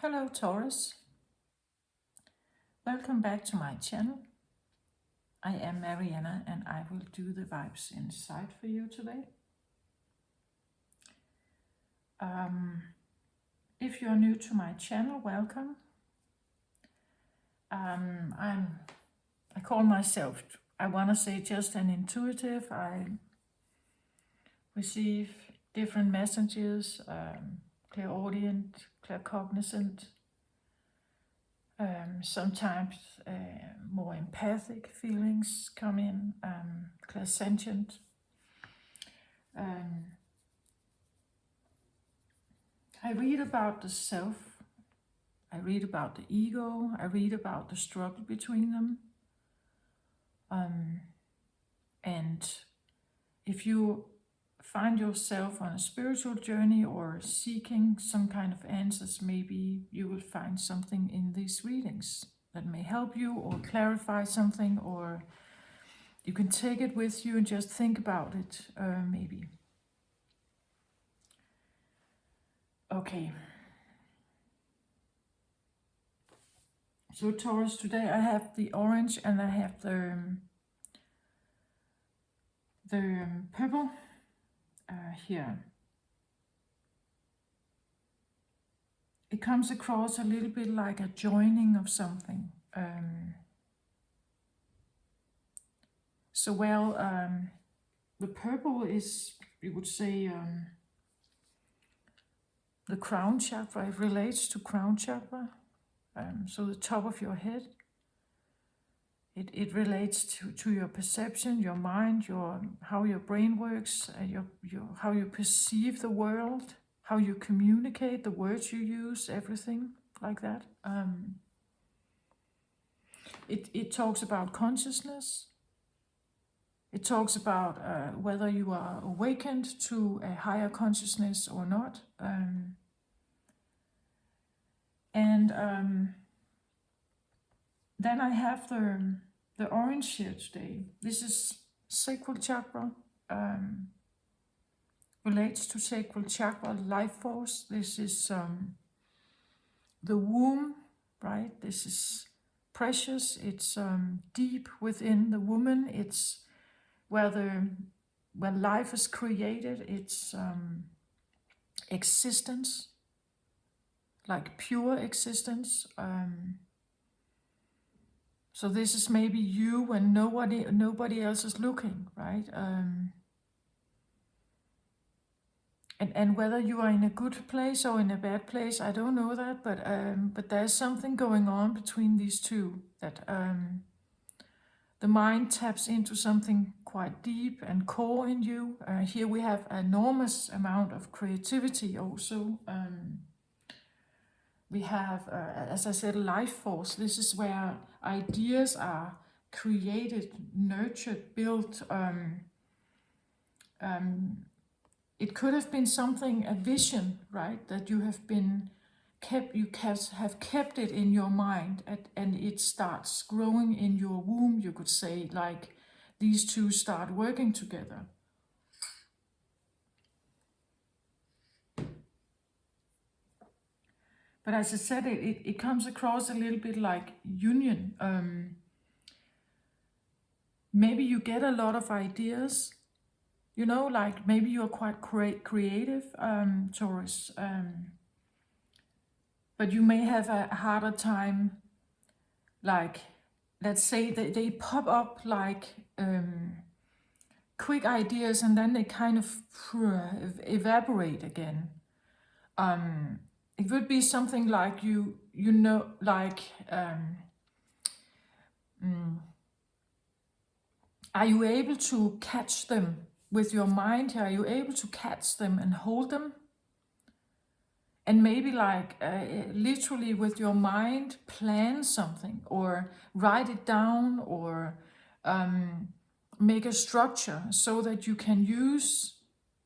Hello Taurus, welcome back to my channel. I am Mariana and I will do the vibes inside for you today. If you're new to my channel, welcome. I call myself, I want to say, just an intuitive. I receive different messages, clairaudient, claircognizant, sometimes more empathic feelings come in, clairsentient. I read about the self, I read about the ego, I read about the struggle between them. And if you find yourself on a spiritual journey or seeking some kind of answers, maybe you will find something in these readings that may help you or clarify something, or you can take it with you and just think about it, maybe. Okay. So Taurus, today I have the orange and I have the purple here. It comes across a little bit like a joining of something. The purple is, you would say, the crown chakra. It relates to crown chakra, so the top of your head. It relates to your perception, your mind, how your brain works, how you perceive the world, how you communicate, the words you use, everything like that. It talks about consciousness. It talks about whether you are awakened to a higher consciousness or not. Then I have the orange here today. This is sacral chakra, relates to sacral chakra, life force. This is the womb, right? This is precious. It's deep within the woman. It's when life is created. It's existence, like pure existence. So this is maybe you when nobody else is looking, right? And whether you are in a good place or in a bad place, I don't know that, but there's something going on between these two, that the mind taps into something quite deep and core in you. Here we have an enormous amount of creativity also. We have, as I said, life force. This is where ideas are created, nurtured, built. It could have been something, a vision, right? That you have kept it in your mind, and it starts growing in your womb, you could say, like these two start working together. But as I said, it comes across a little bit like union. Maybe you get a lot of ideas, you know, like maybe you're quite creative, Taurus, but you may have a harder time, like, let's say they pop up like quick ideas and then they kind of evaporate again. It would be something like are you able to catch them with your mind? Are you able to catch them and hold them? And maybe literally with your mind plan something, or write it down, or make a structure so that you can use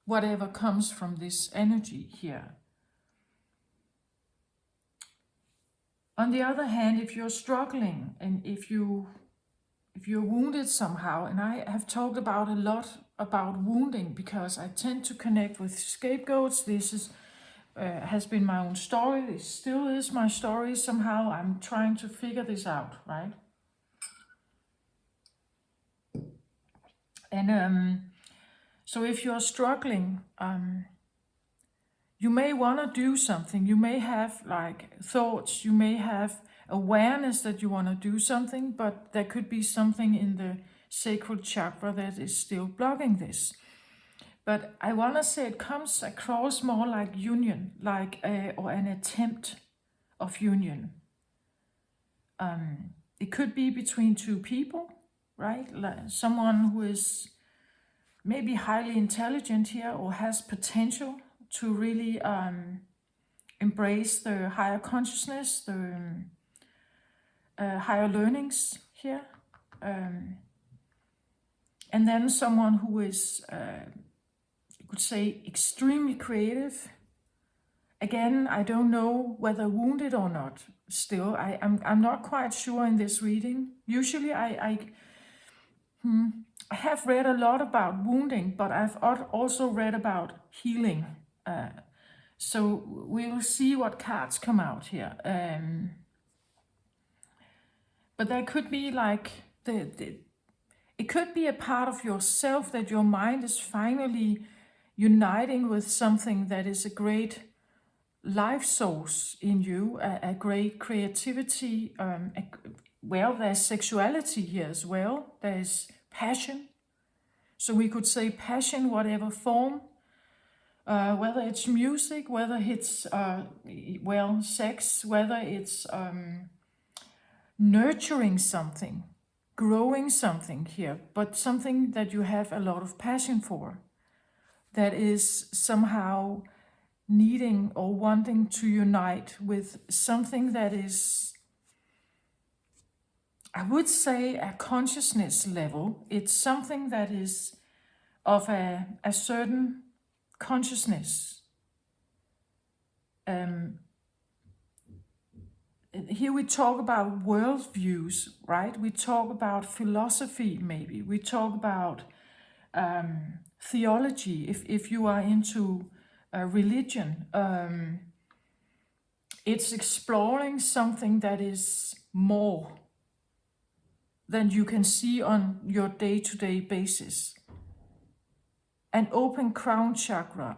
whatever comes from this energy here. On the other hand, if you're struggling and if you're wounded somehow, and I have talked about a lot about wounding because I tend to connect with scapegoats. This is has been my own story. It still is my story. Somehow I'm trying to figure this out, right? And so if you're struggling, you may want to do something. You may have like thoughts, you may have awareness that you want to do something, but there could be something in the sacral chakra that is still blocking this. But I want to say it comes across more like union, like or an attempt of union. It could be between two people, right? Like someone who is maybe highly intelligent here or has potential to really embrace the higher consciousness, the higher learnings here. And then someone who is, you could say, extremely creative. Again, I don't know whether wounded or not. Still, I'm not quite sure in this reading. Usually I have read a lot about wounding, but I've also read about healing. So we will see what cards come out here. But there could be like it could be a part of yourself that your mind is finally uniting with something that is a great life source in you, a great creativity. Well, there's sexuality here as well. There's passion. So we could say passion, whatever form, whether it's music, whether it's, sex, whether it's nurturing something, growing something here, but something that you have a lot of passion for, that is somehow needing or wanting to unite with something that is, I would say, a consciousness level. It's something that is of a certain consciousness. Here we talk about worldviews, right? We talk about philosophy, maybe. We talk about theology, if you are into religion. It's exploring something that is more than you can see on your day-to-day basis. An open crown chakra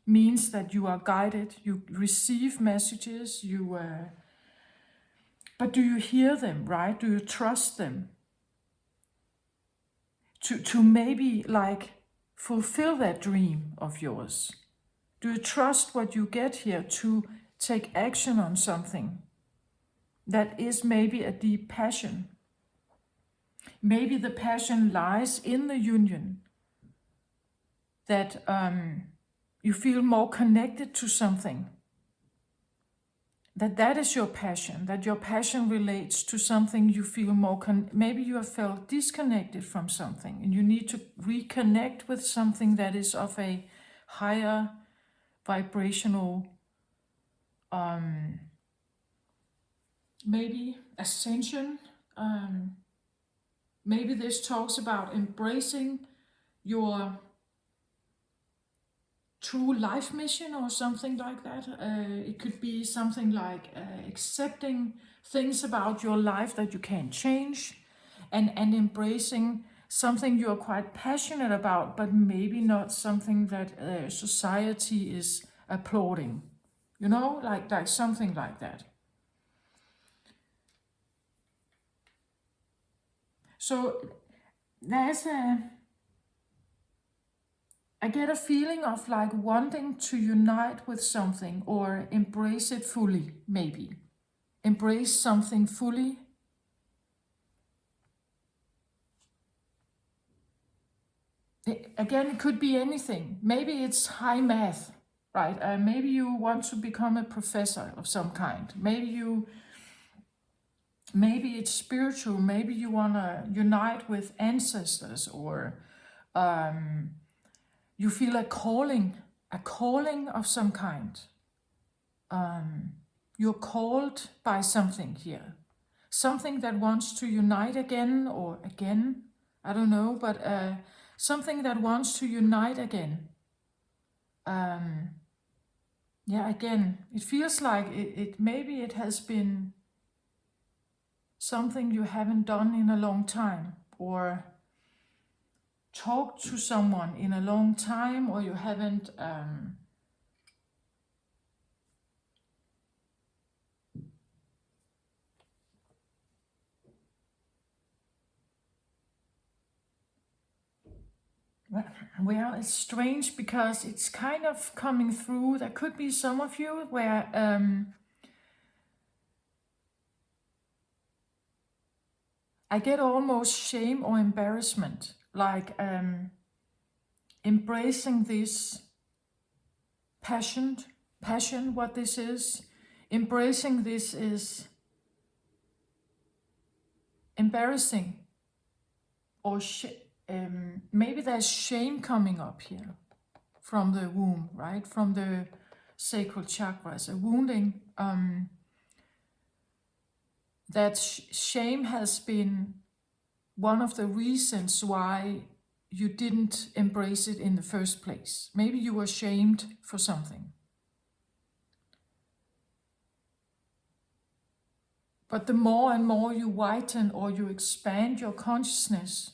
means that you are guided, you receive messages, but do you hear them, right? Do you trust them? To maybe like fulfill that dream of yours? Do you trust what you get here to take action on something that is maybe a deep passion? Maybe the passion lies in the union, that you feel more connected to something, that is your passion, that your passion relates to something you feel more, maybe you have felt disconnected from something and you need to reconnect with something that is of a higher vibrational, maybe ascension. Maybe this talks about embracing your true life mission or something like that. It could be something like accepting things about your life that you can't change, and embracing something you're quite passionate about, but maybe not something that society is applauding. You know, like something like that. So there's I get a feeling of like wanting to unite with something or embrace it fully, maybe. Embrace something fully. Again, it could be anything. Maybe it's high math, right? Maybe you want to become a professor of some kind. Maybe it's spiritual. Maybe you want to unite with ancestors, or you feel a calling of some kind. You're called by something here. Something that wants to unite again, I don't know, but something that wants to unite again. Yeah, again, it feels like maybe it has been something you haven't done in a long time, or talked to someone in a long time, or you haven't well, it's strange because it's kind of coming through. There could be some of you where I get almost shame or embarrassment, like embracing this passion, what this is. Embracing this is embarrassing, or maybe there's shame coming up here from the womb, right? From the sacral chakras, a wounding. That shame has been one of the reasons why you didn't embrace it in the first place. Maybe you were shamed for something. But the more and more you widen or you expand your consciousness,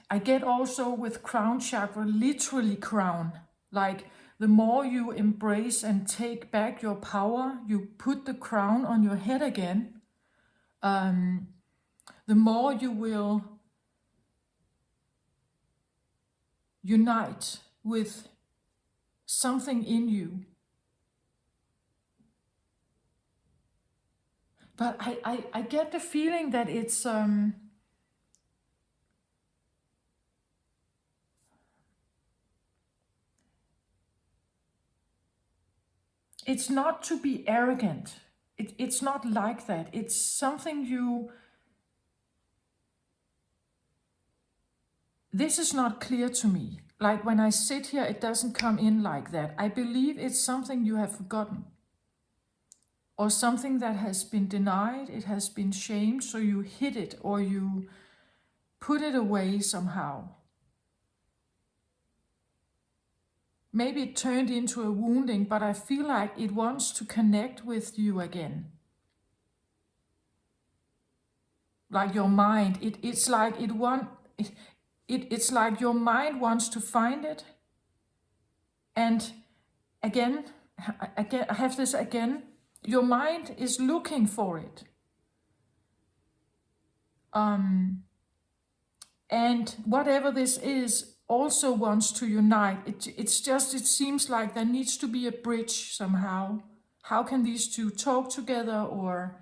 I get also with crown chakra, literally crown, like the more you embrace and take back your power, you put the crown on your head again, the more you will unite with something in you. But I get the feeling that it's not to be arrogant. It's not like that. It's something this is not clear to me. Like when I sit here, it doesn't come in like that. I believe it's something you have forgotten, or something that has been denied, it has been shamed, so you hid it or you put it away somehow. Maybe it turned into a wounding, but I feel like it wants to connect with you again. Like your mind, it's like it's like your mind wants to find it. And again, I have this again. Your mind is looking for it. And whatever this is also wants to unite. It seems like there needs to be a bridge somehow. How can these two talk together or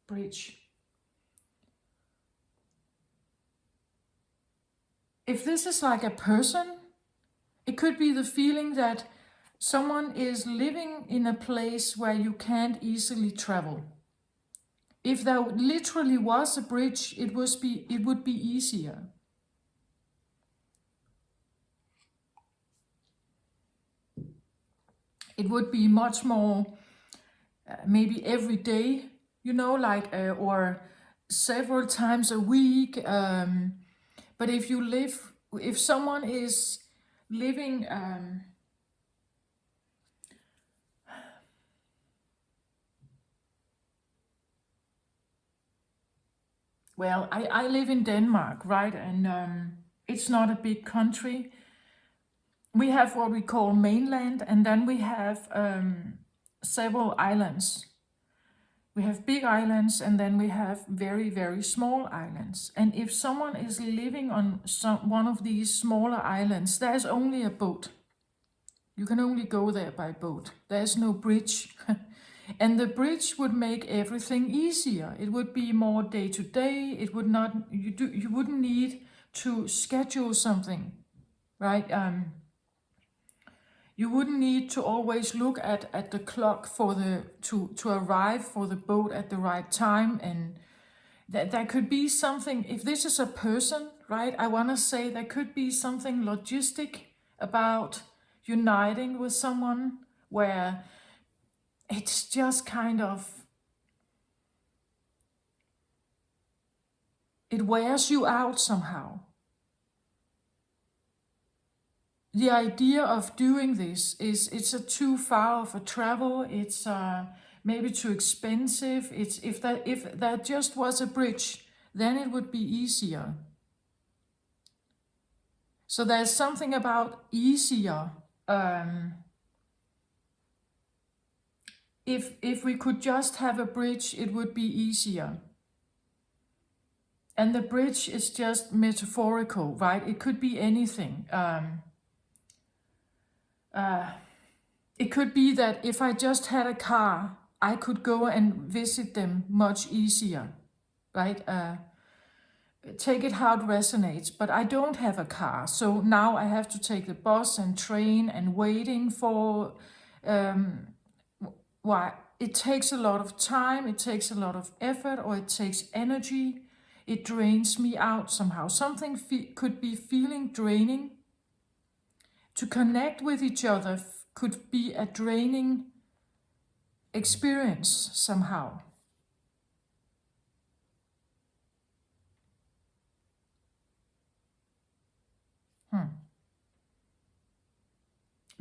bridge? If this is like a person, it could be the feeling that someone is living in a place where you can't easily travel. If there literally was a bridge, it would be easier. It would be much more, maybe every day, like, or several times a week. But if someone is living, well, I live in Denmark, right? And it's not a big country. We have what we call mainland, and then we have several islands. We have big islands, and then we have very, very small islands. And if someone is living on one of these smaller islands, there's only a boat. You can only go there by boat. There's no bridge. And the bridge would make everything easier. It would be more day to day. It would not, you wouldn't need to schedule something, right? You wouldn't need to always look at the clock for to arrive for the boat at the right time. And there could be something, if this is a person, right? I want to say there could be something logistic about uniting with someone where it's just kind of, it wears you out somehow. the idea of doing this is it's a too far of a travel. It's maybe too expensive. It's if that just was a bridge, then it would be easier. So there's something about easier. If we could just have a bridge, it would be easier. And the bridge is just metaphorical, right? It could be anything. It could be that if I just had a car, I could go and visit them much easier, right? Take it how it resonates, but I don't have a car. So now I have to take the bus and train and waiting for, why? It takes a lot of time, it takes a lot of effort, or it takes energy. It drains me out somehow. Something could be feeling draining. To connect with each other could be a draining experience somehow.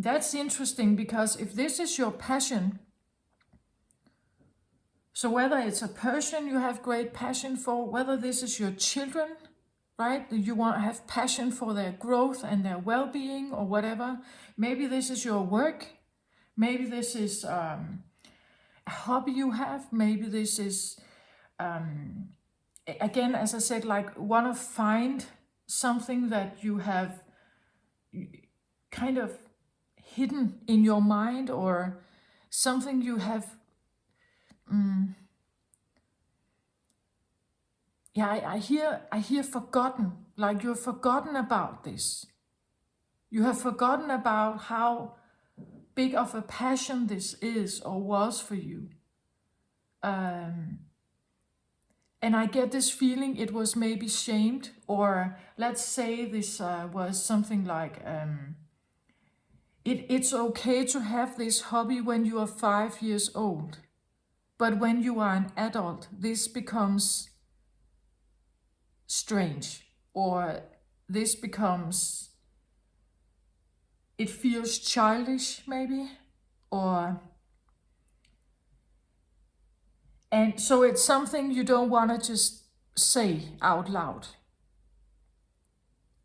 That's interesting, because if this is your passion, so whether it's a person you have great passion for, whether this is your children, right? You want to have passion for their growth and their well-being or whatever. Maybe this is your work. Maybe this is a hobby you have. Maybe this is, again, as I said, like want to find something that you have kind of hidden in your mind, or something you have I hear forgotten, like you've forgotten about this. You have forgotten about how big of a passion this is or was for you. And I get this feeling it was maybe shamed, or let's say this was something like, it's okay to have this hobby when you are 5 years old. But when you are an adult, this becomes strange, or this becomes, it feels childish maybe, and so it's something you don't want to just say out loud.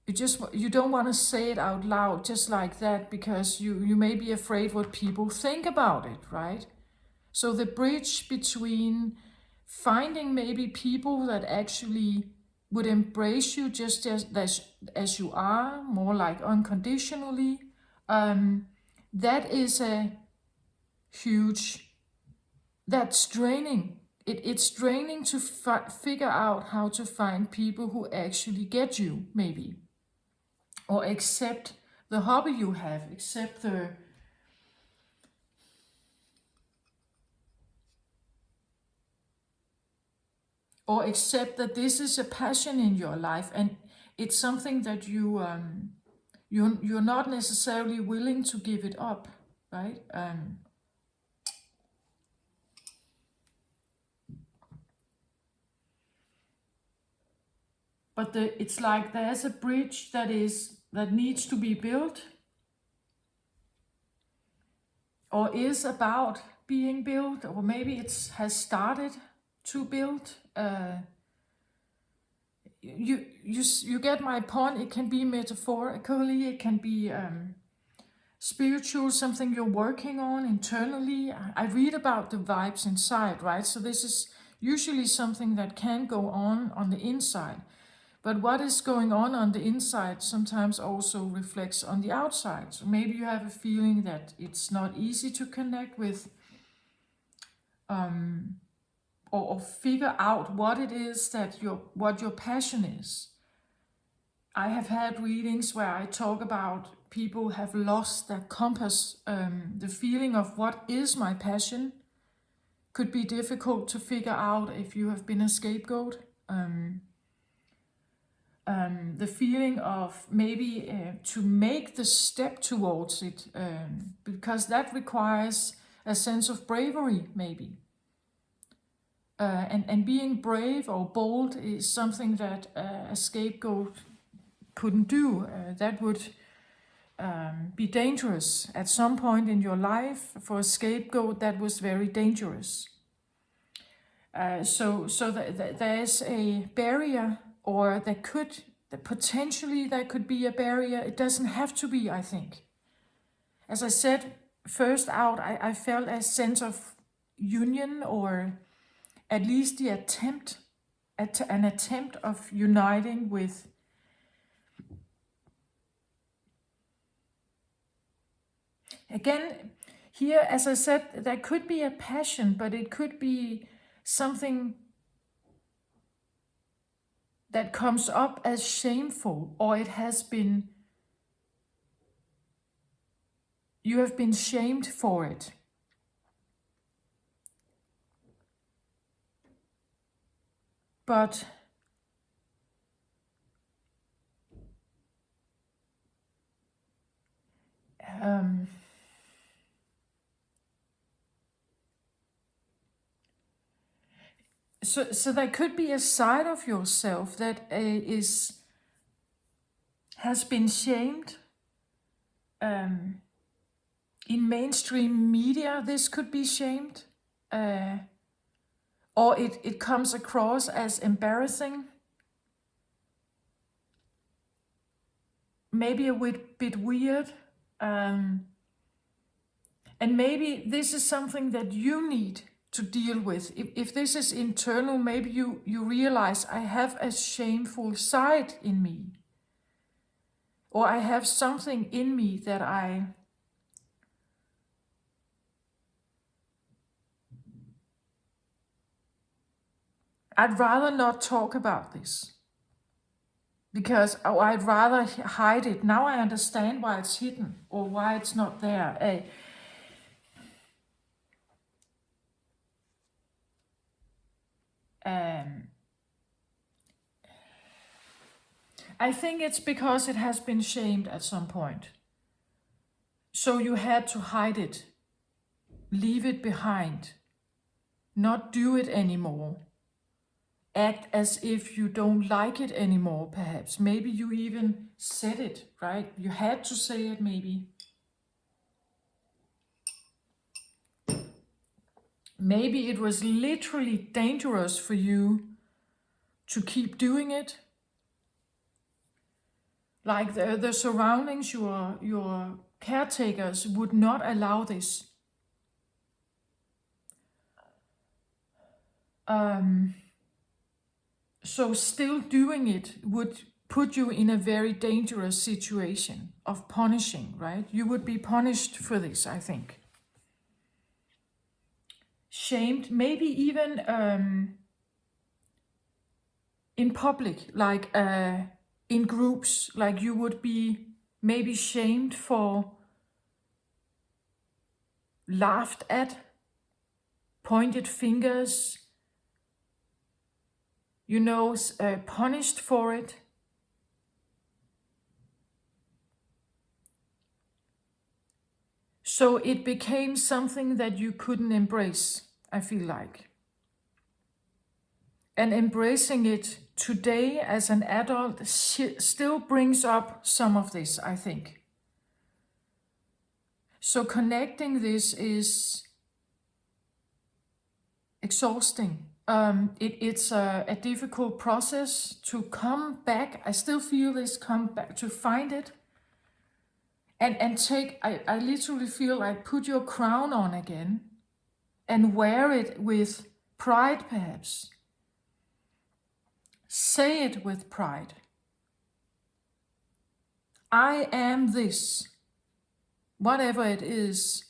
You don't want to say it out loud just like that, because you may be afraid what people think about it, right? So the bridge between finding maybe people that actually would embrace you just as you are, more like unconditionally, that is a huge, that's draining. It's draining to figure out how to find people who actually get you, maybe, or accept the hobby you have, accept the, or accept that this is a passion in your life, and it's something that you're not necessarily willing to give it up, right? But it's like there's a bridge that needs to be built, or is about being built, or maybe it has started to build. You get my point. It can be metaphorically, it can be spiritual, something you're working on internally. I read about the vibes inside, right? So this is usually something that can go on the inside. But what is going on the inside sometimes also reflects on the outside. So maybe you have a feeling that it's not easy to connect with, or figure out what it is that what your passion is. I have had readings where I talk about people have lost their compass. The feeling of what is my passion could be difficult to figure out if you have been a scapegoat. The feeling of maybe to make the step towards it, because that requires a sense of bravery, maybe. And being brave or bold is something that a scapegoat couldn't do. That would be dangerous at some point in your life. For a scapegoat, that was very dangerous. So there's a barrier, or potentially there could be a barrier. It doesn't have to be, I think. As I said, first out, I felt a sense of union, or at least the an attempt of uniting with. Again, here, as I said, there could be a passion, but it could be something that comes up as shameful, or you have been shamed for it. But so there could be a side of yourself that has been shamed. In mainstream media, this could be shamed, or it comes across as embarrassing, maybe a bit weird, and maybe this is something that you need to deal with. If this is internal, maybe you realize, I have a shameful side in me, or I have something in me that I'd rather not talk about this, because I'd rather hide it. Now I understand why it's hidden, or why it's not there. I think it's because it has been shamed at some point. So you had to hide it, leave it behind, not do it anymore. Act as if you don't like it anymore, perhaps. Maybe you even said it, right? You had to say it, maybe. Maybe it was literally dangerous for you to keep doing it. Like the surroundings, your caretakers would not allow this. So still doing it would put you in a very dangerous situation of punishing, right? You would be punished for this, I think. Shamed, maybe even in public, like in groups, like you would be maybe shamed for, laughed at, pointed fingers, punished for it. So it became something that you couldn't embrace, I feel like. And embracing it today as an adult still brings up some of this, I think. So connecting this is exhausting. It's a difficult process to come back. I still feel this come back, to find it. And take, I literally feel like put your crown on again and wear it with pride, perhaps. Say it with pride. I am this, whatever it is.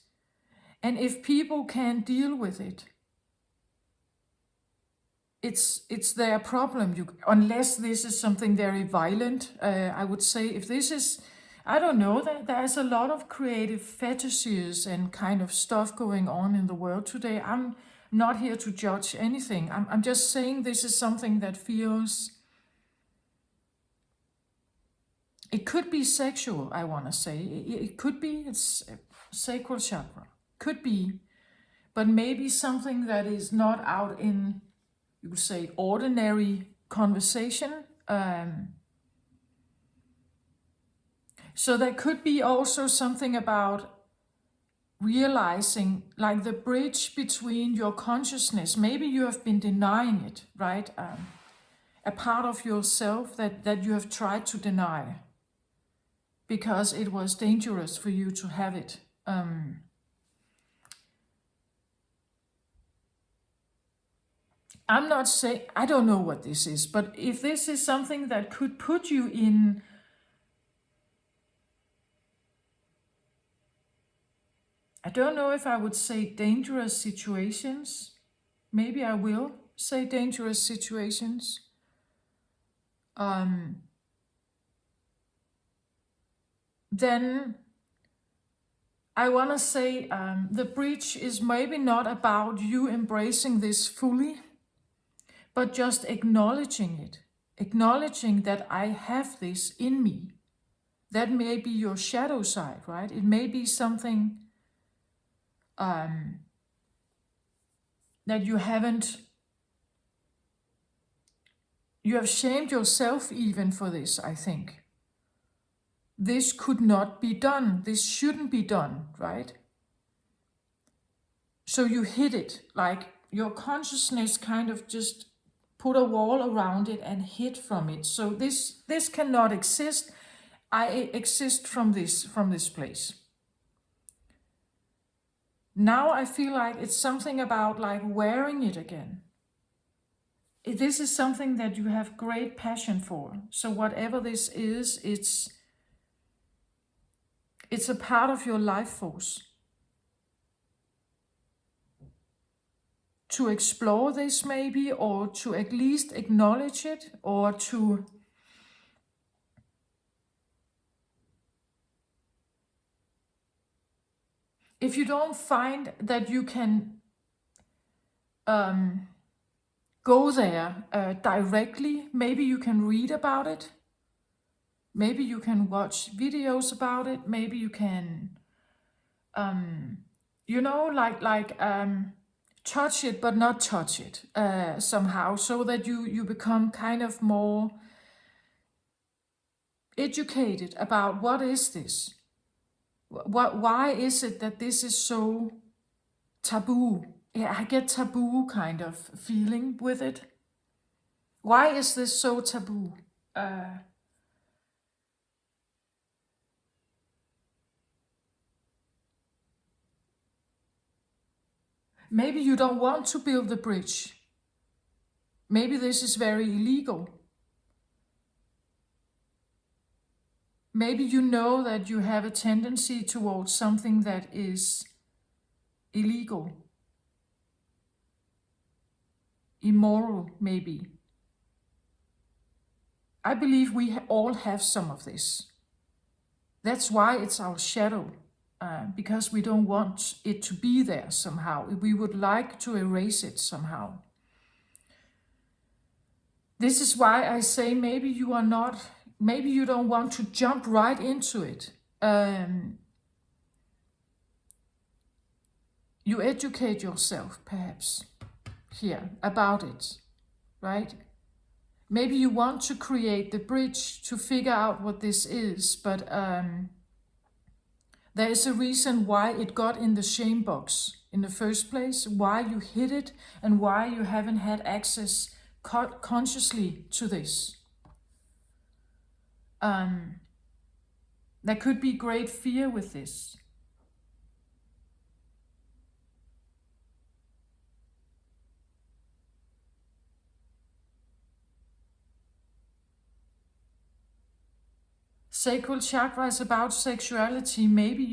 And if people can't deal with it, it's their problem. Unless this is something very violent, I would say. If this is, I don't know, there's a lot of creative fetishes and kind of stuff going on in the world today. I'm not here to judge anything. I'm just saying this is something that feels, it could be sexual, I want to say. It could be, it's sacral chakra. Could be, but maybe something that is not out in, you could say, ordinary conversation. So there could be also something about realizing, like the bridge between your consciousness. Maybe you have been denying it, right? A part of yourself that you have tried to deny because it was dangerous for you to have it. I'm not saying, I don't know what this is, but if this is something that could put you in, I don't know if I would say dangerous situations. Maybe I will say dangerous situations. Then I want to say the bridge is maybe not about you embracing this fully, but just acknowledging it. Acknowledging that I have this in me. That may be your shadow side, right? It may be something that you have shamed yourself even for this, I think. This could not be done. This shouldn't be done, right? So you hid it, like your consciousness kind of just put a wall around it and hid from it. So this cannot exist. I exist from this place. Now I feel like it's something about like wearing it again. This is something that you have great passion for. So whatever this is, it's a part of your life force. To explore this maybe, or to at least acknowledge it, or to if you don't find that you can go there directly, maybe you can read about it. Maybe you can watch videos about it. Maybe you can, touch it but not touch it somehow, so that you become kind of more educated about what is this. Why is it that this is so taboo? Yeah, I get taboo kind of feeling with it. Why is this so taboo? Maybe you don't want to build the bridge. Maybe this is very illegal. Maybe you know that you have a tendency towards something that is illegal, immoral, maybe. I believe we all have some of this. That's why it's our shadow, because we don't want it to be there somehow. We would like to erase it somehow. This is why I say maybe you don't want to jump right into it. You educate yourself, perhaps, here about it, right? Maybe you want to create the bridge to figure out what this is, but there is a reason why it got in the shame box in the first place, why you hid it, and why you haven't had access consciously to this. There could be great fear with this. Sacral chakra is about sexuality. Maybe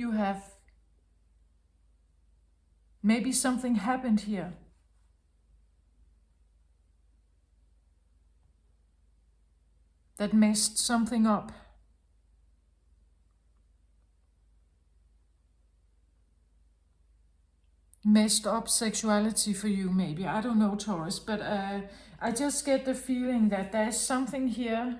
something happened here. That messed something up. Messed up sexuality for you, maybe. I don't know, Taurus, but I just get the feeling that there's something here.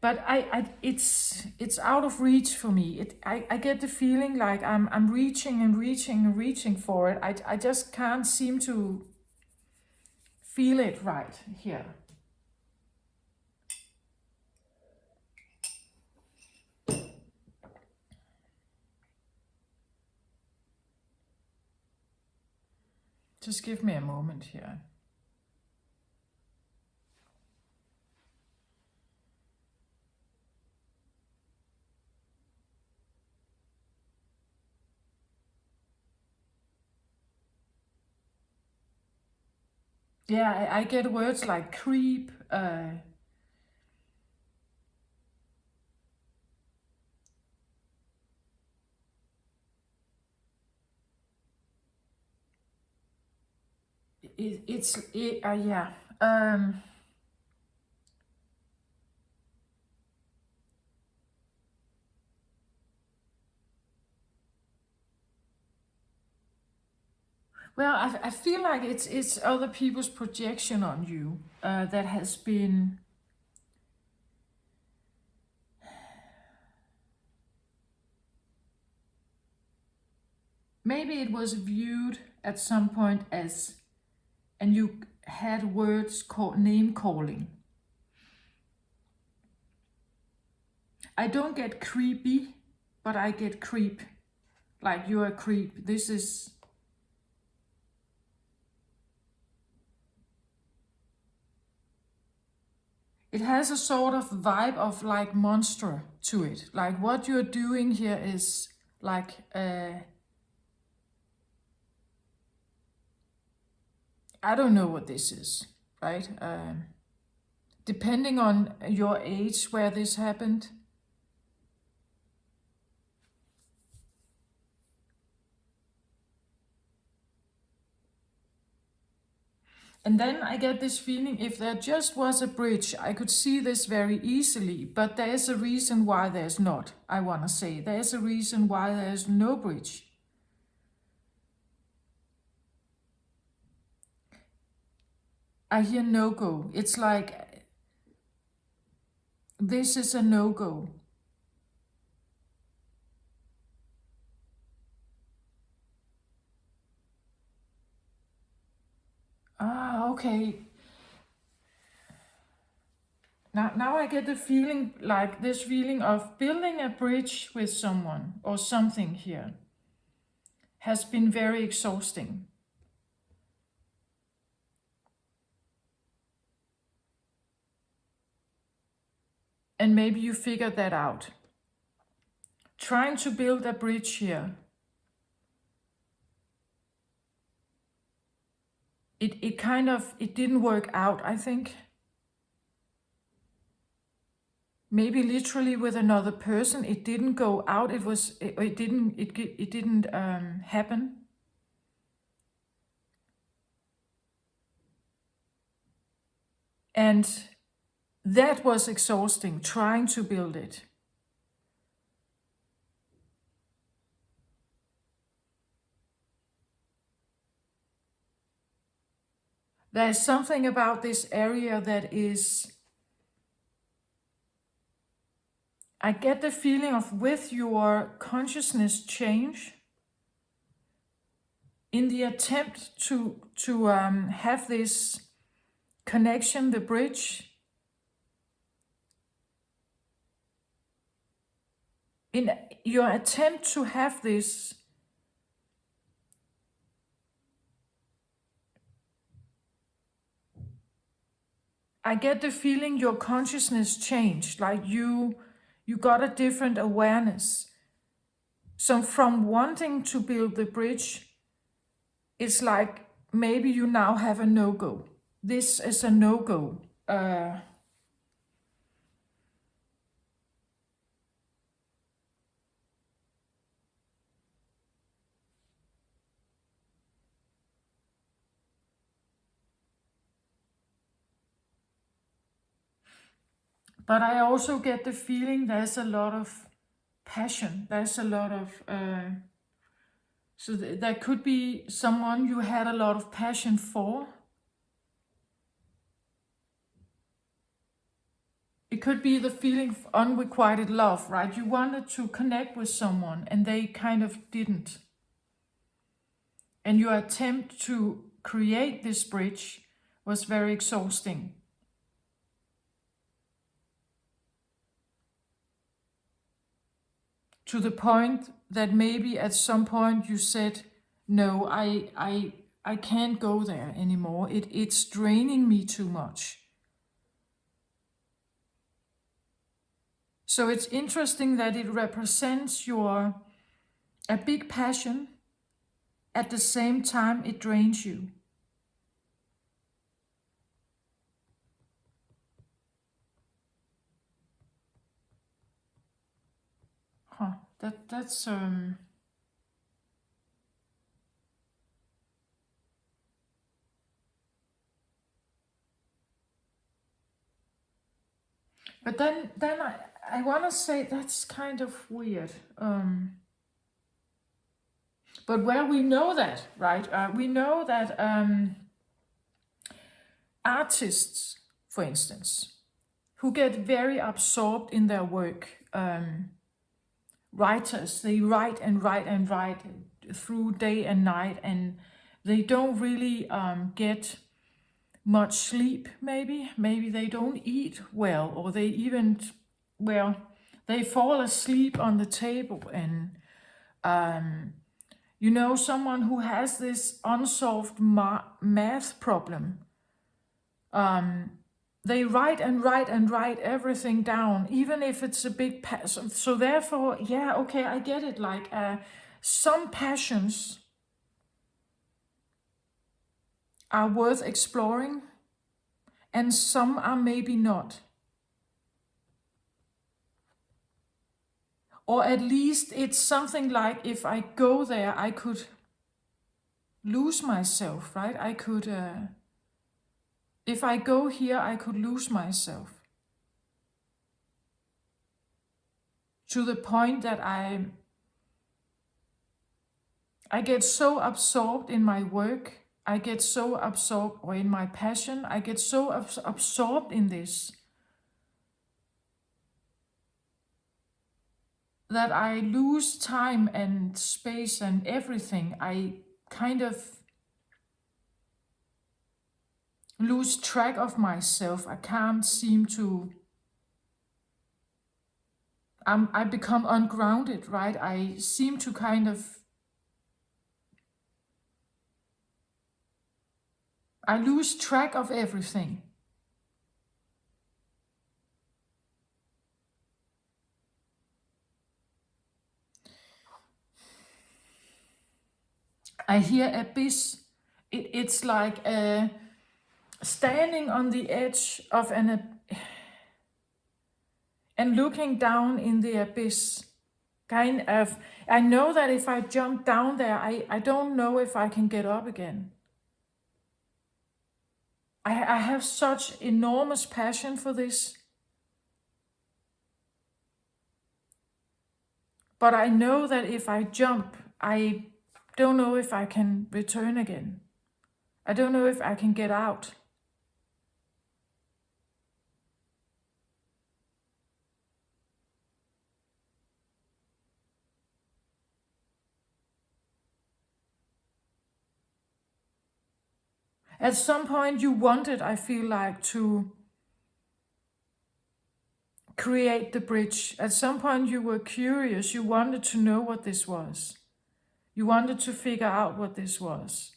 but it's out of reach for me. I get the feeling like I'm reaching and reaching and reaching for it. I just can't seem to feel it right here. Just give me a moment here. Yeah, I get words like creep, yeah. Well, I feel like it's other people's projection on you that has been. Maybe it was viewed at some point as, and you had words called name calling. I don't get creepy, but I get creep. Like, you're a creep. This is. It has a sort of vibe of like monster to it. Like, what you're doing here is like I don't know what this is, right? Depending on your age where this happened. And then I get this feeling, if there just was a bridge, I could see this very easily, but there is a reason why there's not, I want to say. There's a reason why there's no bridge. I hear no-go. It's like, this is a no-go. Ah, okay. Now I get the feeling, like this feeling of building a bridge with someone or something here has been very exhausting. And maybe you figured that out. Trying to build a bridge here. It didn't work out, I think. Maybe literally with another person, it didn't go out. It didn't happen. And that was exhausting, trying to build it. There's something about this area that is, I get the feeling of, with your consciousness change, in the attempt to have this connection, the bridge, in your attempt to have this, I get the feeling your consciousness changed, like you got a different awareness. So from wanting to build the bridge, it's like maybe you now have a no-go. This is a no-go. But I also get the feeling there's a lot of passion. There's a lot of... so there could be someone you had a lot of passion for. It could be the feeling of unrequited love, right? You wanted to connect with someone and they kind of didn't. And your attempt to create this bridge was very exhausting. To the point that maybe at some point you said, no, I can't go there anymore. It's draining me too much. So it's interesting that it represents a big passion. At the same time, it drains you. Huh, that's but then I want to say that's kind of weird. But where we know that, right? We know that artists, for instance, who get very absorbed in their work, writers, they write and write and write through day and night, and they don't really get much sleep, maybe they don't eat well, or they even, well, they fall asleep on the table. And you know, someone who has this unsolved math problem, they write and write and write everything down, even if it's a big passion. So therefore, yeah, okay, I get it. Like some passions are worth exploring and some are maybe not. Or at least it's something like, if I go there, I could lose myself, right? I could, if I go here, I could lose myself. To the point that I get so absorbed in my work, I get so absorbed, or in my passion, I get so absorbed in this that I lose time and space and everything. I kind of lose track of myself. I can't seem to, I become ungrounded, right? I seem to kind of, I lose track of everything. I hear abyss. It's like standing on the edge of and looking down in the abyss. Kind of, I know that if I jump down there, I don't know if I can get up again. I have such enormous passion for this. But I know that if I jump, I don't know if I can return again. I don't know if I can get out. At some point you wanted, I feel like, to create the bridge. At some point you were curious. You wanted to know what this was. You wanted to figure out what this was.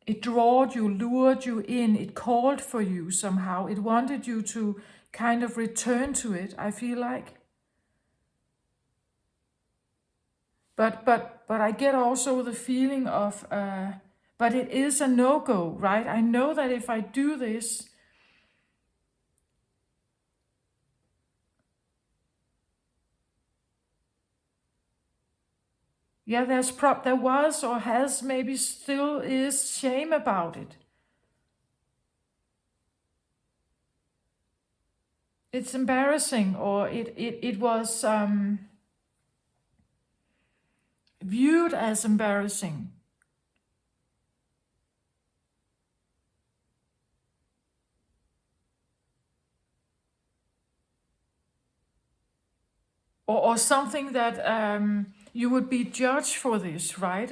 It drawed you, lured you in. It called for you somehow. It wanted you to kind of return to it, I feel like. But I get also the feeling of, but it is a no-go, right? I know that if I do this, yeah, there was or has, maybe still is, shame about it. It's embarrassing, or it was viewed as embarrassing. or something that you would be judged for this, right?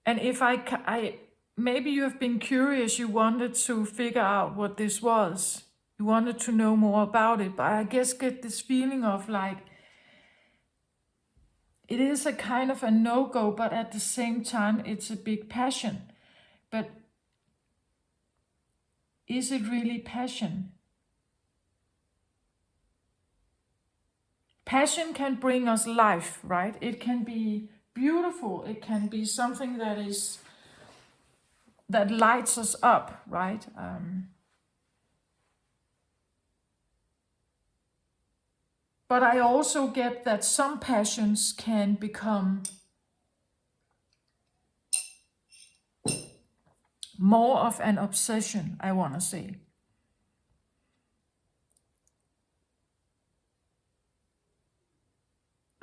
And if maybe you have been curious, you wanted to figure out what this was. You wanted to know more about it, but I guess get this feeling of like, it is a kind of a no-go, but at the same time, it's a big passion. But is it really passion? Passion can bring us life, right? It can be beautiful. It can be something that lights us up, right? But I also get that some passions can become more of an obsession, I want to say.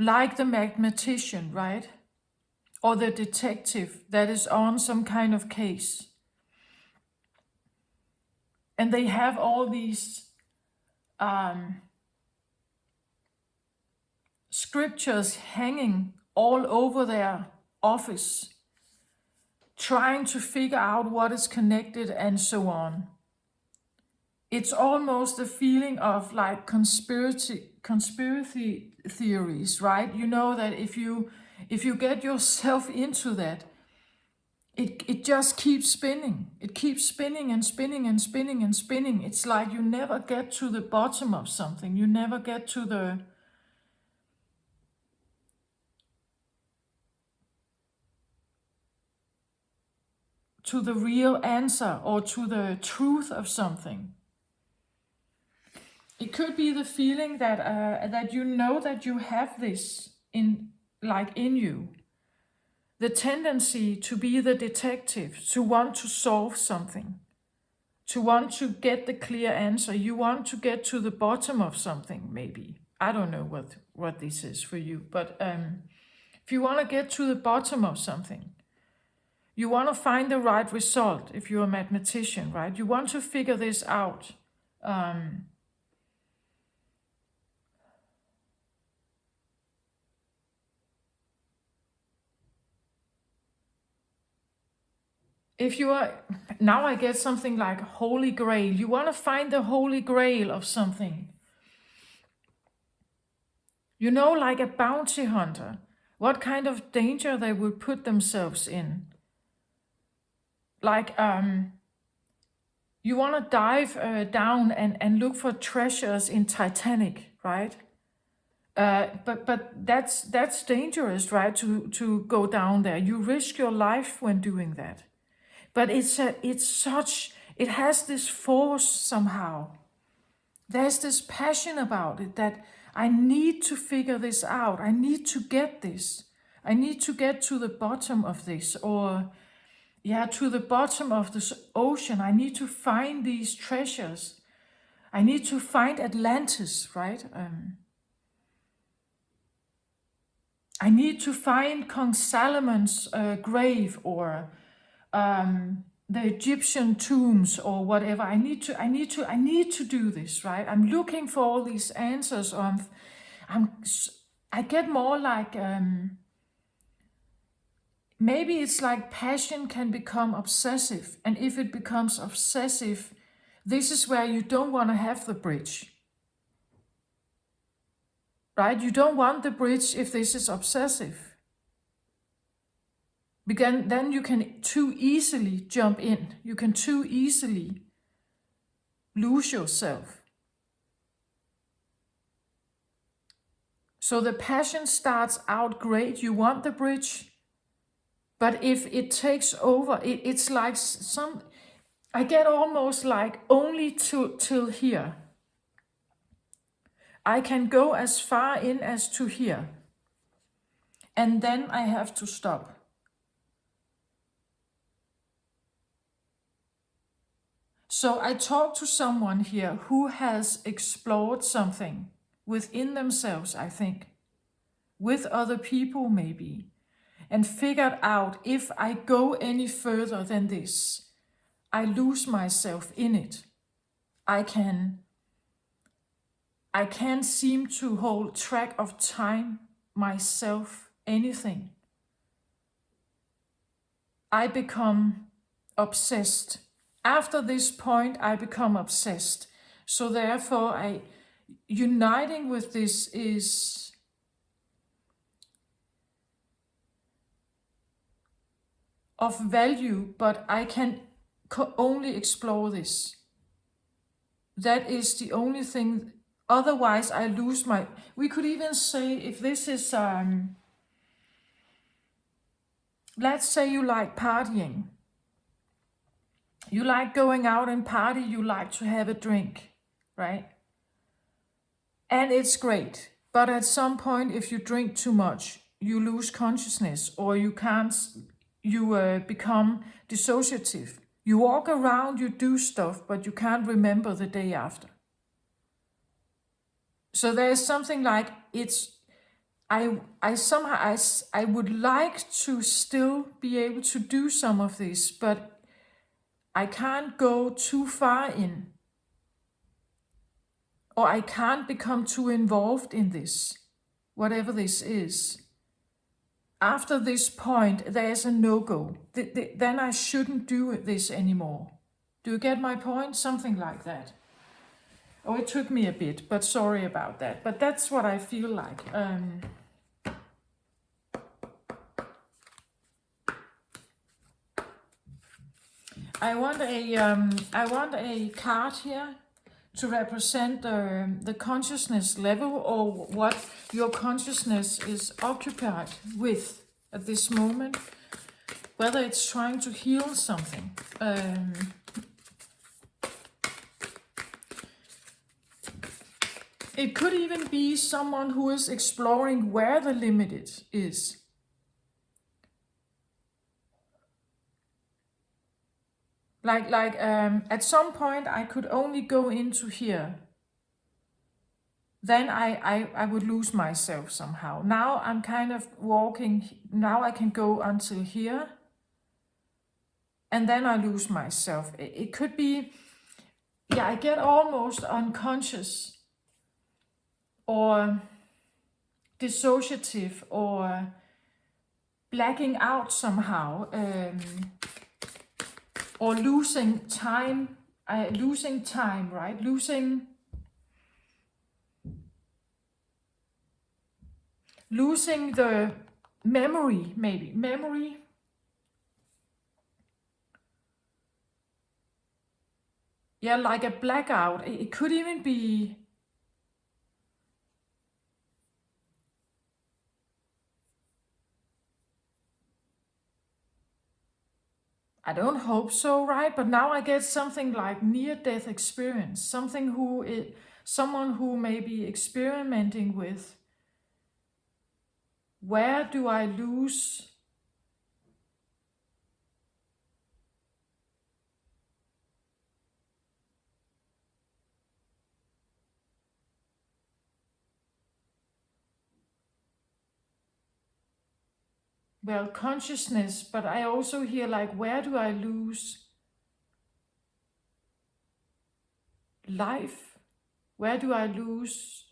Like the mathematician, right? Or the detective that is on some kind of case. And they have all these scriptures hanging all over their office, trying to figure out what is connected and so on. It's almost a feeling of like conspiracy theories, right? You know that if you get yourself into that, it just keeps spinning. It keeps spinning and spinning and spinning and spinning. It's like you never get to the bottom of something. You never get to the real answer or to the truth of something. It could be the feeling that that you know that you have this in you. The tendency to be the detective, to want to solve something, to want to get the clear answer. You want to get to the bottom of something, maybe. I don't know what this is for you, but if you want to get to the bottom of something, you want to find the right result if you're a mathematician, right? You want to figure this out. If you are, now I get something like Holy Grail. You want to find the Holy Grail of something. You know, like a bounty hunter, what kind of danger they would put themselves in. Like, you want to dive down and look for treasures in Titanic, right? But that's dangerous, right? To go down there. You risk your life when doing that. But it has this force somehow. There's this passion about it that I need to figure this out. I need to get this. I need to get to the bottom of this, or to the bottom of this ocean. I need to find these treasures. I need to find Atlantis, right? I need to find King Solomon's grave, or the Egyptian tombs, or whatever. I need to do this, right? I'm looking for all these answers. Or I get more like, maybe it's like passion can become obsessive. And if it becomes obsessive, this is where you don't want to have the bridge, right? You don't want the bridge if this is obsessive. Because then you can too easily jump in. You can too easily lose yourself. So the passion starts out great. You want the bridge. But if it takes over, it's like I get almost like only till here. I can go as far in as to here. And then I have to stop. So I talked to someone here who has explored something within themselves, I think, with other people maybe, and figured out if I go any further than this, I lose myself in it. I can't seem to hold track of time, myself, anything. I become obsessed. After this point, I become obsessed. So therefore, uniting with this is of value, but I can only explore this. That is the only thing. Otherwise, I lose my. We could even say if this is, let's say you like partying. You like going out and party, you like to have a drink, right? And it's great. But at some point, if you drink too much, you lose consciousness or you can't, you become dissociative. You walk around, you do stuff, but you can't remember the day after. So there's something like I would like to still be able to do some of this, but I can't go too far in, or I can't become too involved in this, whatever this is. After this point, there's a no-go. Then I shouldn't do this anymore. Do you get my point? Something like that. Oh, it took me a bit, but sorry about that. But that's what I feel like. I want a card here to represent the consciousness level, or what your consciousness is occupied with at this moment, whether it's trying to heal something. It could even be someone who is exploring where the limit is. Like at some point I could only go into here. Then I would lose myself somehow. Now I'm kind of walking, now I can go until here. And then I lose myself. It could be, yeah, I get almost unconscious or dissociative or blacking out somehow. Or losing time, right? Losing the memory, maybe. Memory. Yeah, like a blackout. It could even be... I don't hope so, right? But now I get something like near-death experience. Someone who may be experimenting with, where do I lose? Well, consciousness, but I also hear like, where do I lose life? Where do I lose?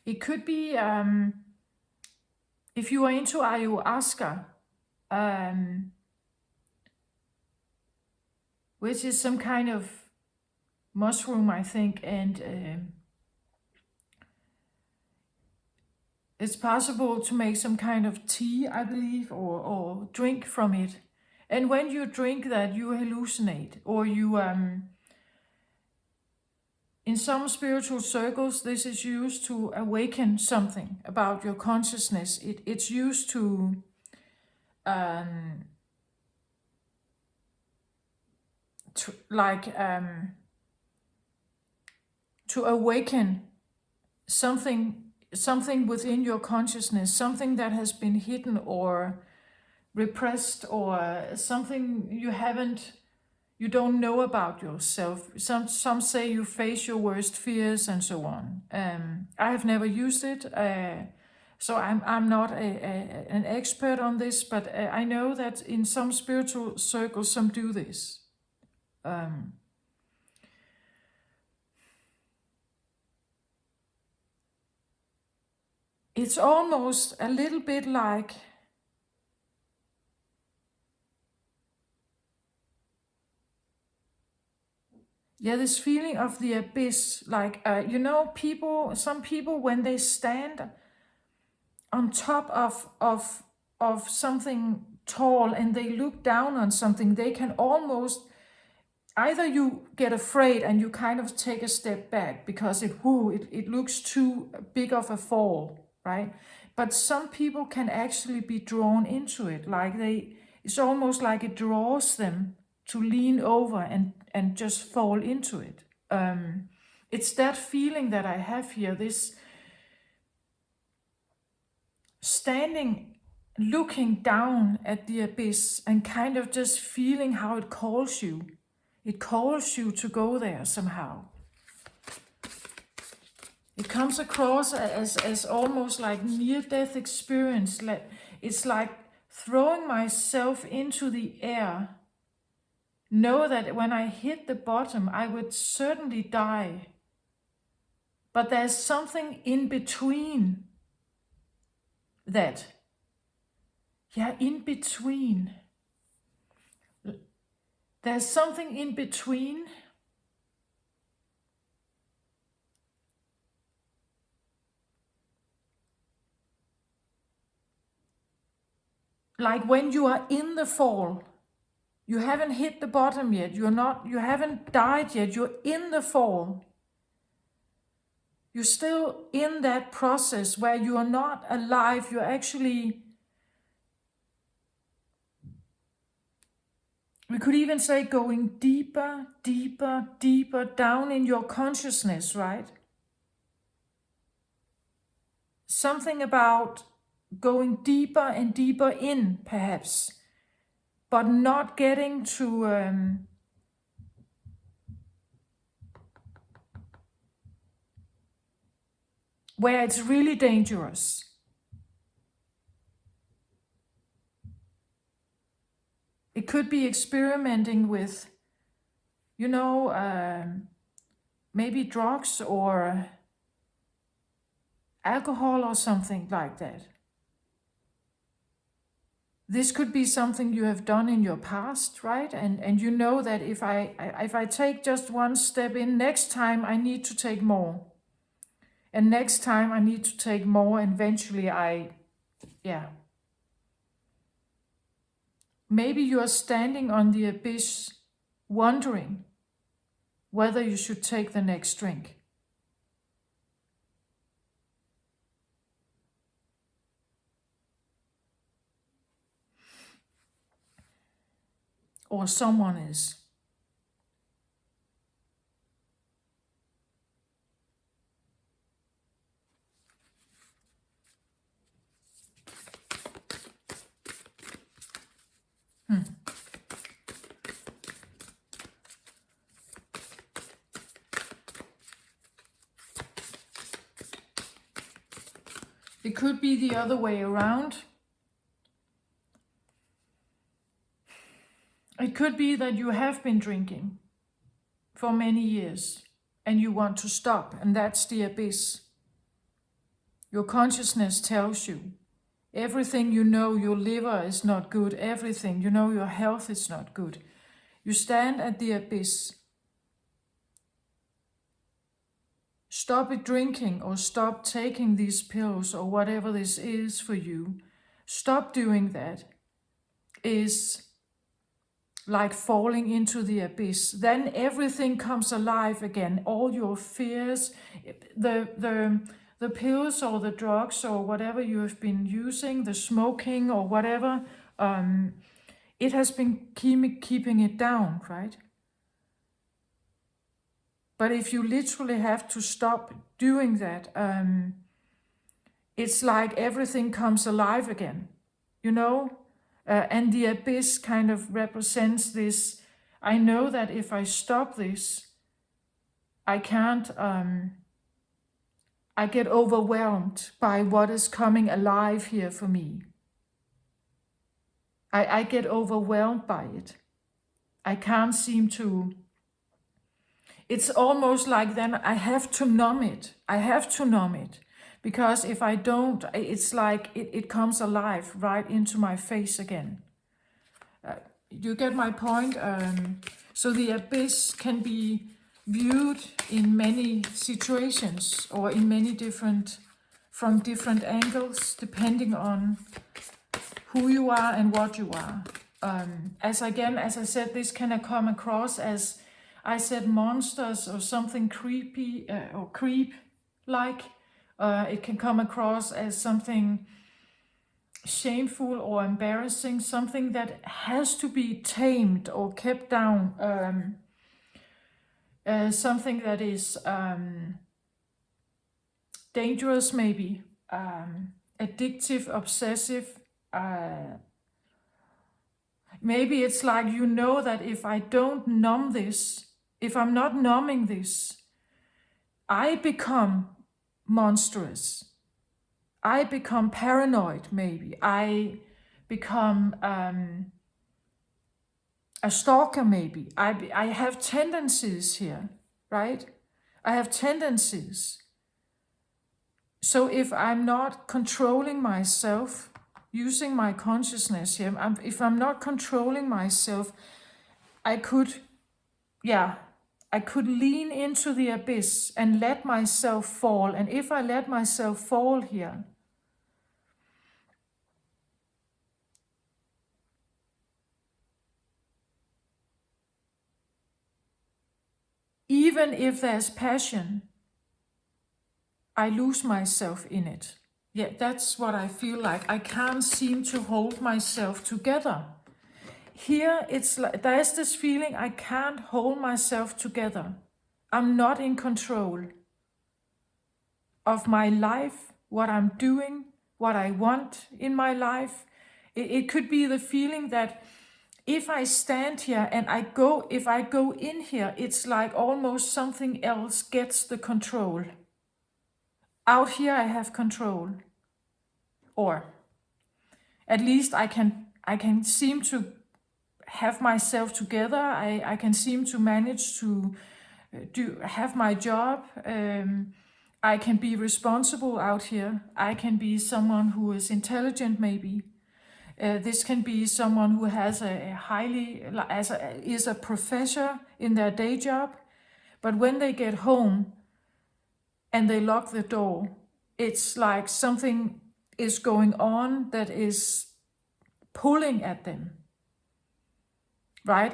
It could be, if you are into ayahuasca, which is some kind of mushroom, I think, and it's possible to make some kind of tea, I believe, or drink from it. And when you drink that, you hallucinate, or you, in some spiritual circles, this is used to awaken something about your consciousness. It's used to, to awaken something within your consciousness, something that has been hidden or repressed, or something you don't know about yourself. Some say you face your worst fears and so on. I have never used it, so I'm not an expert on this, but I know that in some spiritual circles, some do this. It's almost a little bit like, yeah, this feeling of the abyss, like, some people, when they stand on top of something tall and they look down on something, they can almost, either you get afraid and you kind of take a step back because it looks too big of a fall, right? But some people can actually be drawn into it, like it's almost like it draws them to lean over and just fall into it. It's that feeling that I have here, this standing, looking down at the abyss and kind of just feeling how it calls you. It calls you to go there somehow. It comes across as almost like near-death experience. It's like throwing myself into the air. Know that when I hit the bottom, I would certainly die. But there's something in between that. Yeah, in between. There's something in between. Like when you are in the fall, you haven't hit the bottom yet. You haven't died yet. You're in the fall. You're still in that process where you are not alive. You're actually, we could even say, going deeper, deeper, deeper down in your consciousness, right? Something about going deeper and deeper in, perhaps, but not getting to where it's really dangerous. It could be experimenting with, maybe drugs or alcohol or something like that. This could be something you have done in your past, right? And you know that if I take just one step in, next time I need to take more. And next time I need to take more, and eventually Maybe you are standing on the abyss wondering whether you should take the next drink. Or someone is. It could be the other way around. It could be that you have been drinking for many years and you want to stop, and that's the abyss. Your consciousness tells you everything, your liver is not good, everything, your health is not good. You stand at the abyss. Stop it drinking, or stop taking these pills, or whatever this is for you. Stop doing that is like falling into the abyss. Then everything comes alive again. All your fears, the pills or the drugs or whatever you have been using, the smoking or whatever, it has been keeping it down, right? But if you literally have to stop doing that, it's like everything comes alive again, you know? And the abyss kind of represents this. I know that if I stop this, I can't, I get overwhelmed by what is coming alive here for me. I get overwhelmed by it. I can't seem to, it's almost like then I have to numb it. I have to numb it. Because if I don't, it's like it comes alive right into my face again. You get my point? So the abyss can be viewed in many situations or in many from different angles, depending on who you are and what you are. As I said, this can come across as, I said, monsters or something creepy or creep-like. It can come across as something shameful or embarrassing, something that has to be tamed or kept down, something that is dangerous maybe, addictive, obsessive. Maybe it's like, you know, that if I don't numb this, if I'm not numbing this, I become monstrous. I become paranoid, maybe. I become a stalker, maybe. I have tendencies here, right? I have tendencies. So if I'm not controlling myself, using my consciousness here, if I'm not controlling myself, I could lean into the abyss and let myself fall. And if I let myself fall here, even if there's passion, I lose myself in it. Yeah, that's what I feel like. I can't seem to hold myself together. Here, it's like there's this feeling I can't hold myself together. I'm not in control of my life, what I'm doing, what I want in my life. It could be the feeling that if I stand here and if I go in here, it's like almost something else gets the control. Out here I have control. Or at least I can seem to have myself together. I can seem to manage to have my job. I can be responsible out here. I can be someone who is intelligent, maybe. This can be someone who has is a professor in their day job, but when they get home and they lock the door, it's like something is going on that is pulling at them, right?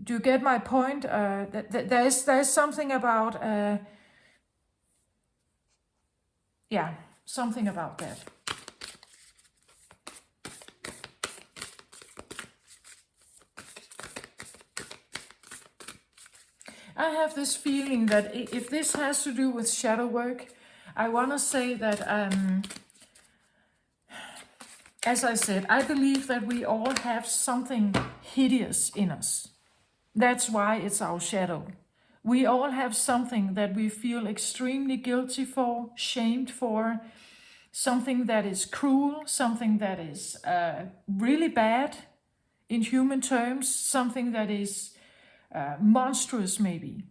Do you get my point? There's something about, something about that. I have this feeling that if this has to do with shadow work, I want to say that, as I said, I believe that we all have something hideous in us. That's why it's our shadow. We all have something that we feel extremely guilty for, shamed for, something that is cruel, something that is really bad in human terms, something that is monstrous maybe.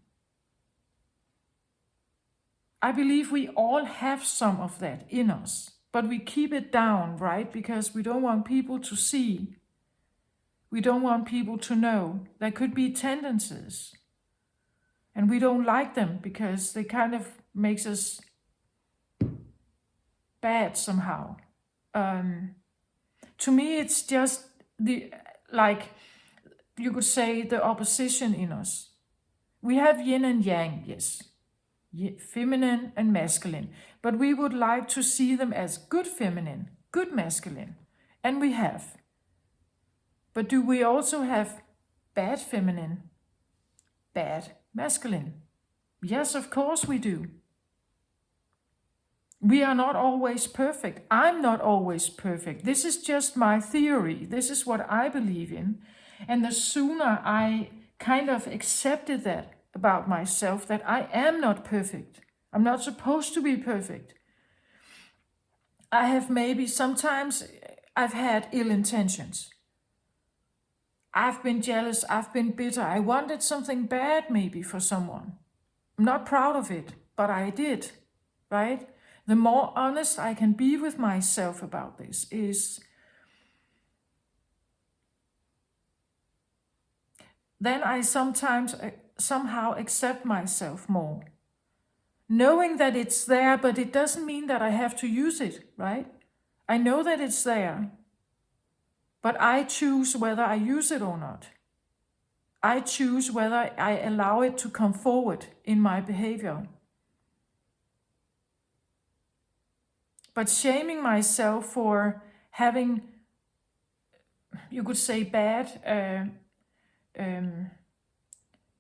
I believe we all have some of that in us, but we keep it down, right? Because we don't want people to see. We don't want people to know. There could be tendencies, and we don't like them because they kind of makes us bad somehow. To me, it's just you could say, the opposition in us. We have yin and yang, yes, feminine and masculine, but we would like to see them as good feminine, good masculine, and we have. But do we also have bad feminine, bad masculine. Yes, of course we do. We are not always perfect. I'm not always perfect. This is just my theory. This is what I believe in. And the sooner I kind of accepted that about myself, that I am not perfect. I'm not supposed to be perfect. I have maybe sometimes I've had ill intentions. I've been jealous. I've been bitter. I wanted something bad maybe for someone. I'm not proud of it, but I did, right? The more honest I can be with myself about this is, then I sometimes somehow accept myself more. Knowing that it's there, but it doesn't mean that I have to use it, right? I know that it's there, but I choose whether I use it or not. I choose whether I allow it to come forward in my behavior. But shaming myself for having, you could say, bad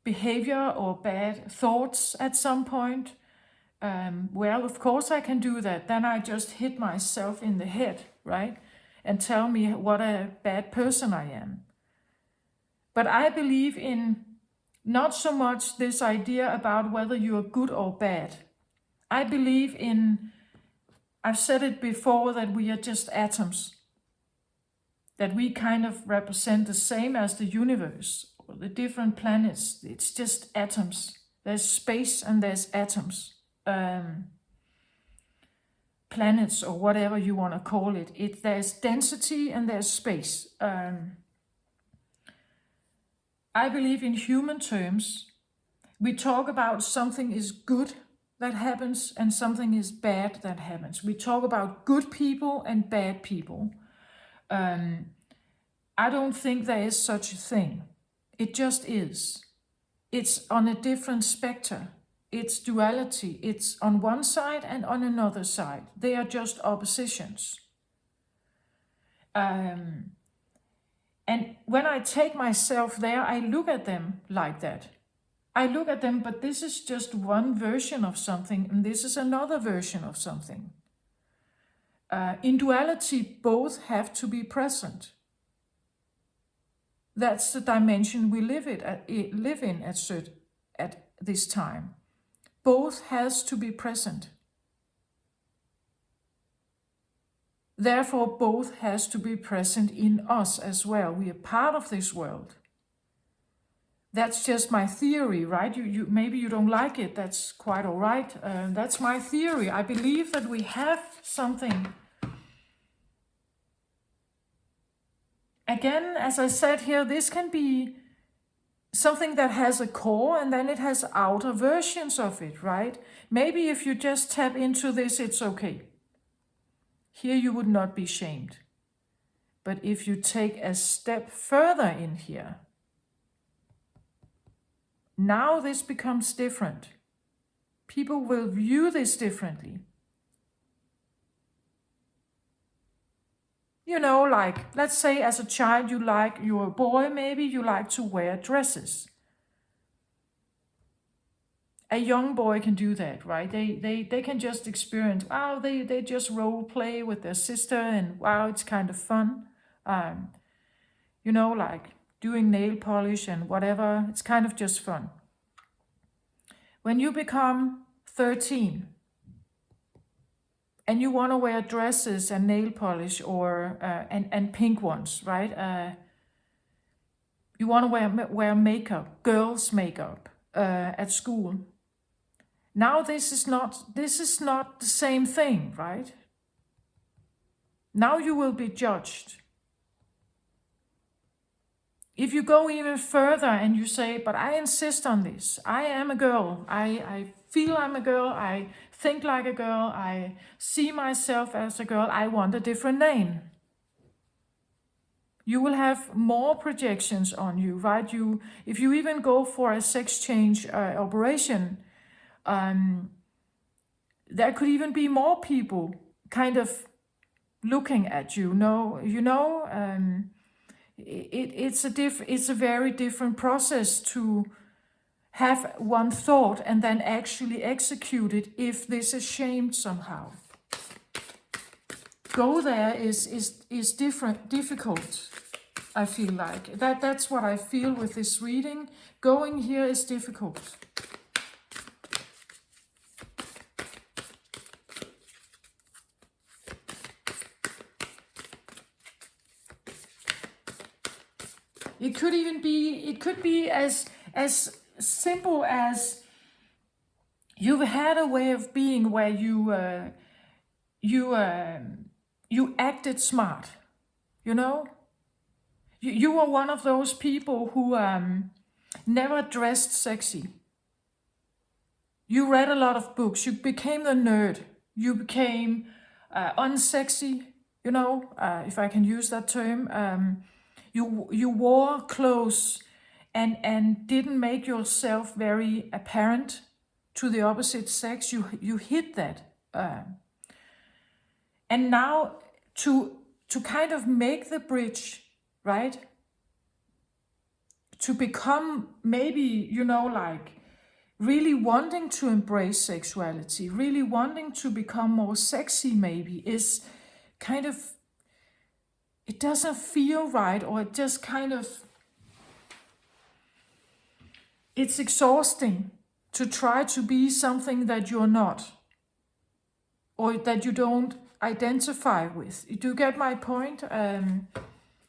behavior or bad thoughts at some point, well, of course I can do that. Then I just hit myself in the head, right? And tell me what a bad person I am. But I believe in not so much this idea about whether you're good or bad. I believe in, I've said it before, that we are just atoms. That we kind of represent the same as the universe or the different planets. It's just atoms. There's space and there's atoms. Planets or whatever you want to call it. There's density and there's space. I believe in human terms. We talk about something is good that happens and something is bad that happens. We talk about good people and bad people. I don't think there is such a thing. It just is. It's on a different spectrum. It's duality. It's on one side and on another side. They are just oppositions. And when I take myself there, I look at them like that. I look at them, but this is just one version of something, and this is another version of something. In duality, both have to be present. That's the dimension we live in at this time. Both has to be present. Therefore, both has to be present in us as well. We are part of this world. That's just my theory, right? You maybe you don't like it. That's quite all right. That's my theory. I believe that we have something. Again, as I said here, this can be something that has a core and then it has outer versions of it, right? Maybe if you just tap into this, it's okay. Here you would not be shamed. But if you take a step further in here, now this becomes different. People will view this differently. You know, like, let's say as a child you're a boy, maybe you like to wear dresses. A young boy can do that, right? They can just experience, wow, they just role play with their sister and wow, it's kind of fun. You know, like doing nail polish and whatever, it's kind of just fun. When you become 13 and you want to wear dresses and nail polish or and pink ones, right? You want to wear makeup, girls' makeup at school. Now this is not the same thing, right? Now you will be judged. If you go even further and you say, but I insist on this, I am a girl, I feel I'm a girl, I think like a girl, I see myself as a girl, I want a different name. You will have more projections on you, right? If you even go for a sex change operation, there could even be more people kind of looking at you. It's a very different process to have one thought and then actually execute it if this is shamed somehow. Go there is difficult, I feel like. That's what I feel with this reading. Going here is difficult. It could even be, it could be as simple as you've had a way of being where you acted smart, you know? You were one of those people who never dressed sexy. You read a lot of books. You became the nerd. You became unsexy, you know, if I can use that term. You wore clothes and didn't make yourself very apparent to the opposite sex. You hid that. And now to kind of make the bridge, right? To become maybe, you know, like really wanting to embrace sexuality, really wanting to become more sexy maybe, is kind of, it doesn't feel right, or it just kind of, it's exhausting to try to be something that you're not, or that you don't identify with. Do you get my point?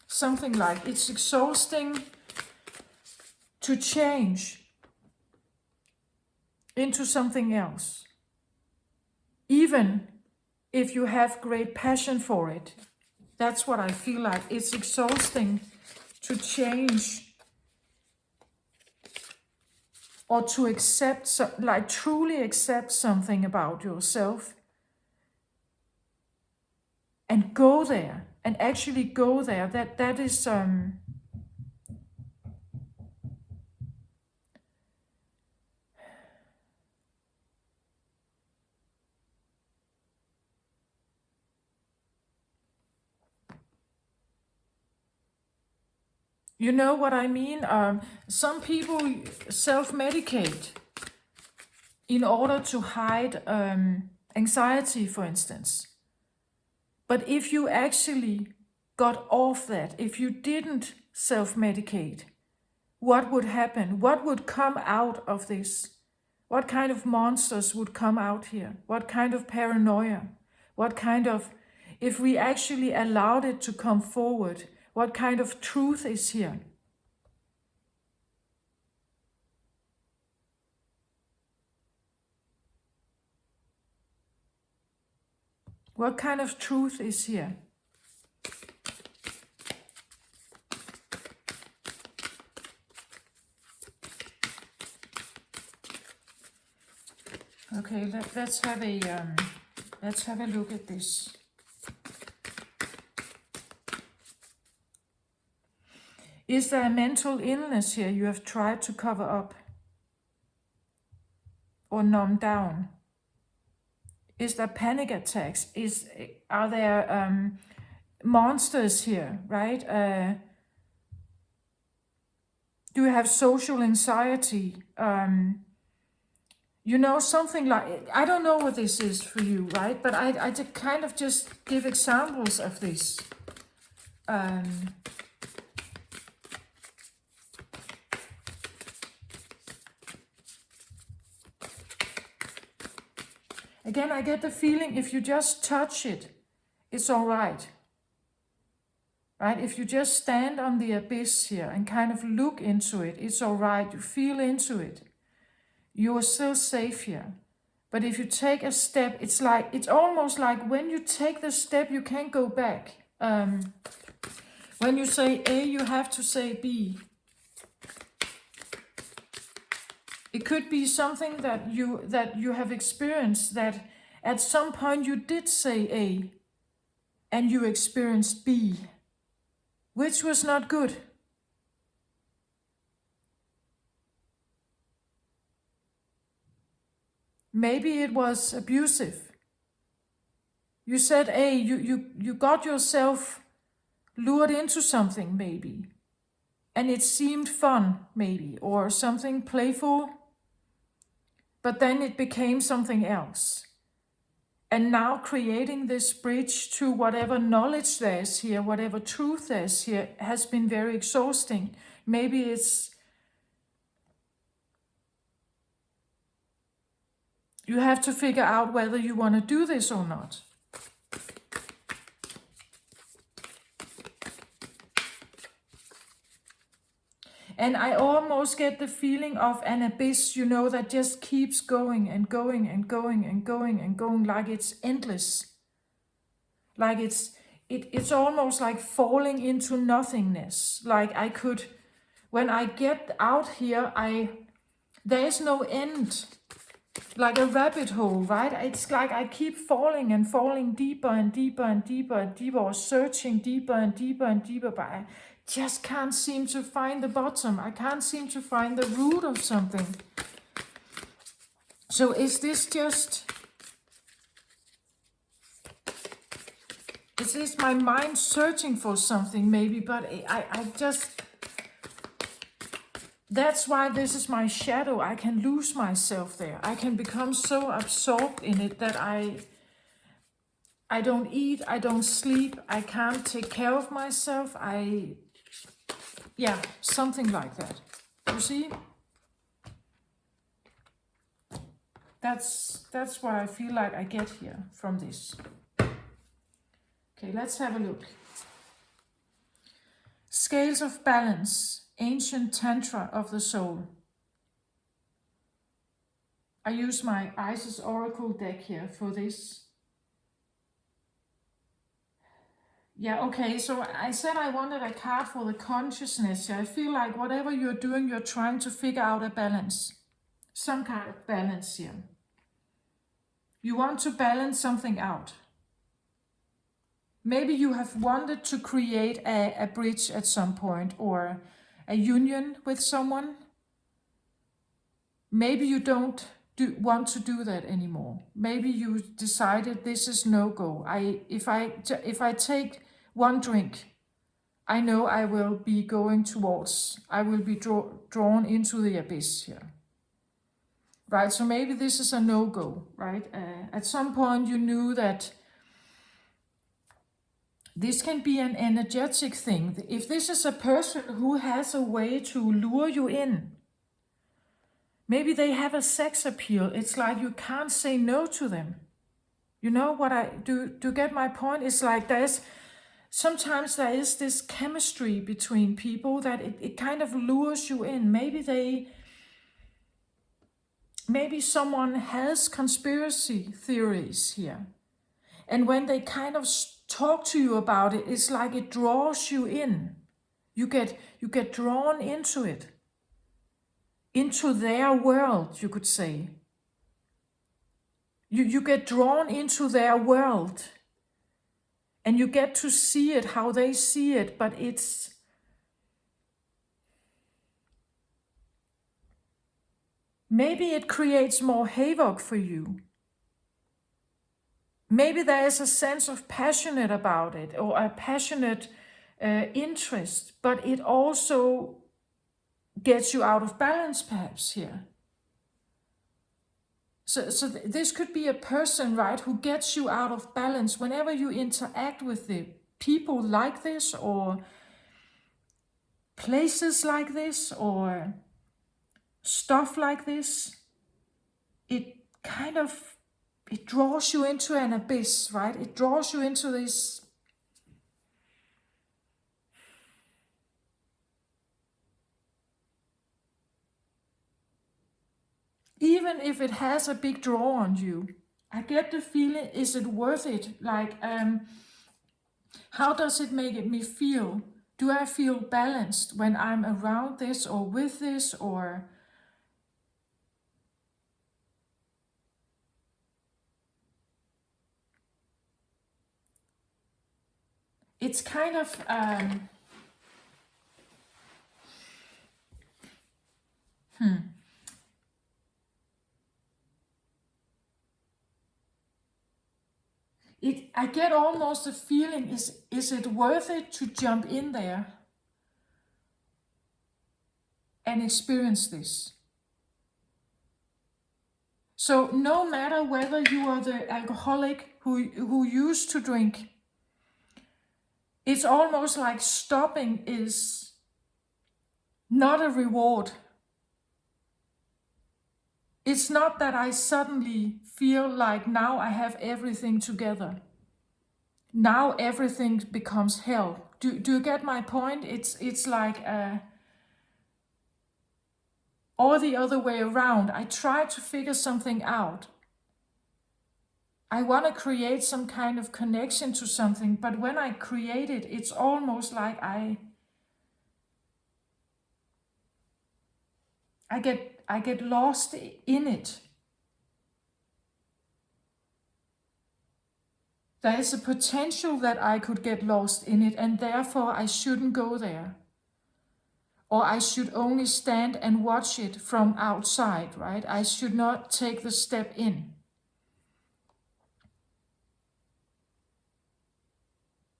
Something like, it's exhausting to change into something else, even if you have great passion for it. That's what I feel like. It's exhausting to change or to accept, like truly accept something about yourself and go there, and actually go there. That is you know what I mean? Some people self-medicate in order to hide anxiety, for instance. But if you actually got off that, if you didn't self-medicate, what would happen? What would come out of this? What kind of monsters would come out here? What kind of paranoia? What kind of, if we actually allowed it to come forward, what kind of truth is here? What kind of truth is here? Okay, let's have a look at this. Is there a mental illness here you have tried to cover up or numb down? Is there panic attacks? Are there monsters here, right? Do you have social anxiety? You know, something like, I don't know what this is for you, right? But I kind of just give examples of this. Again, I get the feeling if you just touch it, it's all right. Right? If you just stand on the abyss here and kind of look into it, it's all right. You feel into it. You are still safe here. But if you take a step, it's almost like when you take the step, you can't go back. When you say A, you have to say B. It could be something that you have experienced, that at some point you did say A and you experienced B, which was not good. Maybe it was abusive. You said A, you got yourself lured into something maybe. and it seemed fun maybe, or something playful, but then it became something else. And now creating this bridge to whatever knowledge there is here, whatever truth there is here, has been very exhausting. Maybe you have to figure out whether you want to do this or not. And I almost get the feeling of an abyss, you know, that just keeps going and going and going and going and going, like it's endless. Like it's almost like falling into nothingness. Like I could, when I get out here, there is no end. Like a rabbit hole, right? It's like I keep falling and falling deeper and deeper and deeper and deeper, or searching deeper and deeper and deeper, but I just can't seem to find the bottom. I can't seem to find the root of something. So is this my mind searching for something maybe, but I just, that's why this is my shadow. I can lose myself there. I can become so absorbed in it that I don't eat, I don't sleep, I can't take care of myself. Yeah, something like that. You see? That's why I feel like I get here from this. Okay, let's have a look. Scales of balance, ancient tantra of the soul. I use my Isis Oracle deck here for this. Yeah, okay, so I said I wanted a card for the consciousness. I feel like whatever you're doing, you're trying to figure out a balance. Some kind of balance here. You want to balance something out. Maybe you have wanted to create a bridge at some point, or a union with someone. Maybe you don't want to do that anymore. Maybe you decided this is no-go. If I take one drink, I know I will be drawn into the abyss here. Right, so maybe this is a no-go, right? At some point you knew that this can be an energetic thing. If this is a person who has a way to lure you in, maybe they have a sex appeal. It's like you can't say no to them. You know what I do? To get my point, it's like sometimes there is this chemistry between people that it kind of lures you in. Maybe someone has conspiracy theories here. And when they kind of talk to you about it, it's like it draws you in. You get drawn into it. Into their world, you could say. You get drawn into their world. And you get to see it how they see it, but maybe it creates more havoc for you. Maybe there is a sense of passionate about it, or a passionate interest, but it also gets you out of balance perhaps here. So this could be a person, right, who gets you out of balance whenever you interact with the people like this, or places like this, or stuff like this. It draws you into an abyss, right? It draws you into this. Even if it has a big draw on you, I get the feeling, is it worth it? Like, how does it make me feel? Do I feel balanced when I'm around this or with this, or it's kind of I get almost a feeling, is it worth it to jump in there? and experience this. So no matter whether you are the alcoholic who used to drink, it's almost like stopping is not a reward. It's not that I suddenly feel like now I have everything together. Now everything becomes hell. Do you get my point? It's like or the other way around. I try to figure something out. I want to create some kind of connection to something, but when I create it, it's almost like I get lost in it. There is a potential that I could get lost in it, and therefore I shouldn't go there. Or I should only stand and watch it from outside, right? I should not take the step in.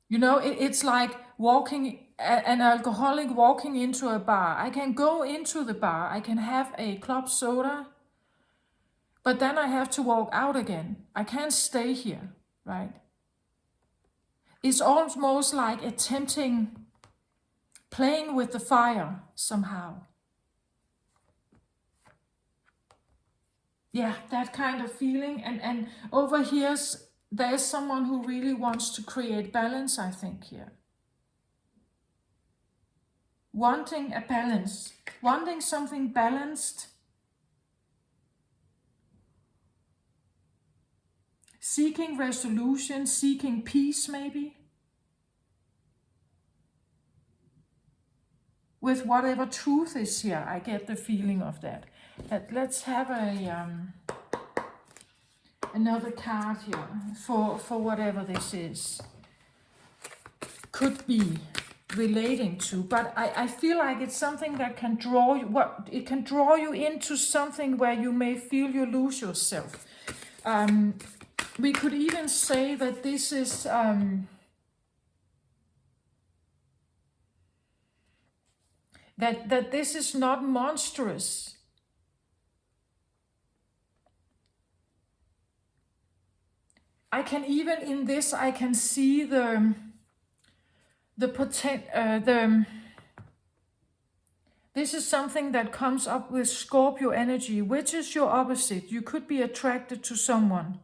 You know, it's like an alcoholic walking into a bar. I can go into the bar, I can have a club soda, but then I have to walk out again. I can't stay here, right? It's almost like attempting, playing with the fire somehow. Yeah, that kind of feeling. And over here, there's someone who really wants to create balance, I think, here. Wanting a balance, wanting something balanced, seeking resolution, seeking peace maybe, with whatever truth is here. I get the feeling of that. Let's have another card here for whatever this is. Could be relating to, but I feel like it's something that can draw you, it can draw you into something where you may feel you lose yourself. We could even say that this is that this is not monstrous. I can even in this I can see this is something that comes up with Scorpio energy, which is your opposite. You could be attracted to someone,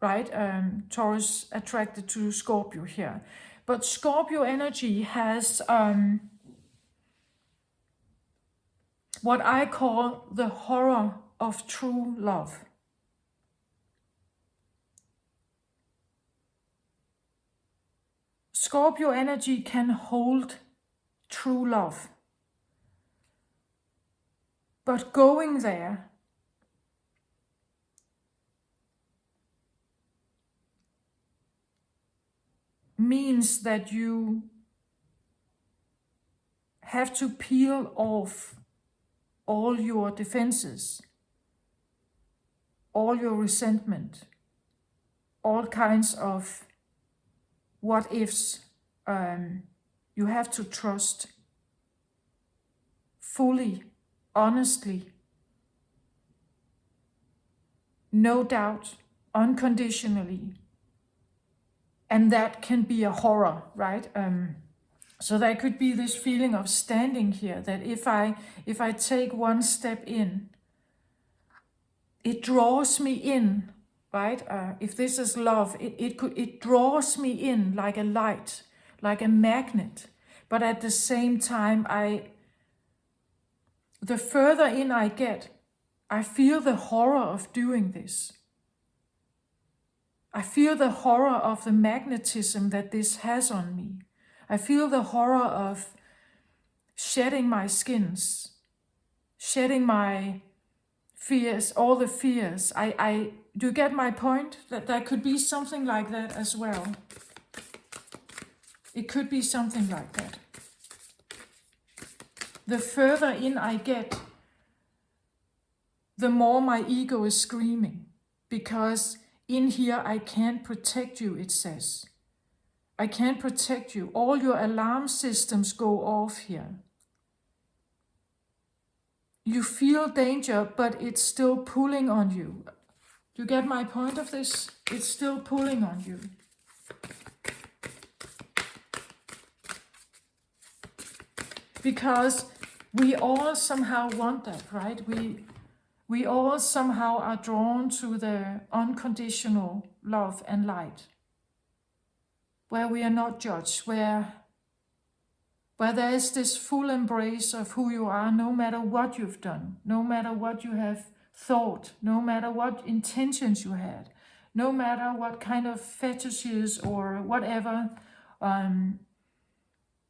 right? Taurus attracted to Scorpio here. But Scorpio energy has what I call the horror of true love. Scorpio energy can hold true love. But going there means that you have to peel off all your defenses, all your resentment, all kinds of what ifs. You have to trust fully, honestly, no doubt, unconditionally. And that can be a horror, right? So there could be this feeling of standing here, that if I take one step in, it draws me in, right? If this is love, it draws me in like a light, like a magnet. But at the same time, the further in I get, I feel the horror of doing this. I feel the horror of the magnetism that this has on me. I feel the horror of shedding my skins, shedding my fears, all the fears. Do you get my point? That there could be something like that as well. It could be something like that. The further in I get, the more my ego is screaming, because in here I can't protect you, it says. I can't protect you. All your alarm systems go off here. you feel danger, but it's still pulling on you. Do you get my point of this? It's still pulling on you. Because we all somehow want that, right? We all somehow are drawn to the unconditional love and light, where we are not judged, where there is this full embrace of who you are, no matter what you've done, no matter what you have thought, no matter what intentions you had, no matter what kind of fetishes or whatever.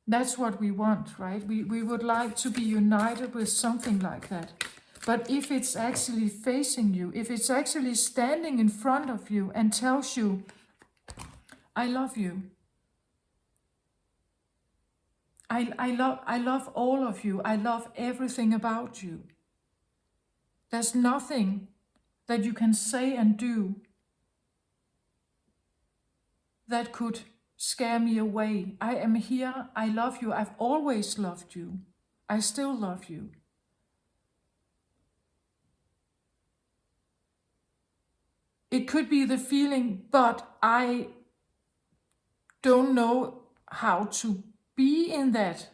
That's what we want, right? We would like to be united with something like that. But if it's actually facing you, if it's actually standing in front of you and tells you, I love you, I love all of you, I love everything about you. There's nothing that you can say and do that could scare me away. I am here, I love you, I've always loved you, I still love you. It could be the feeling, but I don't know how to be in that.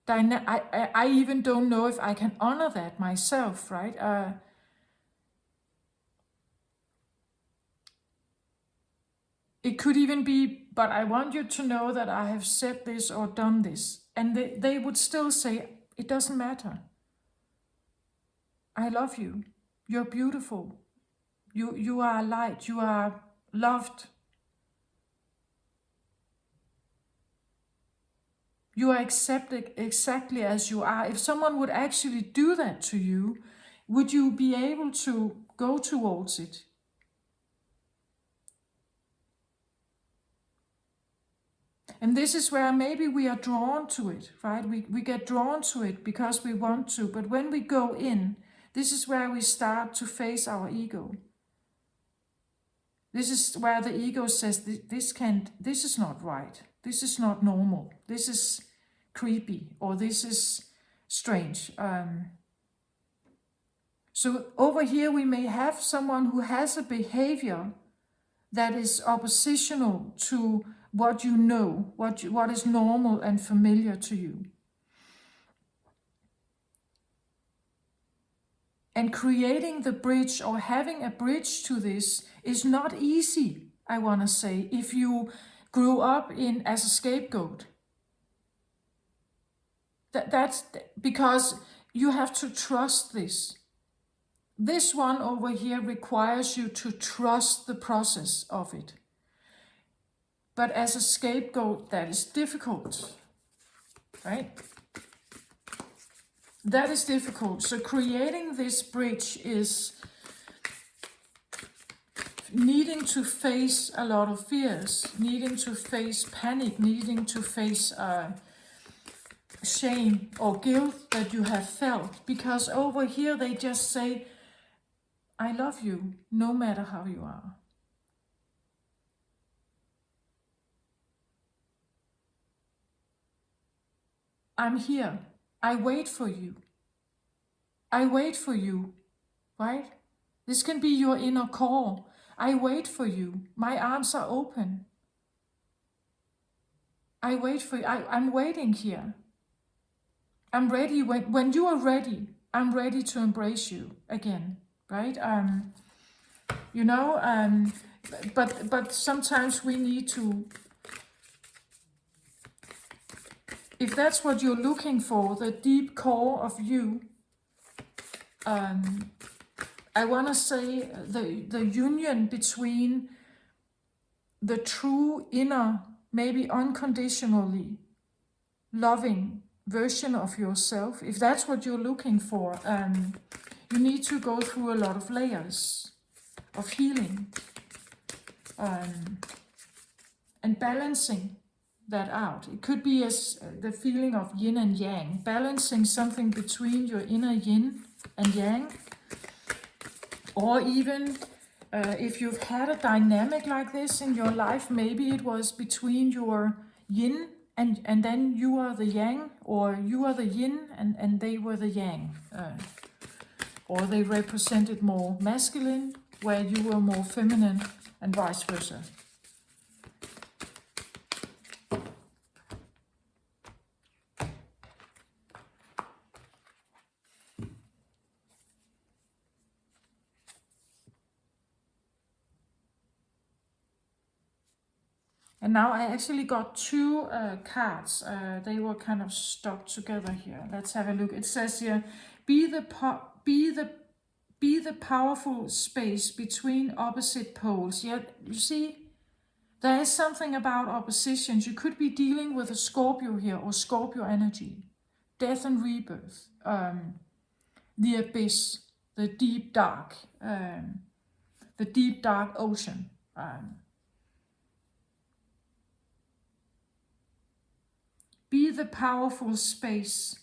I even don't know if I can honor that myself, right? It could even be, but I want you to know that I have said this or done this. And they would still say, it doesn't matter. I love you. You're beautiful. You are light. You are loved. You are accepted exactly as you are. If someone would actually do that to you, would you be able to go towards it? And this is where maybe we are drawn to it, right? We get drawn to it because we want to. But when we go in, this is where we start to face our ego. This is where the ego says, this is not right. This is not normal. This is creepy, or this is strange. So over here we may have someone who has a behavior that is oppositional to what you know, what is normal and familiar to you. And creating the bridge, or having a bridge to this, is not easy, I want to say, if you grew up as a scapegoat. That's because you have to trust this. This one over here requires you to trust the process of it. But as a scapegoat, that is difficult, right? That is difficult. So creating this bridge is needing to face a lot of fears, needing to face panic, needing to face shame or guilt that you have felt. Because over here they just say, I love you no matter how you are. I'm here. I wait for you. I wait for you, right? This can be your inner call. I wait for you. My arms are open. I wait for you. I'm waiting here. I'm ready. When you are ready, I'm ready to embrace you again, right? But sometimes we need to, if that's what you're looking for, the deep core of you, I want to say the union between the true inner, maybe unconditionally loving version of yourself, if that's what you're looking for, you need to go through a lot of layers of healing and balancing that out. It could be as the feeling of yin and yang, balancing something between your inner yin and yang, or even if you've had a dynamic like this in your life, maybe it was between your yin and then you are the yang, or you are the yin, and they were the yang. Or they represented more masculine, where you were more feminine, and vice versa. And now I actually got two cards. They were kind of stuck together here. Let's have a look. It says here, be the powerful space between opposite poles. Yet you see, there is something about oppositions. You could be dealing with a Scorpio here, or Scorpio energy, death and rebirth, the abyss, the deep dark ocean. Be the powerful space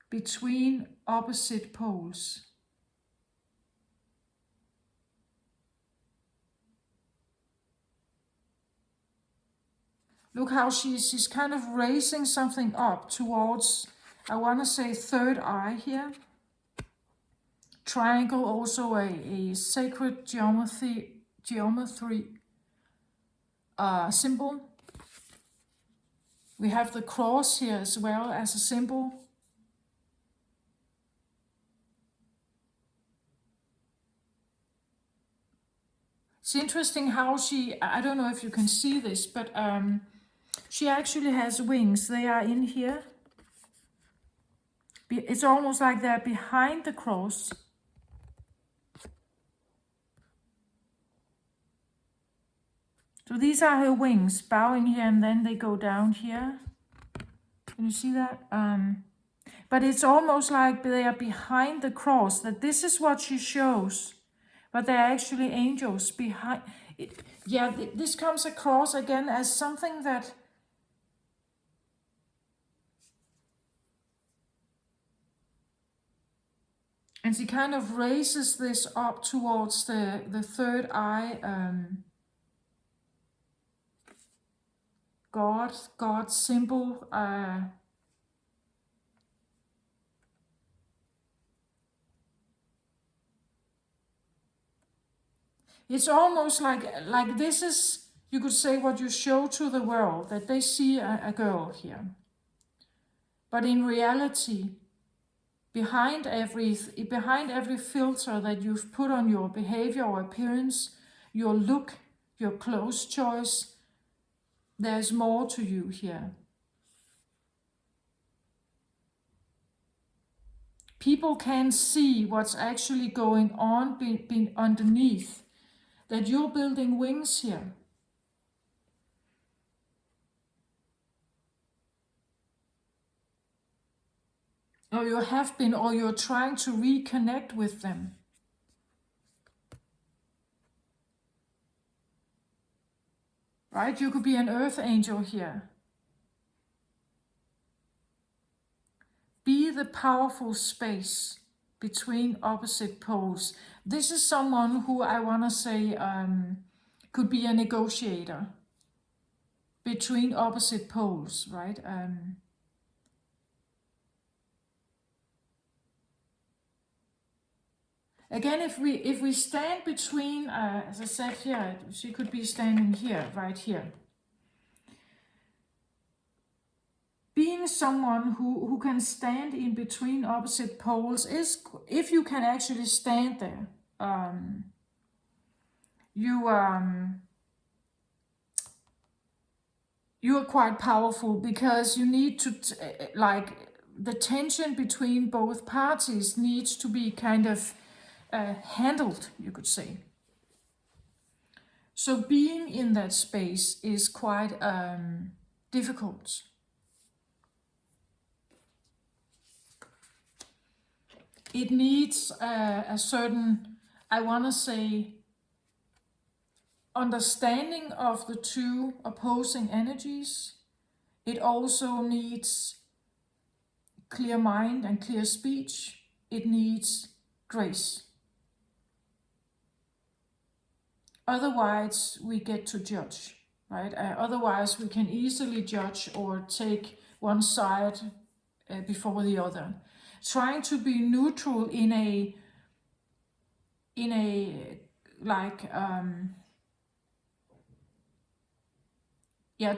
between opposite poles. Look how she's kind of raising something up towards, I want to say, third eye here. Triangle, also a sacred geometry symbol. We have the cross here as well as a symbol. It's interesting how she, I don't know if you can see this, but she actually has wings. They are in here. It's almost like they're behind the cross. So these are her wings, bowing here, and then they go down here. Can you see that? But it's almost like they are behind the cross, that this is what she shows. But they're actually angels behind it. Yeah, this comes across again as something that and she kind of raises this up towards the third eye. God symbol. It's almost like this is, you could say, what you show to the world, that they see a girl here. But in reality, behind every filter that you've put on your behavior or appearance, your look, your clothes choice, there's more to you here. People can see what's actually going on underneath, that you're building wings here. Or you have been, or you're trying to reconnect with them. Right? You could be an earth angel here. Be the powerful space between opposite poles. This is someone who I want to say could be a negotiator between opposite poles, right? Again, if we stand between, as I said here, she could be standing here, right here. Being someone who can stand in between opposite poles is, if you can actually stand there, you are quite powerful, because you need to, like, the tension between both parties needs to be kind of handled, you could say. So being in that space is quite difficult. It needs a certain, I want to say, understanding of the two opposing energies. It also needs clear mind and clear speech. It needs grace. Otherwise, we get to judge. right? Otherwise, we can easily judge or take one side before the other. Trying to be neutral in a like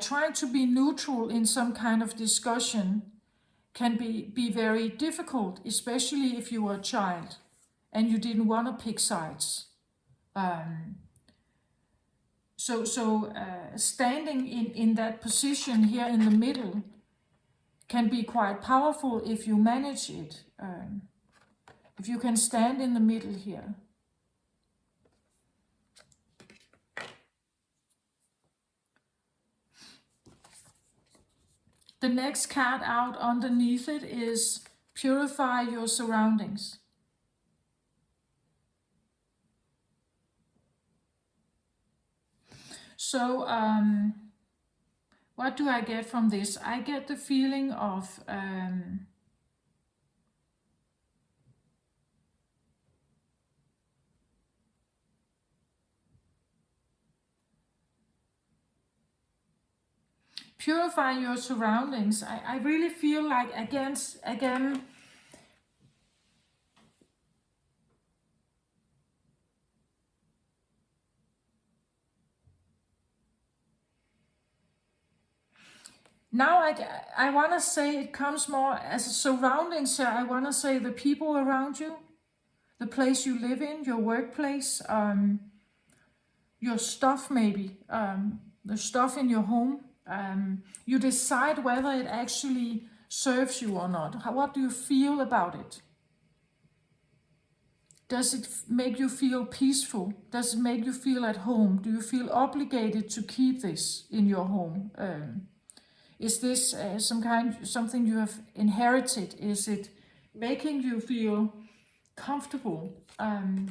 trying to be neutral in some kind of discussion can be very difficult, especially if you were a child and you didn't want to pick sides. So standing in that position here in the middle can be quite powerful if you manage it. If you can stand in the middle here. The next card out underneath it is purify your surroundings. So, what do I get from this? I get the feeling of purify your surroundings. I really feel like again, now I want to say it comes more as a surroundings here. I want to say the people around you, the place you live in, your workplace, your stuff maybe, the stuff in your home. You decide whether it actually serves you or not. What do you feel about it? Does it make you feel peaceful? Does it make you feel at home? Do you feel obligated to keep this in your home? Is this something you have inherited? Is it making you feel comfortable?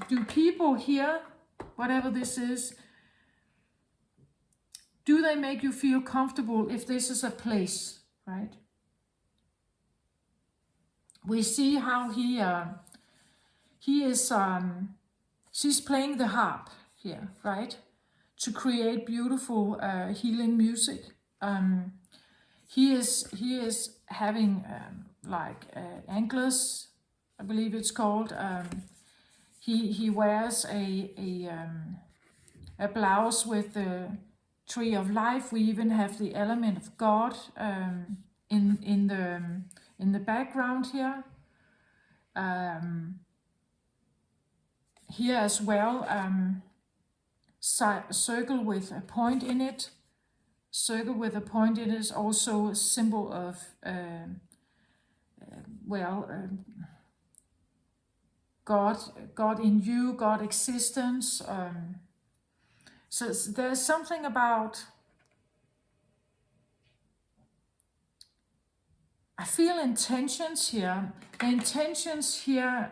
Do people here, whatever this is, do they make you feel comfortable if this is a place, right? We see how he is, she's playing the harp here, right? To create beautiful healing music. He is having anklets, I believe it's called. He wears a blouse with the tree of life. We even have the element of God in the background here. Here as well, circle with a point in it. Circle with a point in it is also a symbol of God in you, God existence. So there's something about, I feel intentions here. The intentions here,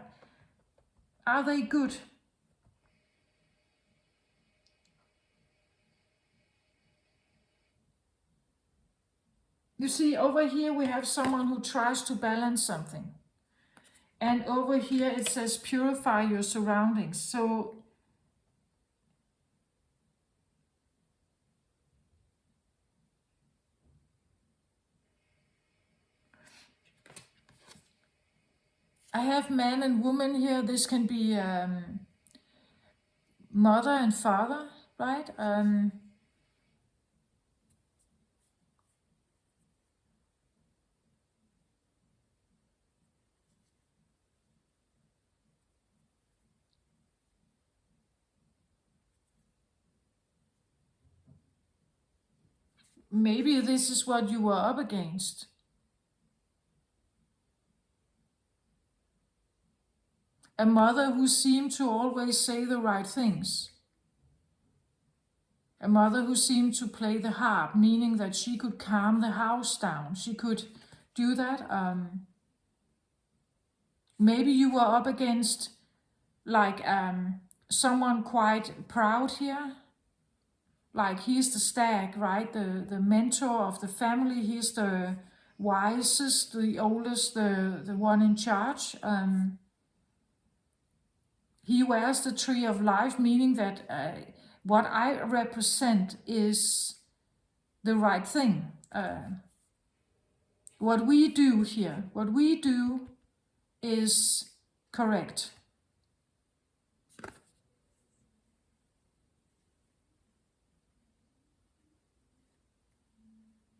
are they good? You see, over here we have someone who tries to balance something. And over here it says purify your surroundings. So I have man and woman here. This can be mother and father, right? Maybe this is what you were up against. A mother who seemed to always say the right things. A mother who seemed to play the harp, meaning that she could calm the house down. She could do that. Maybe you were up against someone quite proud here. Like he's the stag, right? The mentor of the family. He's the wisest, the oldest, the one in charge. He wears the tree of life, meaning that what I represent is the right thing. What we do here, what we do is correct.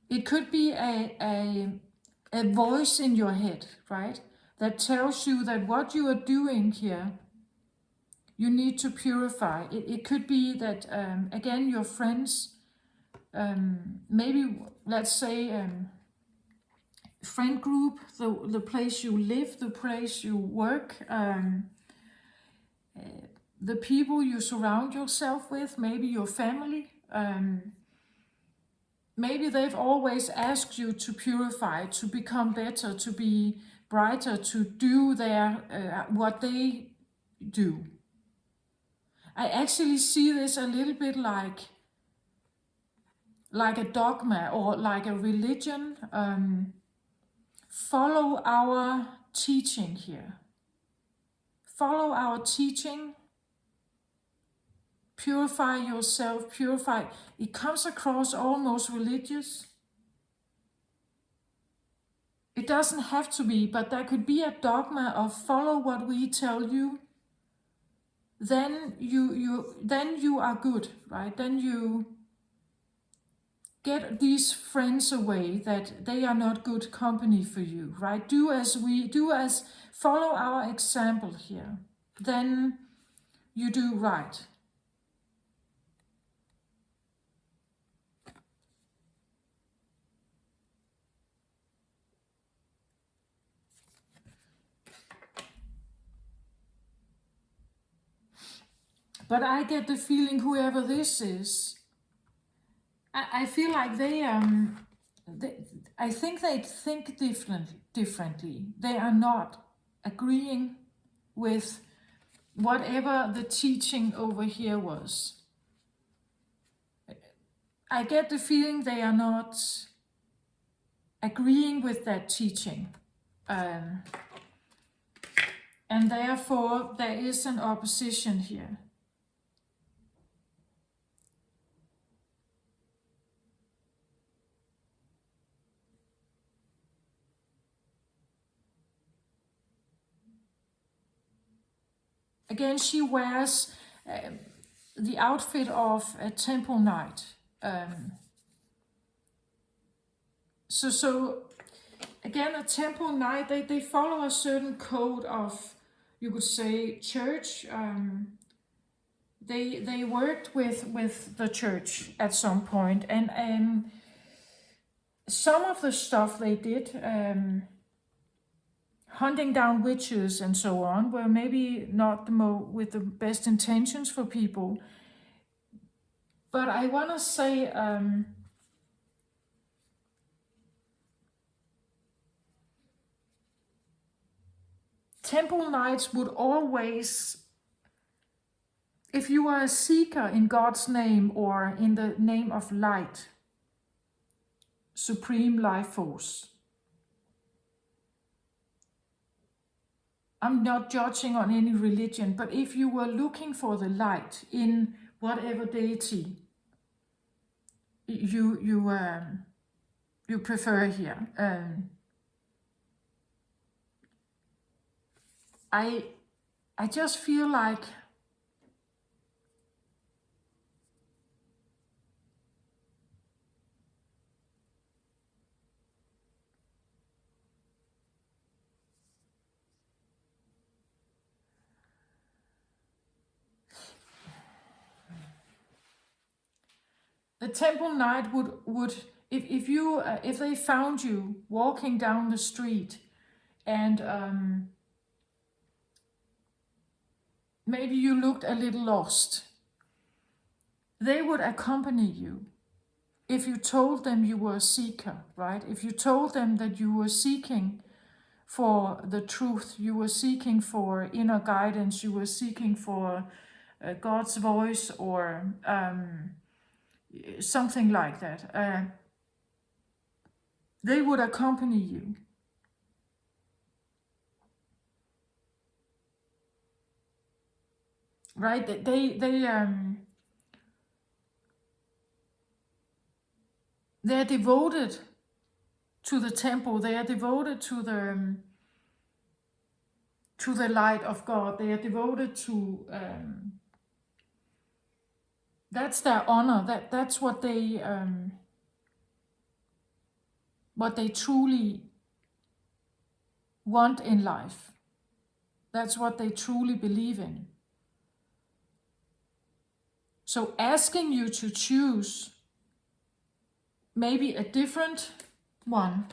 It could be a voice in your head, right? That tells you that what you are doing here, you need to purify. It could be that, again, your friends, maybe, let's say, friend group, the place you live, the place you work, the people you surround yourself with, maybe your family. Maybe they've always asked you to purify, to become better, to be brighter, to do their what they do. I actually see this a little bit like a dogma or like a religion. Follow our teaching here. Follow our teaching. Purify yourself, purify. It comes across almost religious. It doesn't have to be, but there could be a dogma of follow what we tell you. Then you are good, right? Then you get these friends away that they are not good company for you, right? Follow our example here. Then you do right. But I get the feeling whoever this is, I feel like I think they think differently. They are not agreeing with whatever the teaching over here was. I get the feeling they are not agreeing with that teaching. And therefore there is an opposition here. Again, she wears the outfit of a temple knight. So again, a temple knight, they follow a certain code of, you could say, church. They worked with the church at some point, and some of the stuff they did, hunting down witches and so on, were maybe not with the best intentions for people. But I want to say, temple knights would always, if you are a seeker in God's name or in the name of light, supreme life force, I'm not judging on any religion, but if you were looking for the light in whatever deity you prefer here, I just feel like the temple knight would if they found you walking down the street and maybe you looked a little lost, they would accompany you. If you told them you were a seeker, right? If you told them that you were seeking for the truth, you were seeking for inner guidance, you were seeking for God's voice or something like that, they would accompany you. Right? they're devoted to the temple. They are devoted to the light of God. They are devoted to that's their honor. That's what they truly want in life. That's what they truly believe in. So asking you to choose maybe a different one.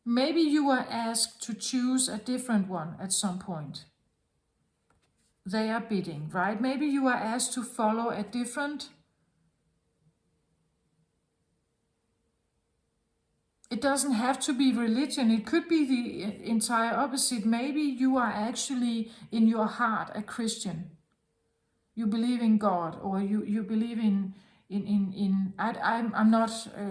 Maybe you are asked to choose a different one at some point. They are bidding, right? Maybe you are asked to follow a different. It doesn't have to be religion. It could be the entire opposite. Maybe you are actually in your heart a Christian. You believe in God, or you believe in I'm not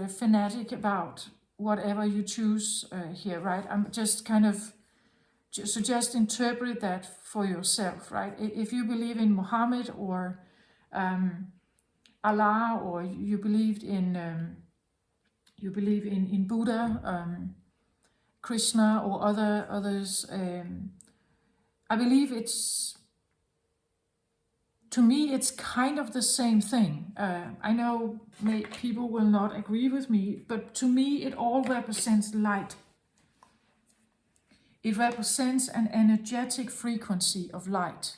fanatic about whatever you choose here, right? I'm just kind of, so just interpret that for yourself, right? If you believe in Muhammad or Allah, or you believe in Buddha, Krishna, or others, I believe to me it's kind of the same thing. I know people will not agree with me, but to me it all represents light. It represents an energetic frequency of light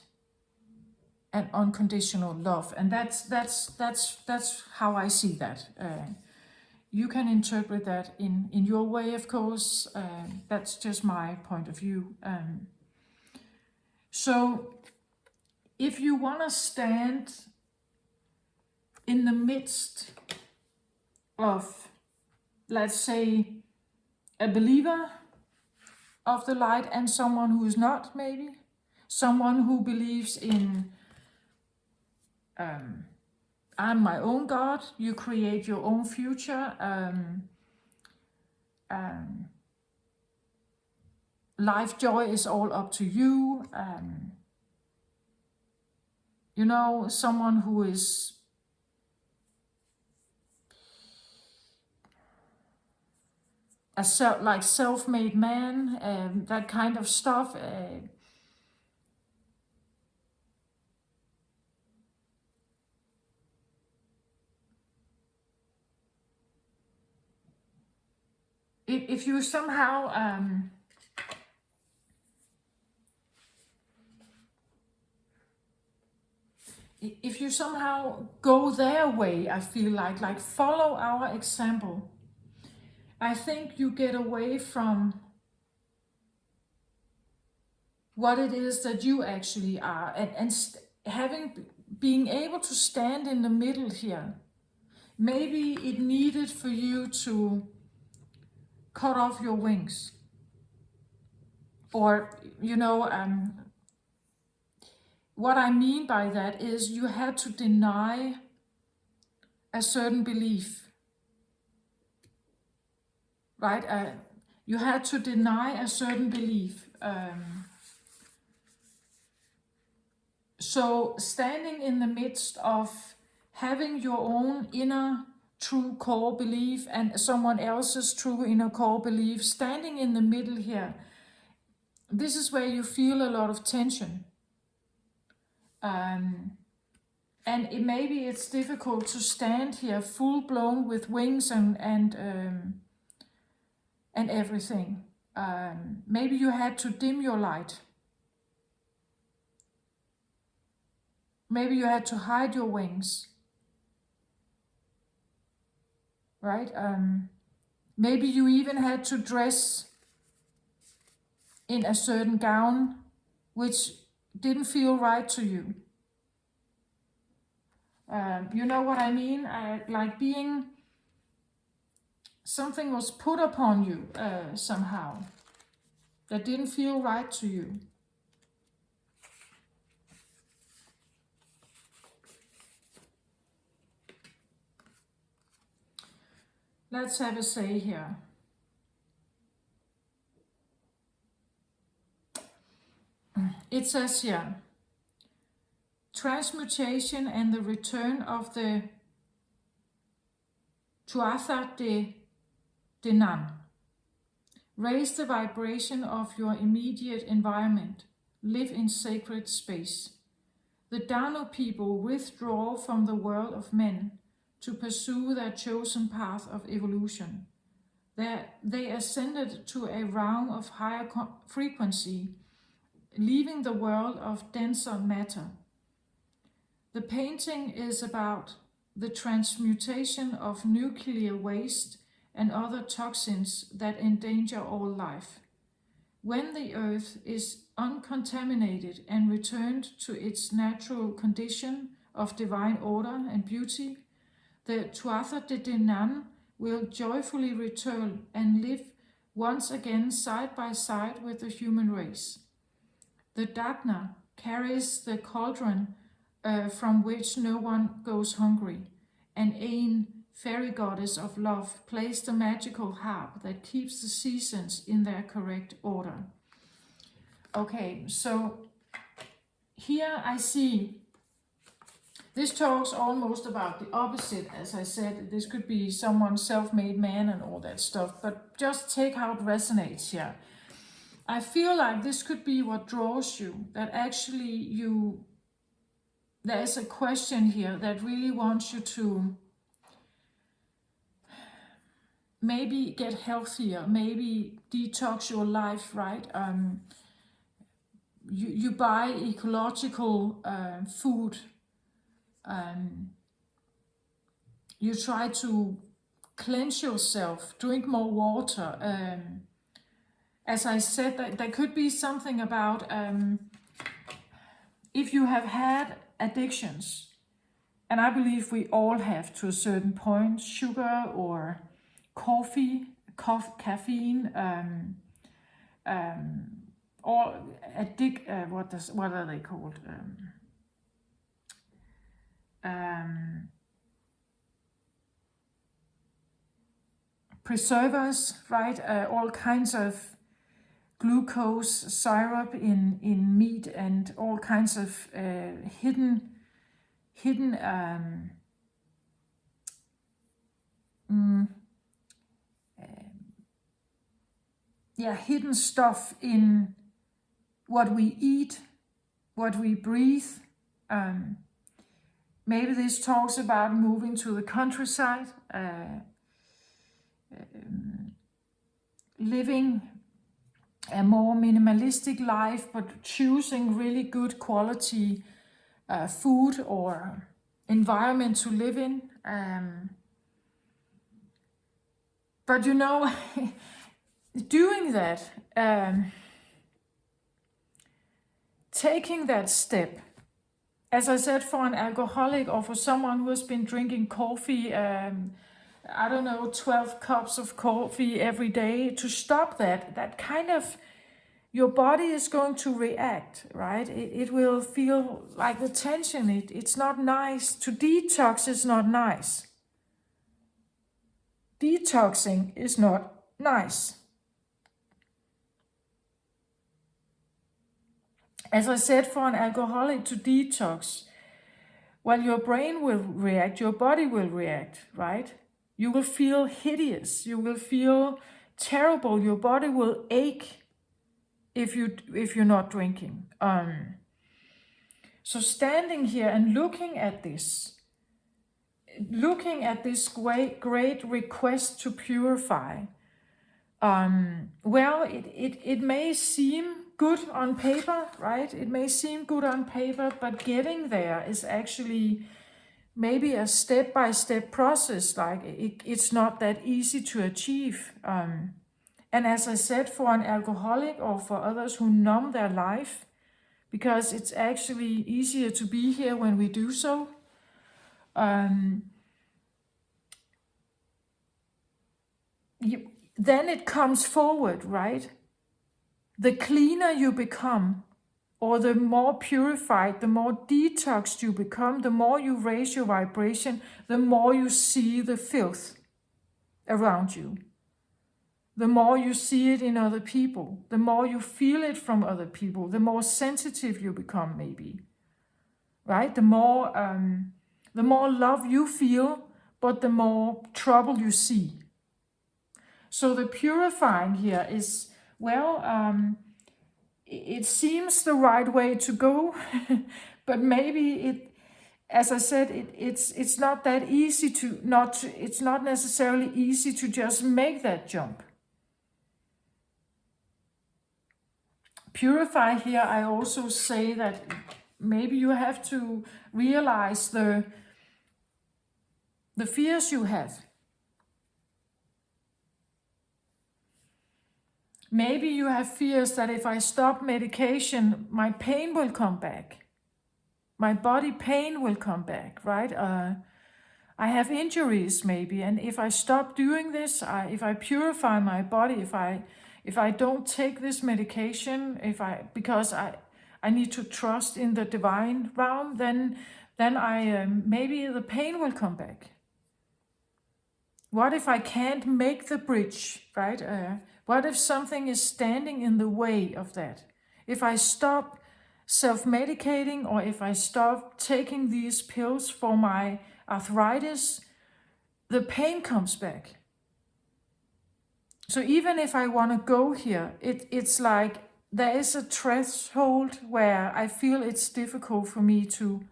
and unconditional love, and that's how I see that. You can interpret that in your way, of course. That's just my point of view. So if you want to stand in the midst of, let's say, a believer of the light and someone who is not, maybe someone who believes in I'm my own God, you create your own future, life joy is all up to you, you know, someone who is a self-made man, that kind of stuff. If you somehow go their way, I feel like follow our example, I think you get away from what it is that you actually are, and being able to stand in the middle here. Maybe it needed for you to cut off your wings, or what I mean by that is you had to deny a certain belief, right? You had to deny a certain belief. So standing in the midst of having your own inner true core belief and someone else's true inner core belief, standing in the middle here, this is where you feel a lot of tension. And maybe it's difficult to stand here full blown with wings and everything. Maybe you had to dim your light. Maybe you had to hide your wings, right? Maybe you even had to dress in a certain gown which didn't feel right to you. You know what I mean? Like being, something was put upon you somehow that didn't feel right to you. Let's have a say here. It says here, transmutation and the return of the Tuatha de Danann. Raise the vibration of your immediate environment. Live in sacred space. The Dano people withdraw from the world of men to pursue their chosen path of evolution. They ascended to a realm of higher frequency, leaving the world of denser matter. The painting is about the transmutation of nuclear waste and other toxins that endanger all life. When the earth is uncontaminated and returned to its natural condition of divine order and beauty, the Tuatha de Danann will joyfully return and live once again side by side with the human race. The Dagna carries the cauldron from which no one goes hungry, and Ain, fairy goddess of love, plays the magical harp that keeps the seasons in their correct order. Okay, so here I see, this talks almost about the opposite. As I said, this could be someone's self-made man and all that stuff, but just take how it resonates here. I feel like this could be what draws you, that actually there's a question here that really wants you to maybe get healthier, maybe detox your life, right? You buy ecological food. You try to cleanse yourself, drink more water. As I said, there could be something about if you have had addictions, and I believe we all have to a certain point, sugar or coffee, caffeine, or what are they called? Preservers, right? All kinds of glucose syrup in meat and all kinds of hidden hidden stuff in what we eat, what we breathe. Maybe this talks about moving to the countryside, living a more minimalistic life, but choosing really good quality food or environment to live in. But you know, doing that, taking that step, as I said, for an alcoholic or for someone who has been drinking coffee, I don't know, 12 cups of coffee every day, to stop that kind of, your body is going to react, right? It will feel like the tension, it's not nice. To detox is not nice. Detoxing is not nice. As I said, for an alcoholic to detox, well, your brain will react, your body will react, right? You will feel hideous, you will feel terrible, your body will ache if you're not drinking. So standing here and looking at this great request to purify, well, it may seem good on paper, right? It may seem good on paper, but getting there is actually maybe a step-by-step process. Like it's not that easy to achieve. And as I said, for an alcoholic or for others who numb their life, because it's actually easier to be here when we do so, then it comes forward, right? The cleaner you become, or the more purified, the more detoxed you become, the more you raise your vibration, the more you see the filth around you. The more you see it in other people, the more you feel it from other people, the more sensitive you become, maybe, right? The more love you feel but the more trouble you see. So the purifying here is, well, it seems the right way to go, but maybe it, as I said, it's not that easy to it's not necessarily easy to just make that jump. Purify here, I also say that maybe you have to realize the fears you have. Maybe you have fears that if I stop medication, my pain will come back. My body pain will come back, right? I have injuries maybe, and if I stop doing this, if I purify my body, if I don't take this medication, because I need to trust in the divine realm, then I maybe the pain will come back. What if I can't make the bridge, right? What if something is standing in the way of that? If I stop self-medicating, or if I stop taking these pills for my arthritis, the pain comes back. So even if I want to go here, it's like there is a threshold where I feel it's difficult for me to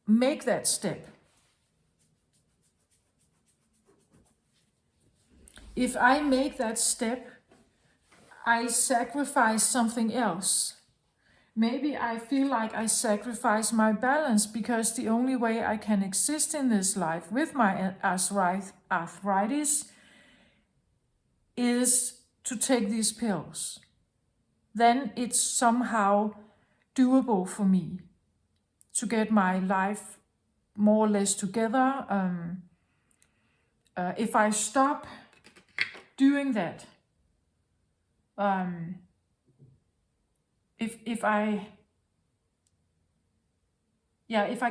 make that step. If I make that step, I sacrifice something else. Maybe I feel like I sacrifice my balance, because the only way I can exist in this life with my arthritis is to take these pills. Then it's somehow doable for me to get my life more or less together. If I stop doing that, if I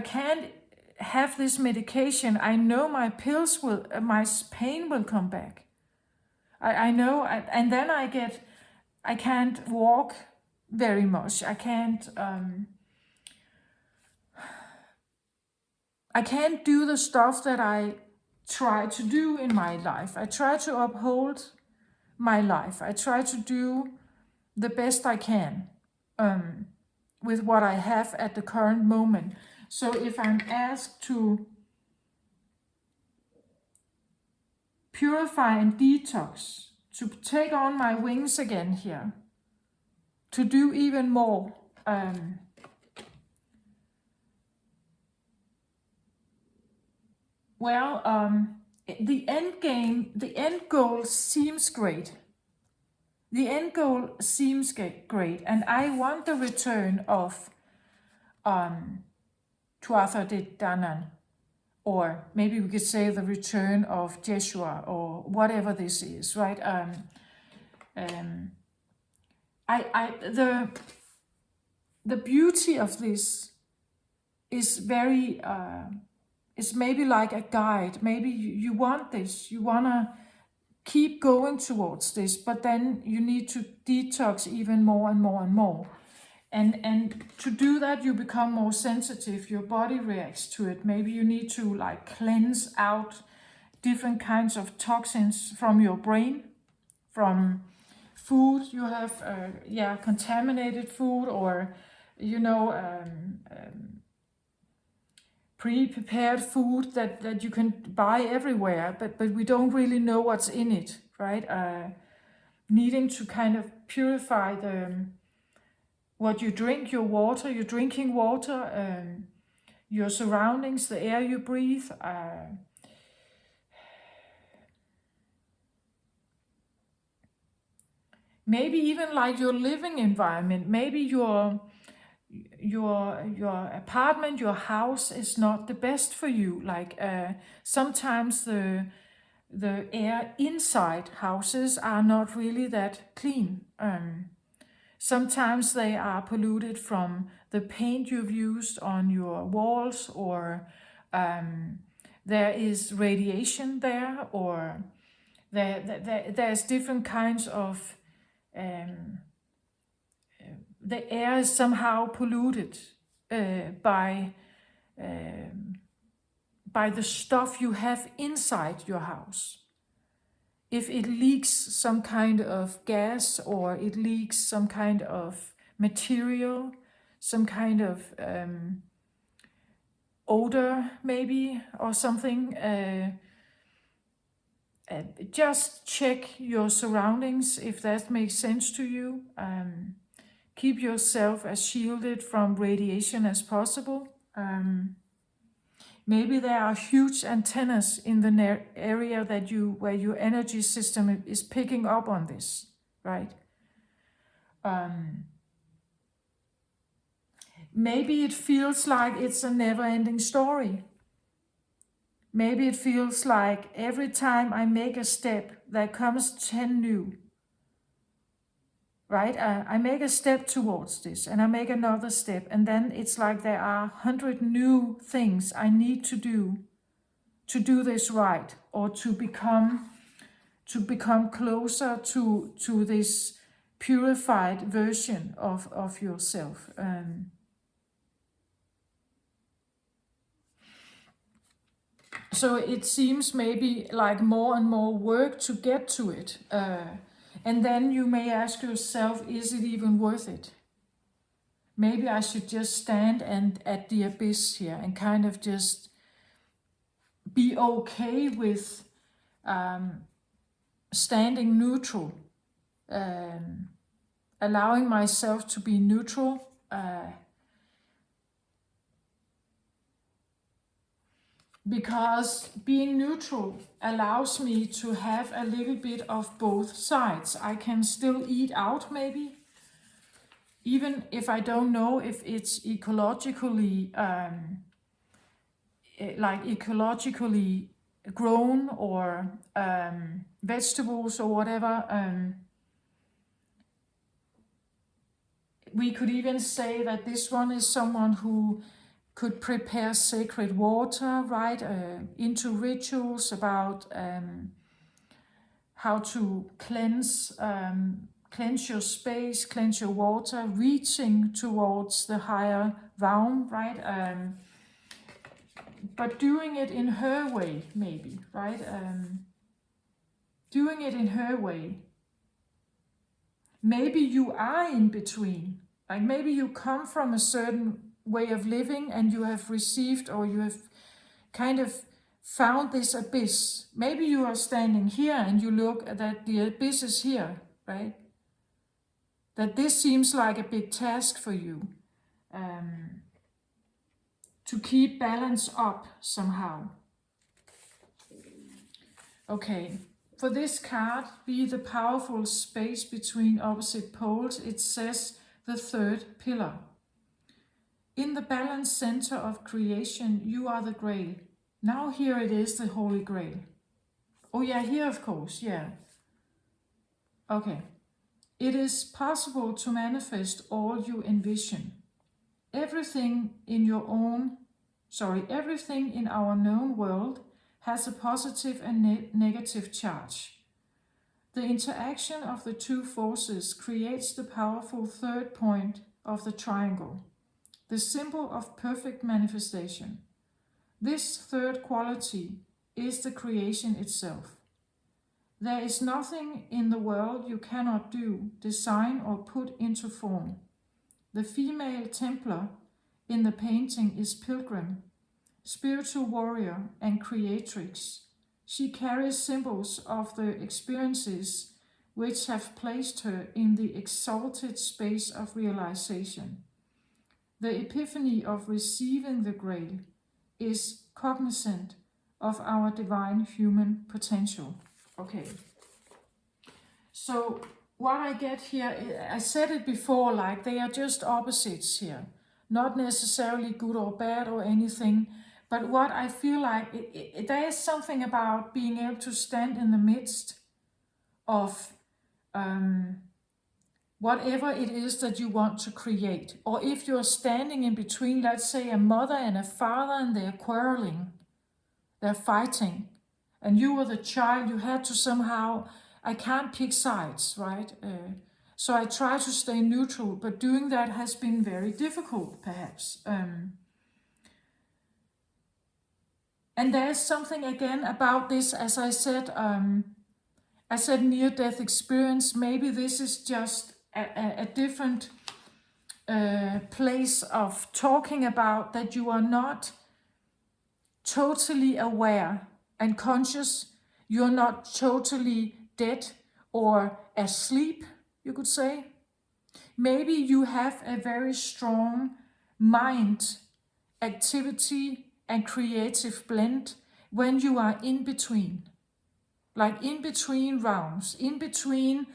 can't have this medication, I know my pills will, my pain will come back. I know, and then I can't walk very much. I can't do the stuff that I try to do in my life. I try to uphold my life. I try to do the best I can with what I have at the current moment. So if I'm asked to purify and detox, to take on my wings again here, to do even more, the end goal seems great. The end goal seems great, and I want the return of Tuatha De Danann, or maybe we could say the return of Jeshua, or whatever this is, right? The beauty of this is very, it's maybe like a guide. Maybe you want this, you want to keep going towards this, but then you need to detox even more and more and more. And to do that, you become more sensitive, your body reacts to it. Maybe you need to like cleanse out different kinds of toxins from your brain, from food you have, contaminated food, or, pre-prepared food that you can buy everywhere, but we don't really know what's in it, right? Needing to kind of purify what you drink, your water, your drinking water, your surroundings, the air you breathe. Maybe even like your living environment. Maybe your apartment, your house is not the best for you. Like sometimes the air inside houses are not really that clean. Sometimes they are polluted from the paint you've used on your walls, or there is radiation there, or there's different kinds of the air is somehow polluted by by the stuff you have inside your house. If it leaks some kind of gas, or it leaks some kind of material, some kind of odor maybe, or something, just check your surroundings if that makes sense to you. Keep yourself as shielded from radiation as possible. Maybe there are huge antennas in the area that where your energy system is picking up on this, right? Maybe it feels like it's a never-ending story. Maybe it feels like every time I make a step, there comes 10 new. Right? I make a step towards this, and I make another step, and then it's like there are 100 new things I need to do this right, or to become closer to this purified version of yourself. So it seems maybe like more and more work to get to it. And then you may ask yourself, is it even worth it? Maybe I should just stand at the abyss here and kind of just be okay with standing neutral, allowing myself to be neutral. Because being neutral allows me to have a little bit of both sides. I can still eat out maybe, even if I don't know if it's ecologically grown, or vegetables or whatever. We could even say that this one is someone who could prepare sacred water, right, into rituals about how to cleanse your space, cleanse your water, reaching towards the higher realm, right? But doing it in her way, maybe, right? Doing it in her way. Maybe you are in between. Like maybe you come from a certain way of living, and you have received, or you have kind of found this abyss. Maybe you are standing here and you look at that the abyss is here, right? That this seems like a big task for you, to keep balance up somehow. Okay, for this card, be the powerful space between opposite poles, it says the third pillar. In the balanced center of creation, you are the Grail. Now here it is, the Holy Grail. Oh yeah, here of course, yeah. Okay. It is possible to manifest all you envision. Everything in our known world has a positive and negative charge. The interaction of the two forces creates the powerful third point of the triangle, the symbol of perfect manifestation. This third quality is the creation itself. There is nothing in the world you cannot do, design, or put into form. The female Templar in the painting is pilgrim, spiritual warrior, and creatrix. She carries symbols of the experiences which have placed her in the exalted space of realization. The epiphany of receiving the Grail is cognizant of our divine human potential. Okay. So what I get here, I said it before, like they are just opposites here. Not necessarily good or bad or anything, but what I feel like, there is something about being able to stand in the midst of whatever it is that you want to create. Or if you're standing in between, let's say a mother and a father, and they're quarreling, they're fighting, and you were the child, you had to somehow, I can't pick sides, right? So I try to stay neutral, but doing that has been very difficult, perhaps. And there's something again about this, as I said near-death experience. Maybe this is just a different place of talking about that you are not totally aware and conscious. You're not totally dead or asleep, you could say. Maybe you have a very strong mind activity and creative blend when you are in between. Like in between rounds, in between.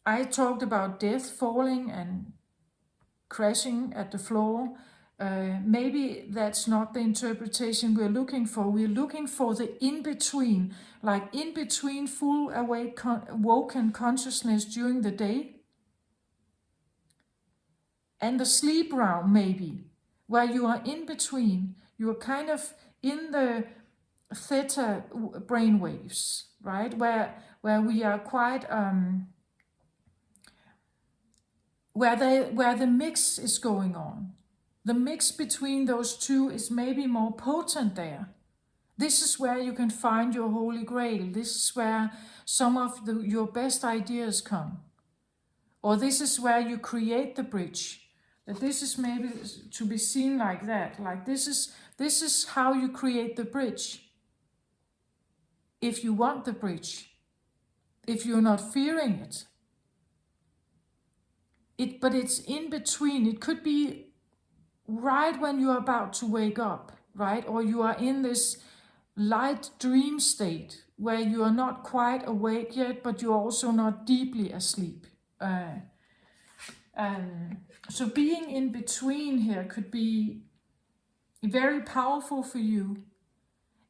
I talked about death, falling and crashing at the floor. Maybe that's not the interpretation we're looking for. We're looking for the in-between, like in-between full awake, woken consciousness during the day, and the sleep round maybe, where you are in between. You are kind of in the theta brain waves, right? Where we are quite where the mix is going on. The mix between those two is maybe more potent there. This is where you can find your holy grail. This is where some of your best ideas come. Or this is where you create the bridge. That this is maybe to be seen like that. Like this is how you create the bridge. If you want the bridge. If you're not fearing it. But it's in between. It could be right when you're about to wake up, right? Or you are in this light dream state where you are not quite awake yet, but you're also not deeply asleep. So being in between here could be very powerful for you.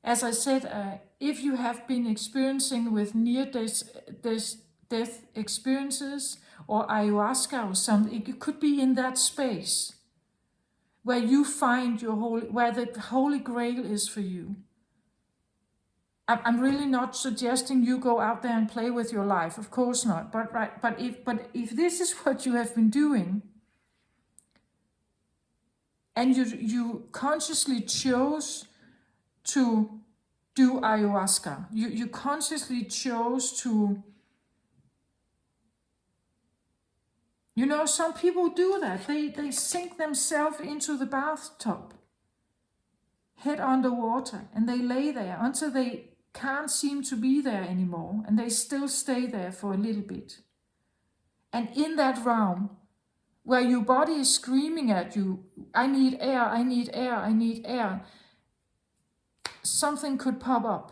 As I said, if you have been experiencing with near-death experiences or ayahuasca or something, it could be in that space where you find where the holy grail is for you. I'm really not suggesting you go out there and play with your life, of course not. But if this is what you have been doing, and you consciously chose to do ayahuasca, you consciously chose to, some people do that. They sink themselves into the bathtub, head underwater, and they lay there until they can't seem to be there anymore, and they still stay there for a little bit. And in that realm, where your body is screaming at you, I need air, I need air, I need air, something could pop up.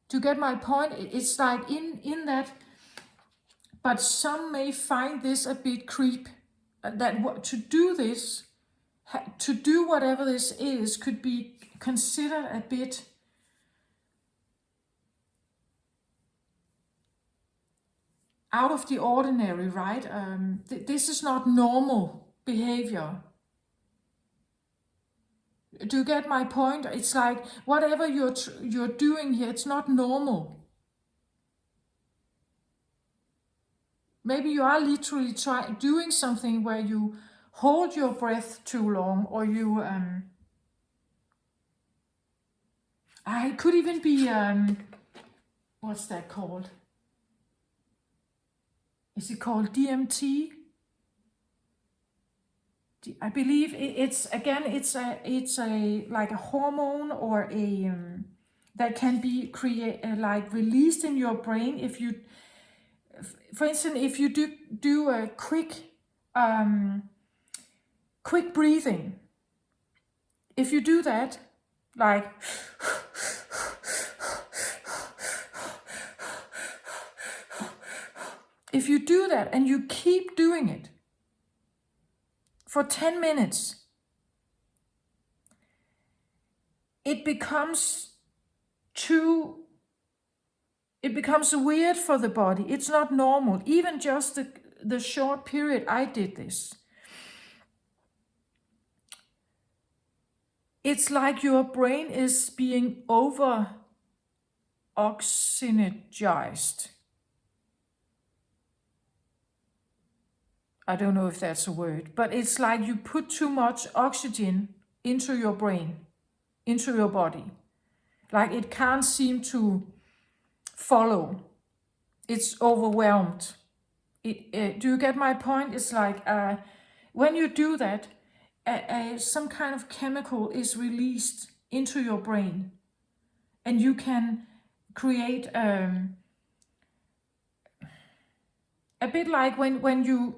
Do you get my point? It's like in that, but some may find this a bit creep, that to do this, to do whatever this is, could be considered a bit out of the ordinary, right? This is not normal behavior. Do you get my point? It's like whatever you're doing here, it's not normal. Maybe you are literally doing something where you hold your breath too long, or you it could even be what's that called? Is it called DMT? I believe it's a like a hormone or a that can be like released in your brain if you, for instance, if you do a quick breathing. If you do that, like if you do that and you keep doing it for 10 minutes, it becomes weird for the body. It's not normal. Even just the short period I did this, it's like your brain is being over oxygenized. I don't know if that's a word, but it's like you put too much oxygen into your brain. into your body. Like it can't seem to follow. It's overwhelmed. Do you get my point? It's like when you do that, some kind of chemical is released into your brain, and you can create a bit like when you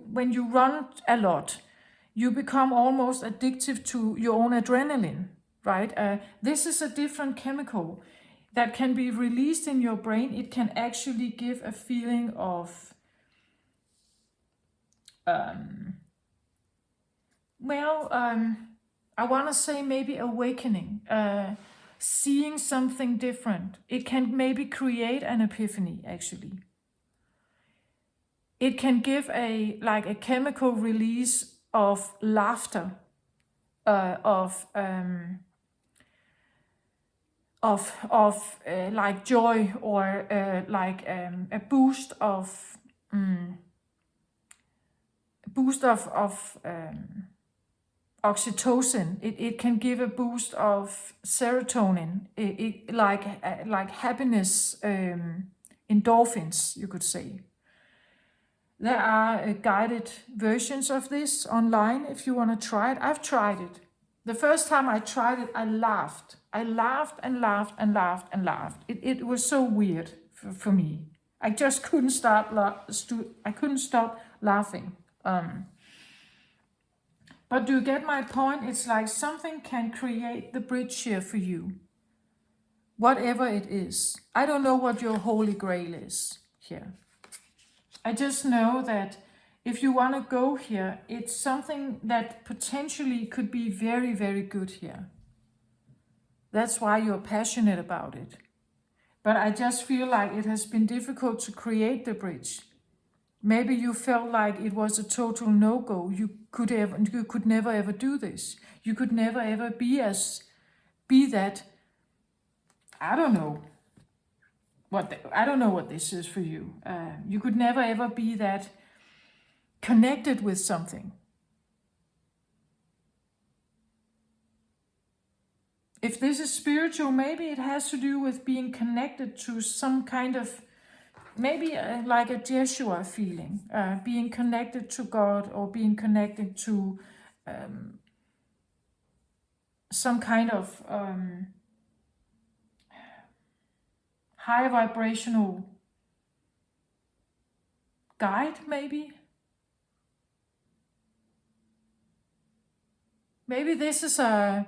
run a lot, you become almost addictive to your own adrenaline, right? This is a different chemical that can be released in your brain. It can actually give a feeling of I want to say maybe awakening, seeing something different. It can maybe create an epiphany, actually. It can give a chemical release of laughter, like joy, or a boost of oxytocin. It can give a boost of serotonin, like happiness, endorphins, you could say. There are guided versions of this online if you want to try it. I've tried it. The first time I tried it, I laughed. I laughed and laughed and laughed and laughed. It was so weird for me. I just couldn't I couldn't stop laughing. But do you get my point? It's like something can create the bridge here for you. Whatever it is. I don't know what your holy grail is here. I just know that if you want to go here, it's something that potentially could be very, very good here. That's why you're passionate about it. But I just feel like it has been difficult to create the bridge. Maybe you felt like it was a total no-go. You could never ever do this. You could never ever be that. I don't know what this is for you. You could never ever be that connected with something. If this is spiritual, maybe it has to do with being connected to some kind of, maybe like a Jeshua feeling, being connected to God, or being connected to some kind of high vibrational guide, maybe. Maybe this is a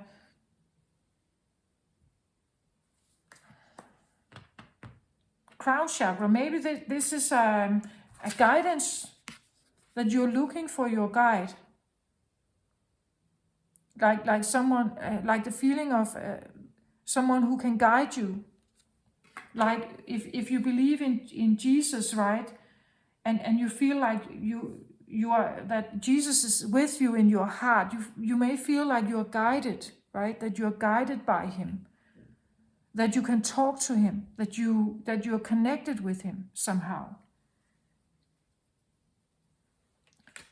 crown chakra. Maybe this is a guidance that you're looking for, your guide. Like someone, like the feeling of someone who can guide you. Like if you believe in Jesus, right? And you feel like you are, that Jesus is with you in your heart. You may feel like you're guided, right? That you're guided by him. That you can talk to him, that you're connected with him somehow.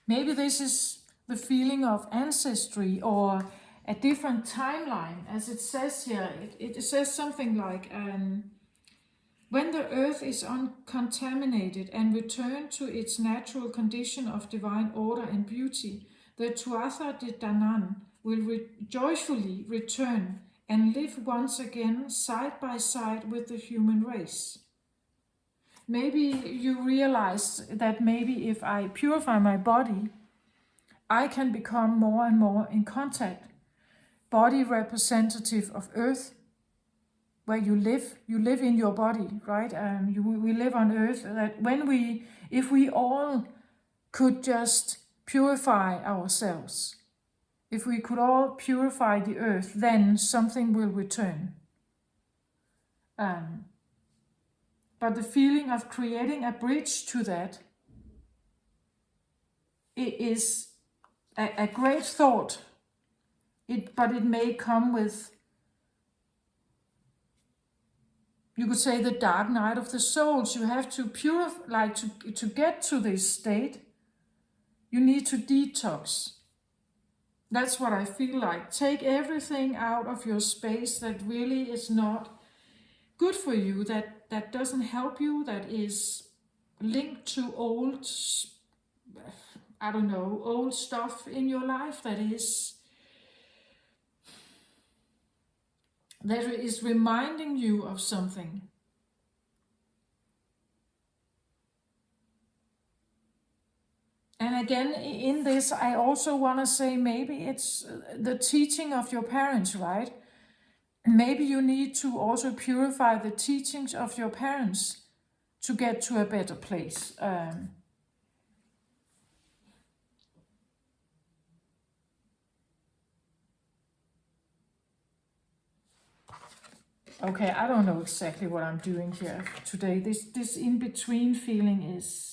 Maybe this is the feeling of ancestry, or a different timeline, as it says here. It says something like, when the earth is uncontaminated and returned to its natural condition of divine order and beauty, the Tuatha De Danann will joyfully return and live once again side by side with the human race. Maybe you realize that maybe if I purify my body, I can become more and more in contact. Body representative of earth, where you live in your body, right? We live on earth. That if we all could just purify ourselves, if we could all purify the earth, then something will return. But the feeling of creating a bridge to that, it is a great thought. But it may come with, you could say, the dark night of the souls. You have to purify, to get to this state, you need to detox. That's what I feel like. Take everything out of your space that really is not good for you, that doesn't help you, that is linked to old, I don't know, old stuff in your life that is reminding you of something. And again, in this, I also want to say maybe it's the teaching of your parents, right? Maybe you need to also purify the teachings of your parents to get to a better place. Okay, I don't know exactly what I'm doing here today. This in-between feeling is...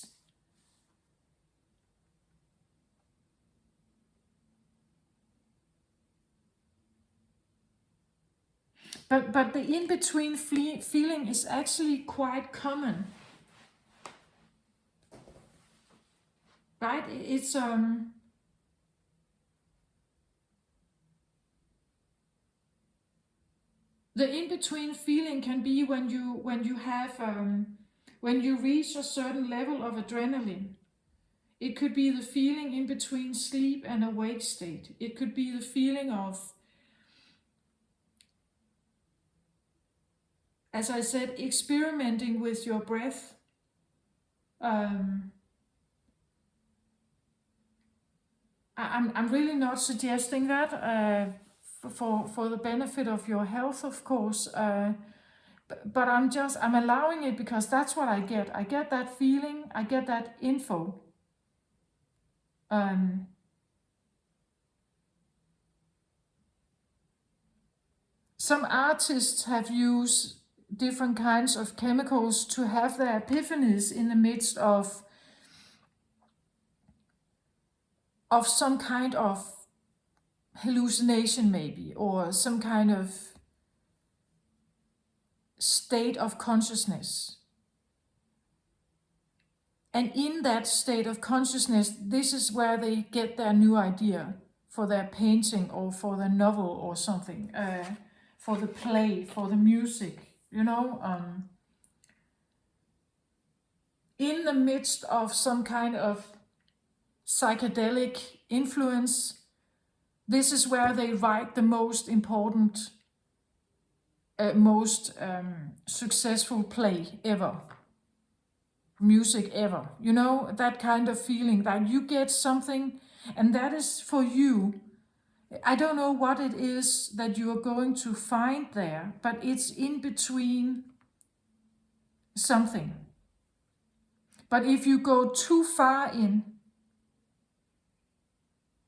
But the in-between feeling is actually quite common. Right? It's the in-between feeling can be when you have when you reach a certain level of adrenaline. It could be the feeling in between sleep and awake state. It could be the feeling of, as I said, experimenting with your breath. I'm really not suggesting that for the benefit of your health, of course. But I'm allowing it because that's what I get. I get that feeling. I get that info. Some artists have used different kinds of chemicals to have their epiphanies in the midst of some kind of hallucination, maybe, or some kind of state of consciousness. And in that state of consciousness, this is where they get their new idea for their painting or for their novel or something, for the play, for the music, in the midst of some kind of psychedelic influence. This is where they write the most important, most successful play ever, music ever. That kind of feeling that you get something, and that is for you. I don't know what it is that you are going to find there, but it's in between something. But if you go too far in,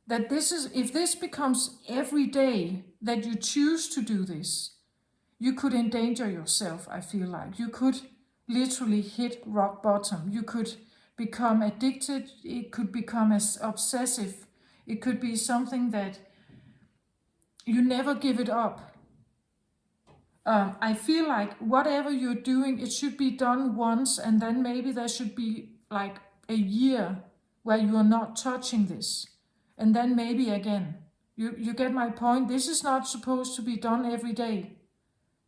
if this becomes every day that you choose to do this, you could endanger yourself, I feel like. You could literally hit rock bottom. You could become addicted. It could become as obsessive. It could be something that you never give it up. I feel like whatever you're doing, it should be done once, and then maybe there should be like a year where you are not touching this. And then maybe again. You get my point? This is not supposed to be done every day.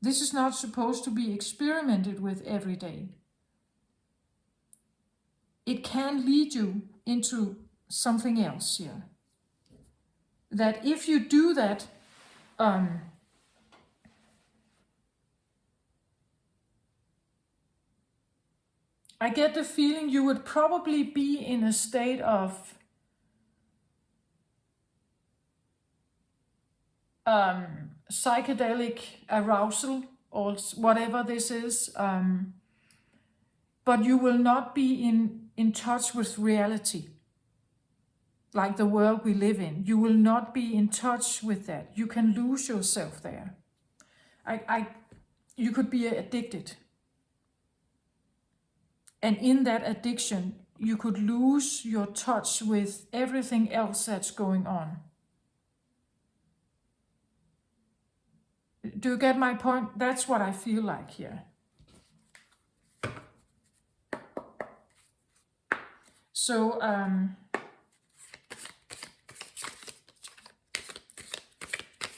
This is not supposed to be experimented with every day. It can lead you into something else here. That if you do that, I get the feeling you would probably be in a state of psychedelic arousal or whatever this is, but you will not be in touch with reality, like the world we live in. You will not be in touch with that. You can lose yourself there. You could be addicted. And in that addiction, you could lose your touch with everything else that's going on. Do you get my point? That's what I feel like here. So,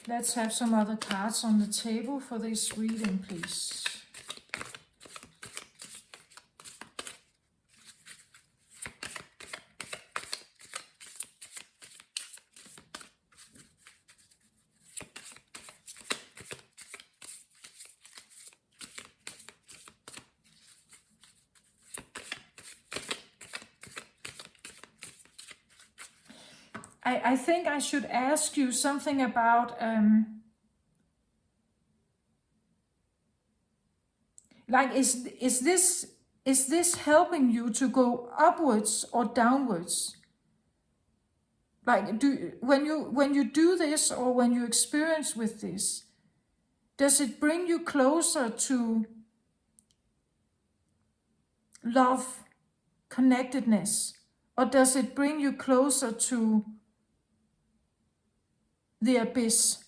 Let's have some other cards on the table for this reading, please. I think I should ask you something about, like, is this helping you to go upwards or downwards? Like, when you do this or when you experience with this, does it bring you closer to love, connectedness, or does it bring you closer to the abyss?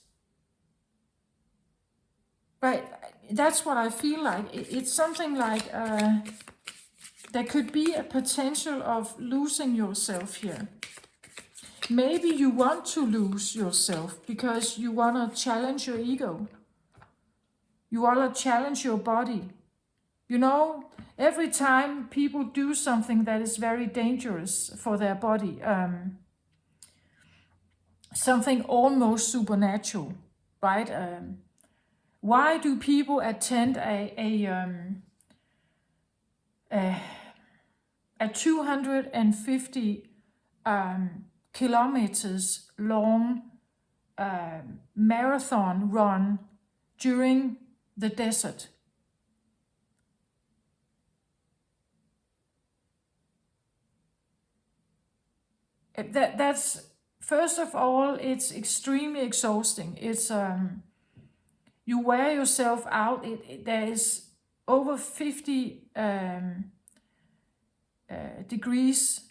Right, that's what I feel like. It's something like there could be a potential of losing yourself here. Maybe you want to lose yourself because you want to challenge your ego. You want to challenge your body. You know, every time people do something that is very dangerous for their body, something almost supernatural, right? Why do people attend a 250 kilometers long marathon run during the desert? That's, first of all, it's extremely exhausting. It's you wear yourself out. There is over 50 degrees.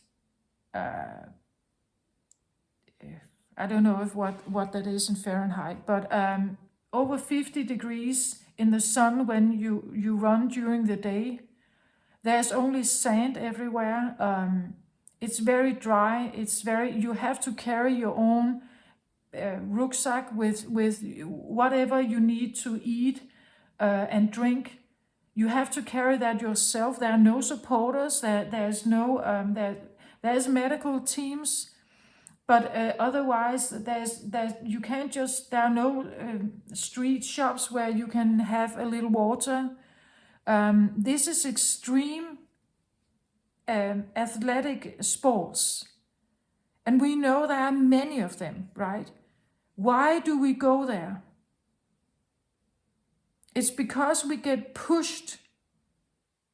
I don't know if what that is in Fahrenheit, but over 50 degrees in the sun when you run during the day. There's only sand everywhere. It's very dry. You have to carry your own rucksack with whatever you need to eat and drink. You have to carry that yourself. There are no supporters. There's medical teams, but otherwise you can't just. There are no street shops where you can have a little water. This is extreme athletic sports, and we know there are many of them, right? Why do we go there? It's because we get pushed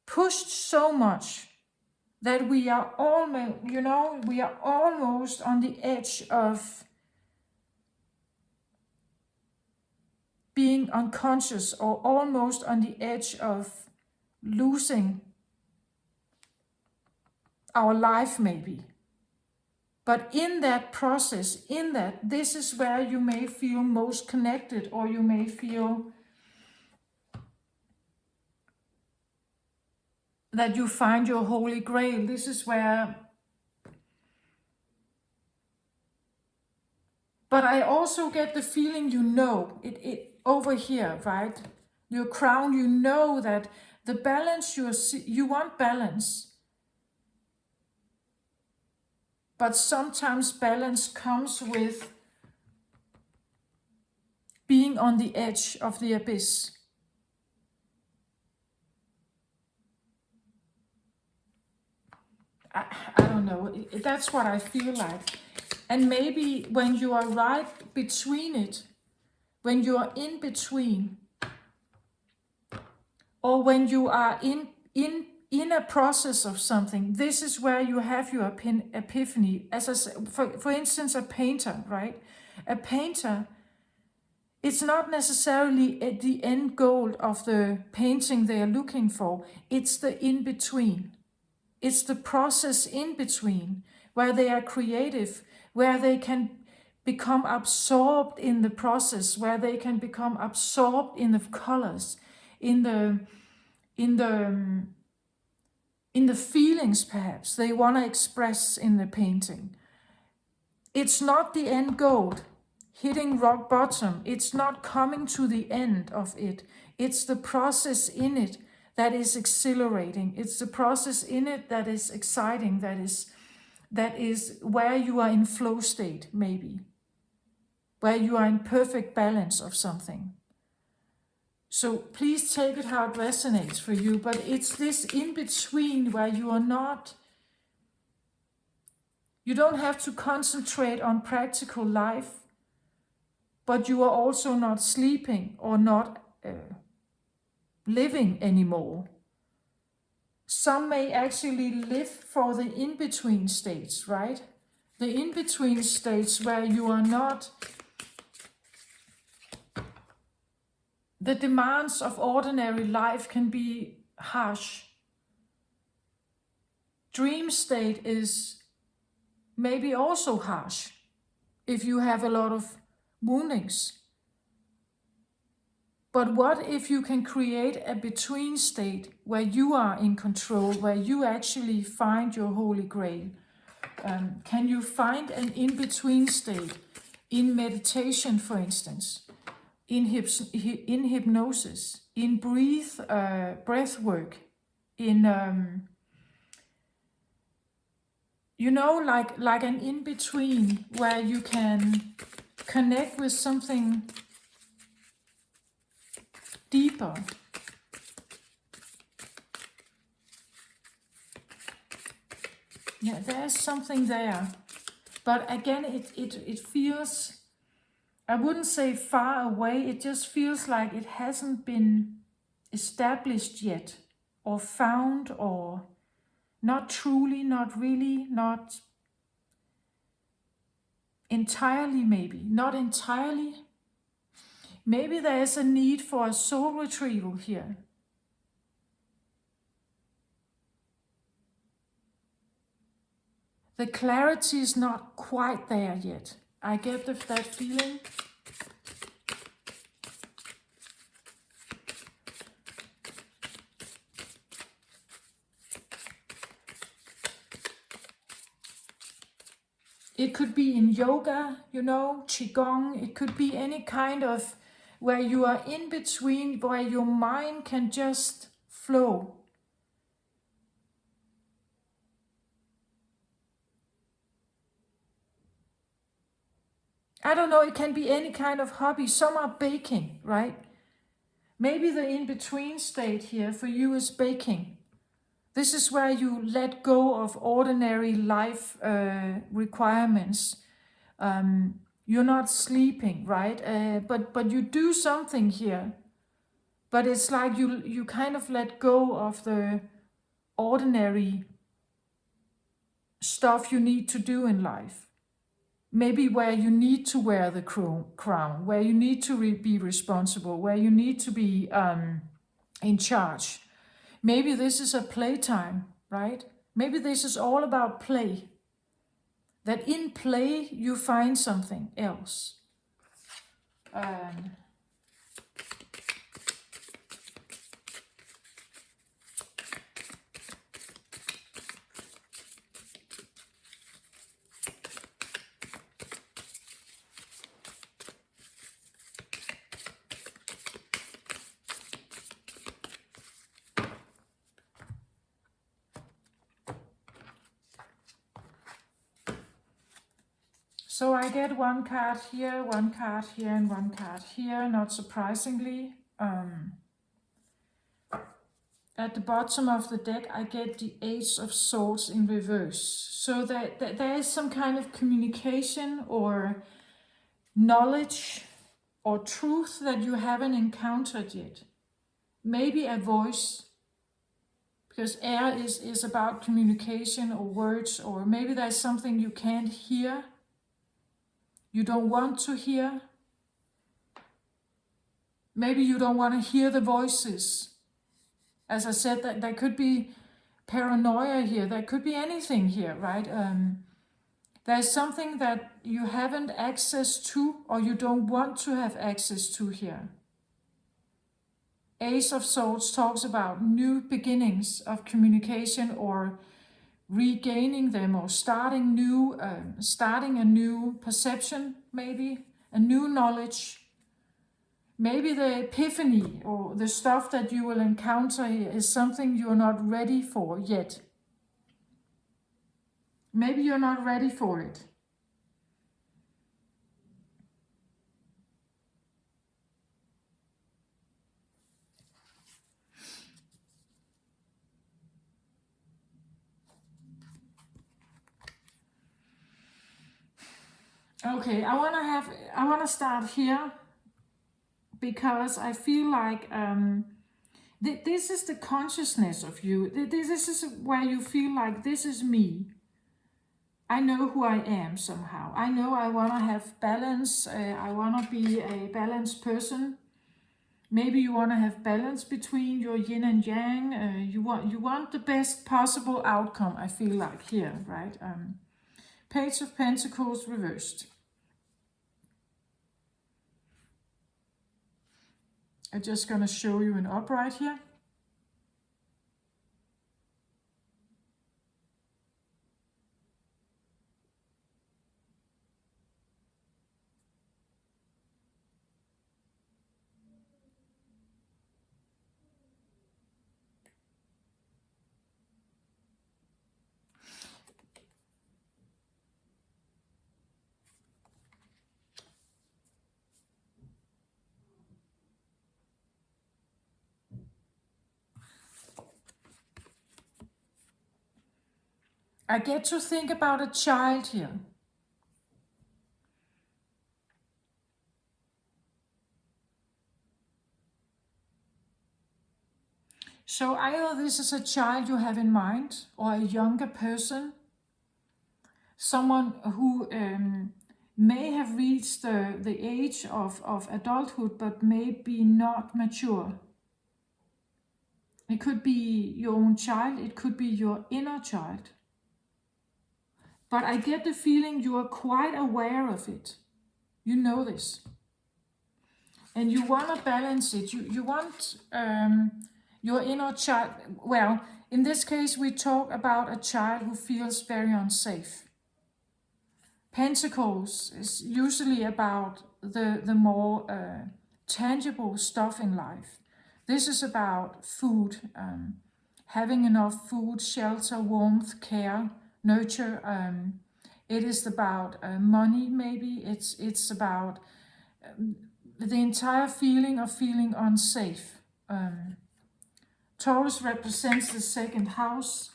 so much that we are almost on the edge of being unconscious, or almost on the edge of losing our life maybe. But in that process, this is where you may feel most connected, or you may feel that you find your holy grail. This is where. But I also get the feeling, it over here, right? Your crown, that the balance you want balance. But sometimes balance comes with being on the edge of the abyss. I don't know. That's what I feel like. And maybe when you are right between it, when you are in between, or when you are in a process of something, this is where you have your epiphany. As I said, for instance, a painter, right? A painter, it's not necessarily at the end goal of the painting they are looking for. It's the in-between. It's the process in between, where they are creative, where they can become absorbed in the process, where they can become absorbed in the colors, in the feelings perhaps they want to express in the painting. It's not the end goal. hitting rock bottom. It's not coming to the end of it. It's the process in it that is exhilarating. It's the process in it that is exciting, that is where you are in flow state, maybe, where you are in perfect balance of something. So please take it how it resonates for you, but it's this in between where you are not, you don't have to concentrate on practical life, but you are also not sleeping or not living anymore. Some may actually live for the in-between states, right? The in-between states where you are not, the demands of ordinary life can be harsh. Dream state is maybe also harsh if you have a lot of woundings. But what if you can create a between state where you are in control, where you actually find your holy grail? Can you find an in-between state in meditation, for instance, in hypnosis, in breath work, in like an in-between where you can connect with something deeper. Yeah, there's something there. But again, it feels, I wouldn't say far away, it just feels like it hasn't been established yet, or found, or not truly, not really, not entirely maybe, not entirely. Maybe there is a need for a soul retrieval here. The clarity is not quite there yet. I get that feeling. It could be in yoga, qigong. It could be any kind of where you are in between, where your mind can just flow. I don't know, it can be any kind of hobby. Some are baking, right? Maybe the in-between state here for you is baking. This is where you let go of ordinary life requirements. You're not sleeping, right? But you do something here. But it's like you kind of let go of the ordinary stuff you need to do in life. Maybe where you need to wear the crown, where you need to be responsible, where you need to be in charge. Maybe this is a playtime, right? Maybe this is all about play. That in play you find something else. So I get one card here, and one card here, not surprisingly. At the bottom of the deck, I get the Ace of Swords in reverse. So that there is some kind of communication or knowledge or truth that you haven't encountered yet. Maybe a voice, because air is about communication or words, or maybe there's something you can't hear. You don't want to hear. Maybe you don't want to hear the voices. As I said, that there could be paranoia here. There could be anything here, right? There's something that you haven't access to, or you don't want to have access to here. Ace of Swords talks about new beginnings of communication, or regaining them, or starting a new perception, maybe a new knowledge. Maybe the epiphany or the stuff that you will encounter is something you're not ready for yet. Maybe you're not ready for it. Okay, I want to start here because I feel like this is the consciousness of you. This is where you feel like this is me. I know who I am somehow. I know I want to have balance. I want to be a balanced person. Maybe you want to have balance between your yin and yang. You want the best possible outcome, I feel like here, right? Page of Pentacles reversed. I'm just going to show you an upright here. I get to think about a child here. So either this is a child you have in mind, or a younger person, someone who may have reached the age of adulthood, but may be not mature. It could be your own child, it could be your inner child. But I get the feeling you are quite aware of it. You know this. And you want to balance it. You want your inner child. Well, in this case, we talk about a child who feels very unsafe. Pentacles is usually about the more tangible stuff in life. This is about food, having enough food, shelter, warmth, care, nurture. It is about money, maybe. It's about the entire feeling of feeling unsafe. Taurus represents the second house.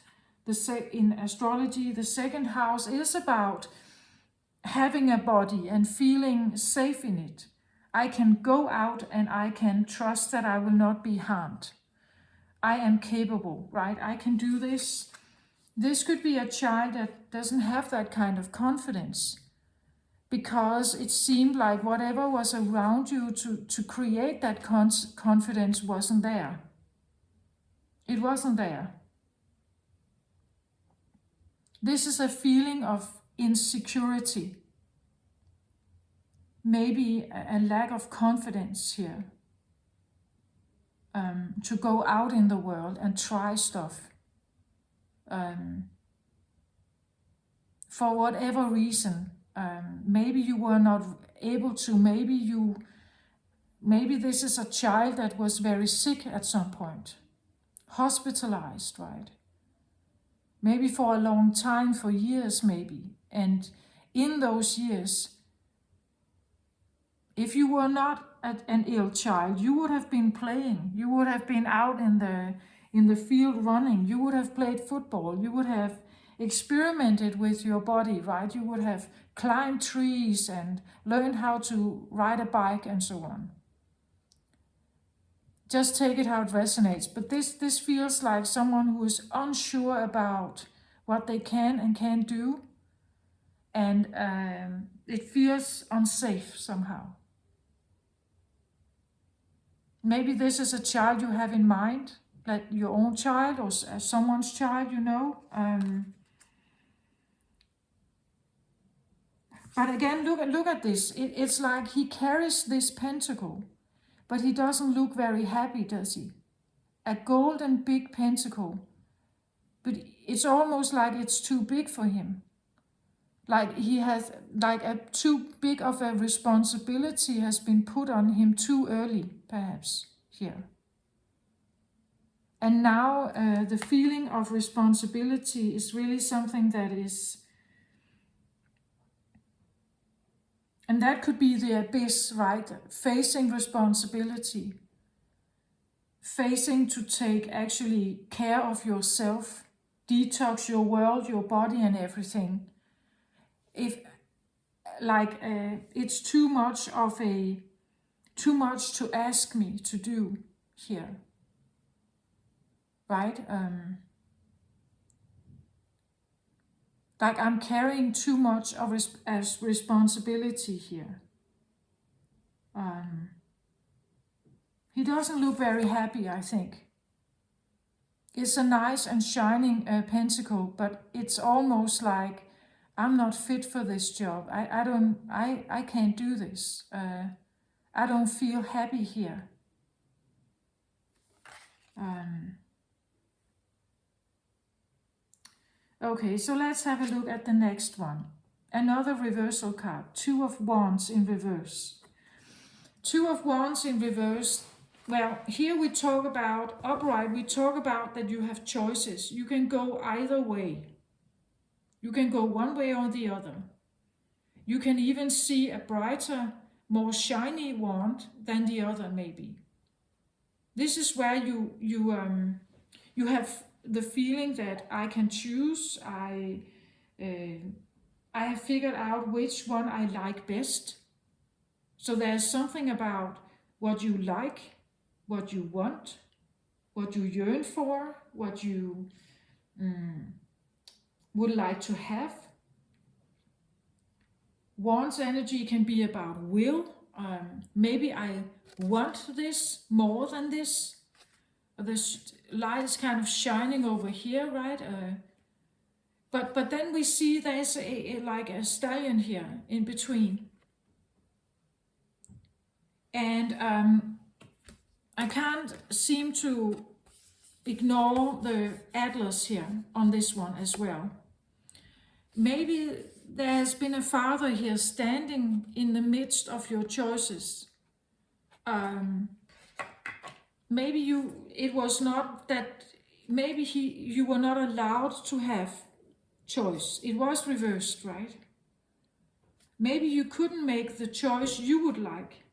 In astrology, the second house is about having a body and feeling safe in it. I can go out and I can trust that I will not be harmed. I am capable, right? I can do this. This could be a child that doesn't have that kind of confidence because it seemed like whatever was around you to create that confidence wasn't there. It wasn't there. This is a feeling of insecurity. Maybe a lack of confidence here. To go out in the world and try stuff. For whatever reason. Maybe you were not able to. Maybe this is a child that was very sick at some point. Hospitalized, right? Maybe for a long time, for years maybe. And in those years, if you were not an ill child, you would have been playing. You would have been out in the field running. You would have played football. You would have experimented with your body, right? You would have climbed trees and learned how to ride a bike and so on. Just take it how it resonates. But this feels like someone who is unsure about what they can and can't do. And it feels unsafe somehow. Maybe this is a child you have in mind, like your own child or someone's child, you know. But again, look at this. It's like he carries this pentacle, but he doesn't look very happy, does he? A golden big pentacle, but it's almost like it's too big for him like he has, like a too big of a responsibility has been put on him too early, perhaps, here. And now the feeling of responsibility is really something that is, and that could be the abyss, right? Facing responsibility, facing to take actually care of yourself, detox your world, your body and everything. If like it's too much to ask me to do here, right? Like I'm carrying too much of as responsibility here. He doesn't look very happy, I think. It's a nice and shining pentacle, but it's almost like I'm not fit for this job. I can't do this. I don't feel happy here. Okay, so let's have a look at the next one. Another reversal card, Two of Wands in reverse. Two of Wands in reverse. Well, here we talk about, upright, we talk about that you have choices. You can go either way. You can go one way or the other. You can even see a brighter, more shiny wand than the other, maybe. This is where you have the feeling that I can choose. I have figured out which one I like best. So there's something about what you like, what you want, what you yearn for, what you would like to have. Wands energy can be about will. Maybe I want this more than this. This light is kind of shining over here, right? But then we see there's like a stallion here in between. And I can't seem to ignore the atlas here on this one as well. Maybe there has been a father here standing in the midst of your choices. Maybe you were not allowed to have choice. It was reversed, right? Maybe you couldn't make the choice you would like.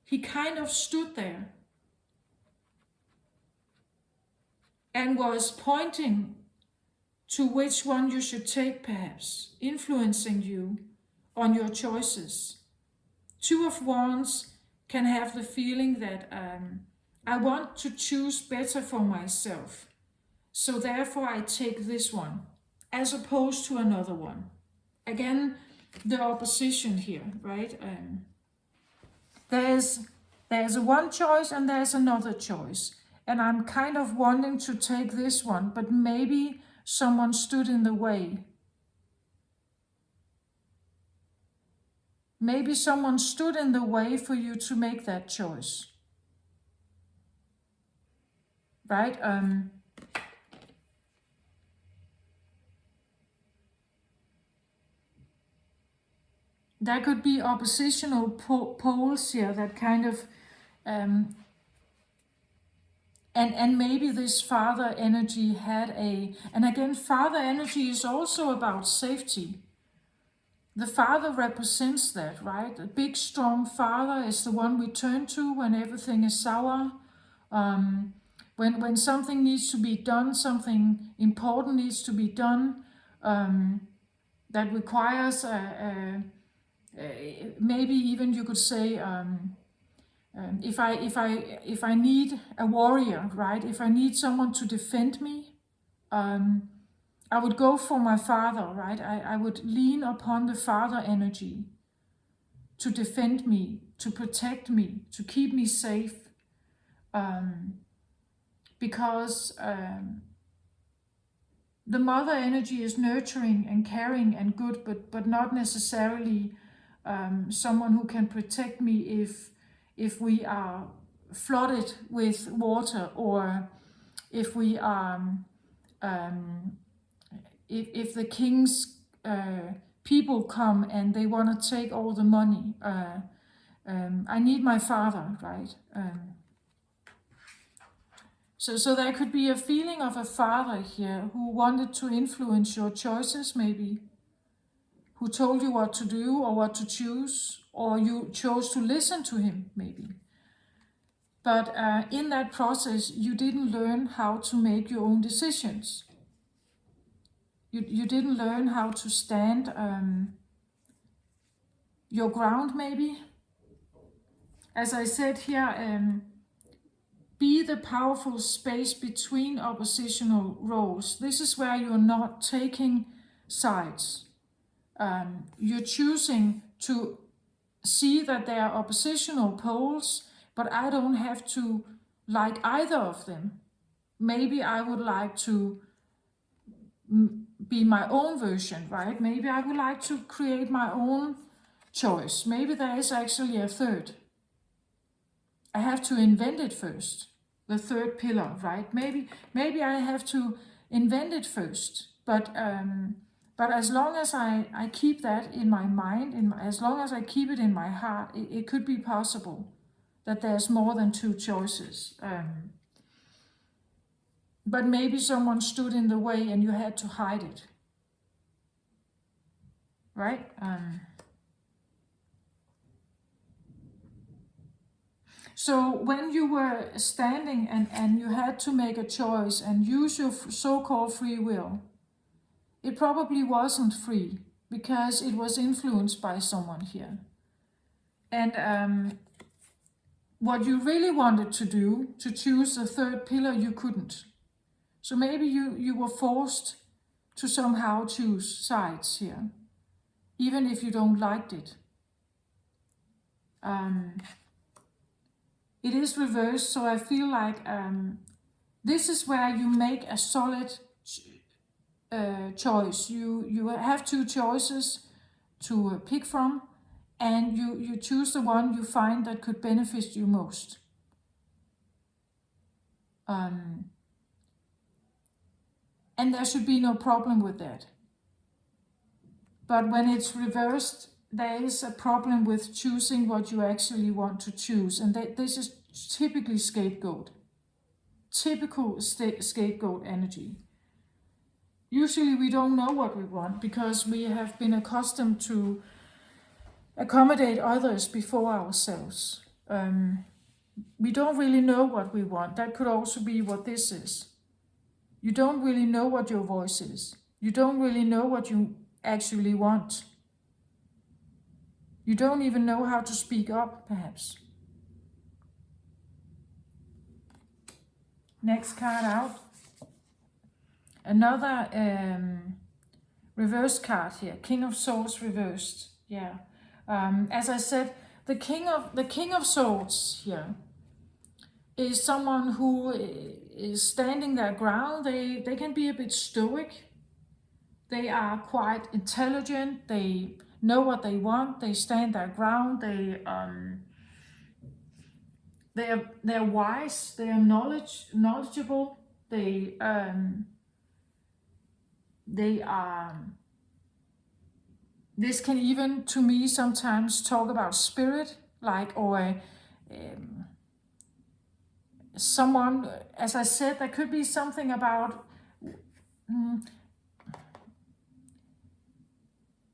He kind of stood there and was pointing to which one you should take, perhaps, influencing you on your choices. Two of Wands can have the feeling that I want to choose better for myself. So therefore I take this one as opposed to another one. Again, the opposition here, right? There's one choice and there's another choice. And I'm kind of wanting to take this one, but maybe someone stood in the way. Maybe someone stood in the way for you to make that choice. Right? There could be oppositional poles here that kind of, and maybe this father energy had and again, father energy is also about safety. The father represents that, right? A big, strong father is the one we turn to when everything is sour. When something needs to be done, something important needs to be done, that requires maybe even you could say if I need a warrior, right? If I need someone to defend me, I would go for my father, right? I would lean upon the father energy to defend me, to protect me, to keep me safe, because the mother energy is nurturing and caring and good, but not necessarily someone who can protect me if we are flooded with water, or if we are if the king's people come and they want to take all the money, I need my father, right? So there could be a feeling of a father here who wanted to influence your choices, maybe, who told you what to do or what to choose, or you chose to listen to him, maybe. But in that process, you didn't learn how to make your own decisions. You didn't learn how to stand your ground, maybe. As I said here, be the powerful space between oppositional roles. This is where you're not taking sides. You're choosing to see that there are oppositional poles, but I don't have to like either of them. Maybe I would like to be my own version, right? Maybe I would like to create my own choice. Maybe there is actually a third. I have to invent it first. The third pillar, right? Maybe I have to invent it first. But as long as I keep that in my mind, as long as I keep it in my heart, it could be possible that there's more than two choices. But maybe someone stood in the way and you had to hide it, right? So when you were standing and you had to make a choice and use your so-called free will, it probably wasn't free because it was influenced by someone here. And what you really wanted to do, to choose the third pillar, you couldn't. So maybe you were forced to somehow choose sides here, even if you don't like it. It is reversed, so I feel like this is where you make a solid choice. You have two choices to pick from, and you choose the one you find that could benefit you most. And there should be no problem with that. But when it's reversed, there is a problem with choosing what you actually want to choose. And this is typically scapegoat. Typical scapegoat energy. Usually we don't know what we want because we have been accustomed to accommodate others before ourselves. We don't really know what we want. That could also be what this is. You don't really know what your voice is. You don't really know what you actually want. You don't even know how to speak up, perhaps. Next card out. Another reverse card here. King of Swords reversed. Yeah. As I said, the King of Swords here is someone who is standing their ground. They can be a bit stoic. They are quite intelligent. They know what they want. They stand their ground. They're wise. They are knowledgeable. They are. This can even, to me, sometimes talk about spirit, like, or someone. As I said, there could be something about.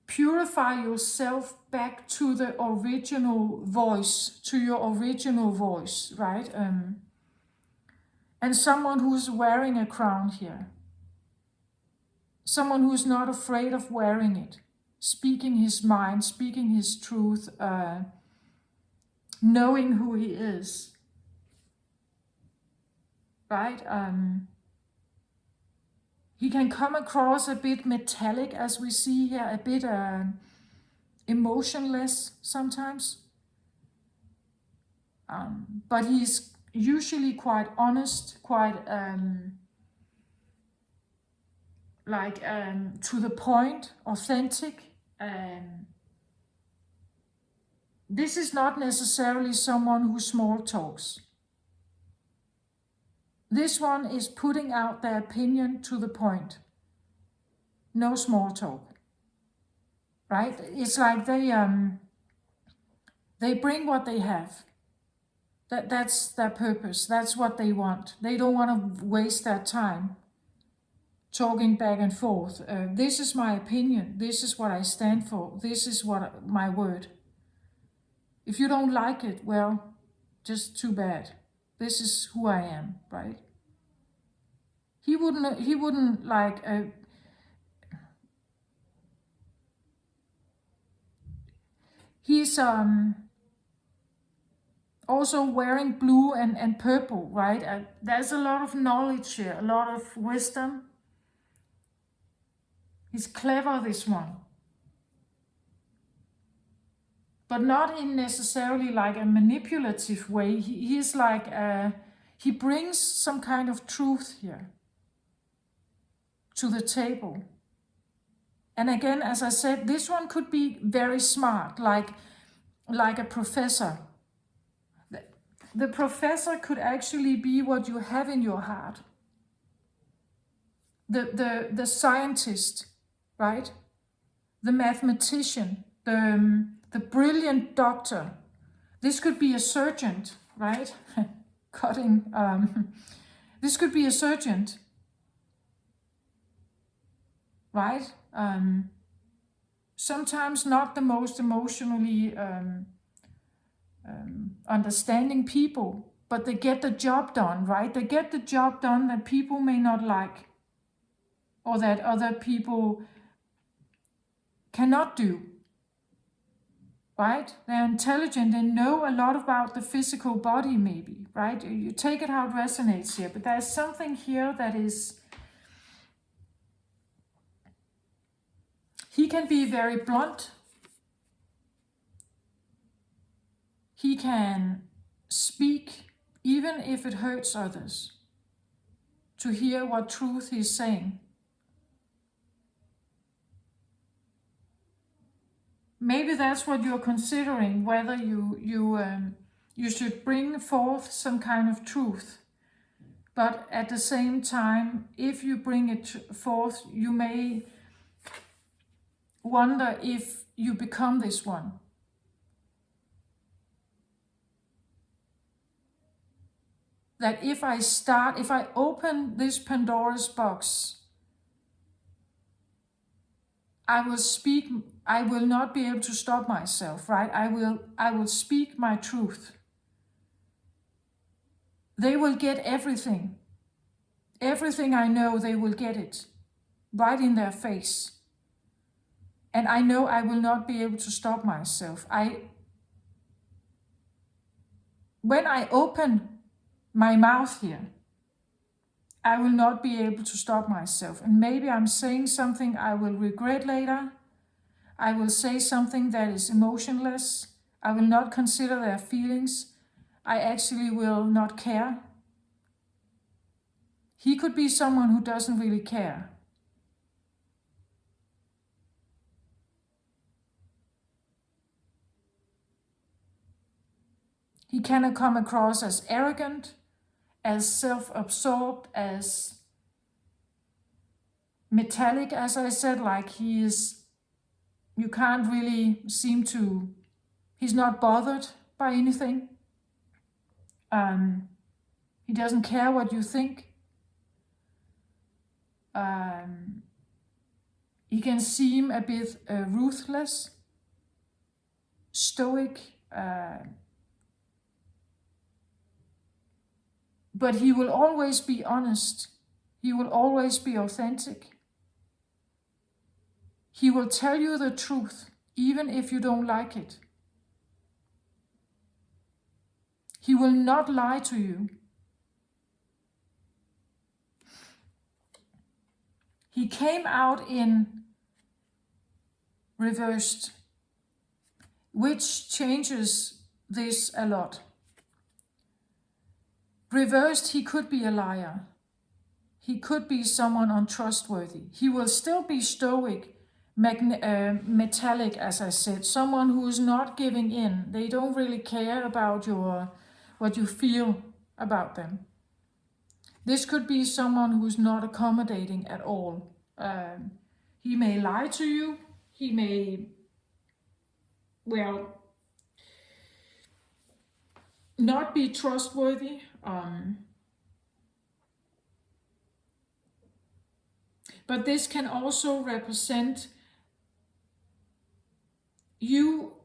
Purify yourself back to the original voice, to your original voice, right? And someone who's wearing a crown here. Someone who's not afraid of wearing it. Speaking his mind, speaking his truth, knowing who he is. Right? He can come across a bit metallic, as we see here, a bit emotionless sometimes. But he's usually quite honest, quite to the point, authentic. This is not necessarily someone who small talks. This one is putting out their opinion to the point. no small talk, right? It's like they bring what they have. That's their purpose. That's what they want. They don't want to waste their time talking back and forth. This is my opinion. This is what I stand for. This is what my word. If you don't like it, well, just too bad. This is who I am, right? He wouldn't like he's also wearing blue and purple, right? There's a lot of knowledge here, a lot of wisdom. He's clever, this one. But not in necessarily like a manipulative way. He's like, he brings some kind of truth here to the table. And again, as I said, this one could be very smart, like a professor. The professor could actually be what you have in your heart. The scientist, right? The mathematician, the brilliant doctor. This could be a surgeon, right? Cutting. This could be a surgeon, right? Sometimes not the most emotionally understanding people, but they get the job done, right? They get the job done that people may not like, or that other people cannot do, right? They're intelligent, they know a lot about the physical body maybe, right? You take it how it resonates here, but there's something here that is, he can be very blunt. He can speak even if it hurts others, to hear what truth he's saying. Maybe that's what you're considering, whether you should bring forth some kind of truth. But at the same time, if you bring it forth, you may wonder if you become this one. That if I open this Pandora's box, I will not be able to stop myself, right? I will speak my truth. They will get everything. Everything I know, they will get it right in their face. And I know I will not be able to stop myself. When I open my mouth here, I will not be able to stop myself. And maybe I'm saying something I will regret later. I will say something that is emotionless. I will not consider their feelings. I actually will not care. He could be someone who doesn't really care. He can come across as arrogant, as self-absorbed, as metallic, as I said, like he is, you can't really seem to, he's not bothered by anything. He doesn't care what you think. He can seem a bit ruthless, stoic, but he will always be honest. He will always be authentic. He will tell you the truth, even if you don't like it. He will not lie to you. He came out in reversed, which changes this a lot. Reversed, he could be a liar. He could be someone untrustworthy. He will still be stoic, metallic, as I said, someone who is not giving in. They don't really care about what you feel about them. This could be someone who's not accommodating at all. He may lie to you. He may, well, not be trustworthy. But this can also represent you,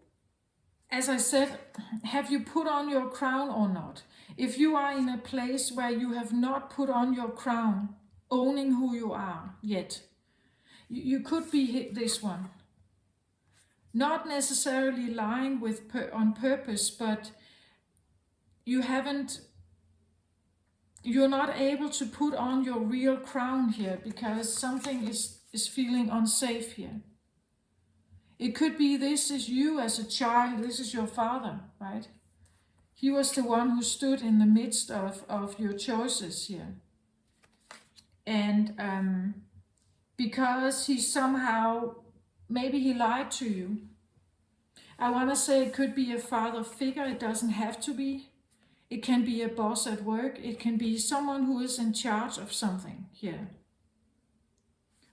as I said, have you put on your crown or not? If you are in a place where you have not put on your crown, owning who you are yet, you could be this one. Not necessarily lying on purpose, but you're not able to put on your real crown here because something is feeling unsafe here. It could be this is you as a child, this is your father, right? He was the one who stood in the midst of your choices here. And because he somehow, maybe he lied to you. I want to say it could be a father figure, it doesn't have to be. It can be a boss at work, it can be someone who is in charge of something here.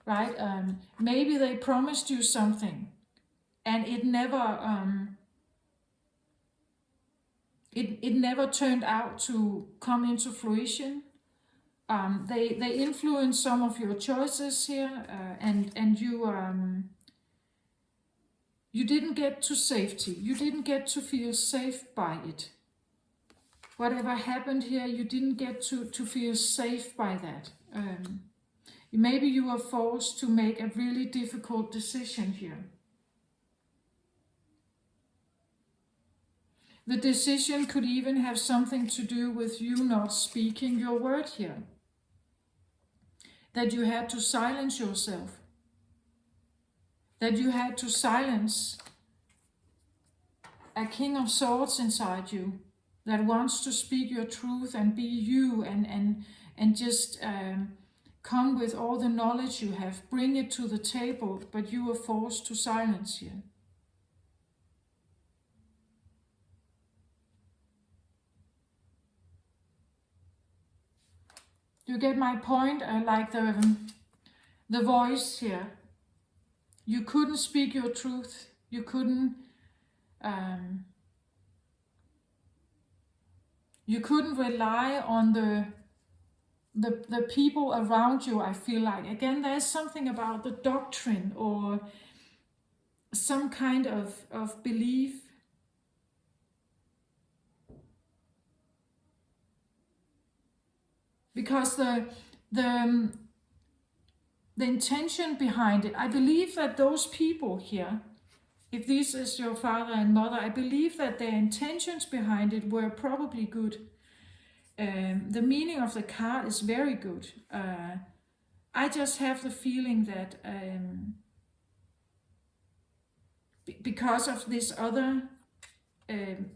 Right? Maybe they promised you something and it never turned out to come into fruition. They influence some of your choices here, and you didn't get to safety. You didn't get to feel safe by it. Whatever happened here, you didn't get to feel safe by that. Maybe you were forced to make a really difficult decision here. The decision could even have something to do with you not speaking your word here. That you had to silence yourself. That you had to silence a king of swords inside you that wants to speak your truth and be you and just come with all the knowledge you have, bring it to the table, but you were forced to silence here. You get my point? Like the voice here. You couldn't speak your truth. You couldn't rely on the people around you, I feel like. Again, there's something about the doctrine or some kind of belief. Because the intention behind it, I believe that those people here, if this is your father and mother, I believe that their intentions behind it were probably good. The meaning of the card is very good. I just have the feeling that because of this other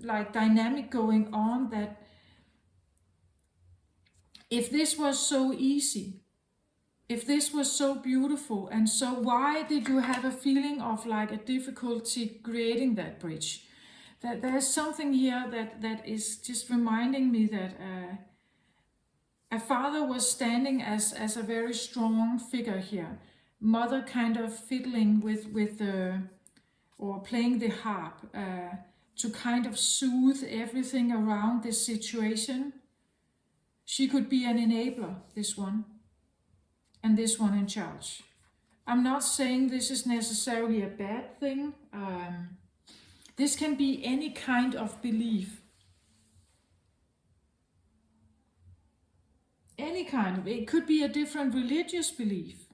like dynamic going on, that if this was so easy, if this was so beautiful, and so why did you have a feeling of like a difficulty creating that bridge? That there's something here that is just reminding me that a father was standing as a very strong figure here. Mother kind of fiddling with the, or playing the harp to kind of soothe everything around this situation. She could be an enabler, this one, and this one in charge. I'm not saying this is necessarily a bad thing. This can be any kind of belief. Any kind of, it could be a different religious belief.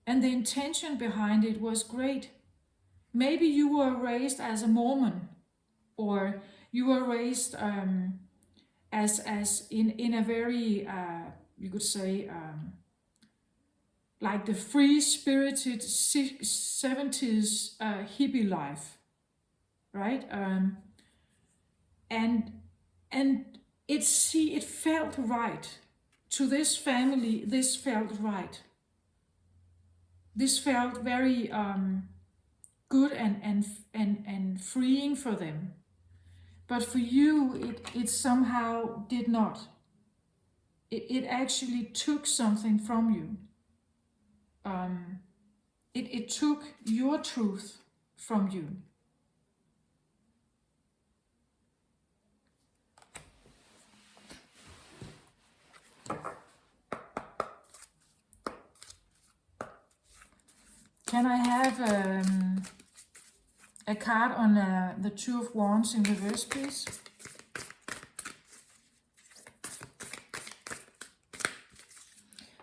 And the intention behind it was great. Maybe you were raised as a Mormon, or you were raised as in a very, you could say, like the free-spirited 70s hippie life, right? And it felt right. To this family, this felt right. This felt very good and freeing for them. But for you, it somehow did not. It actually took something from you. it took your truth from you. Can I have a card on the Two of Wands in reverse, please?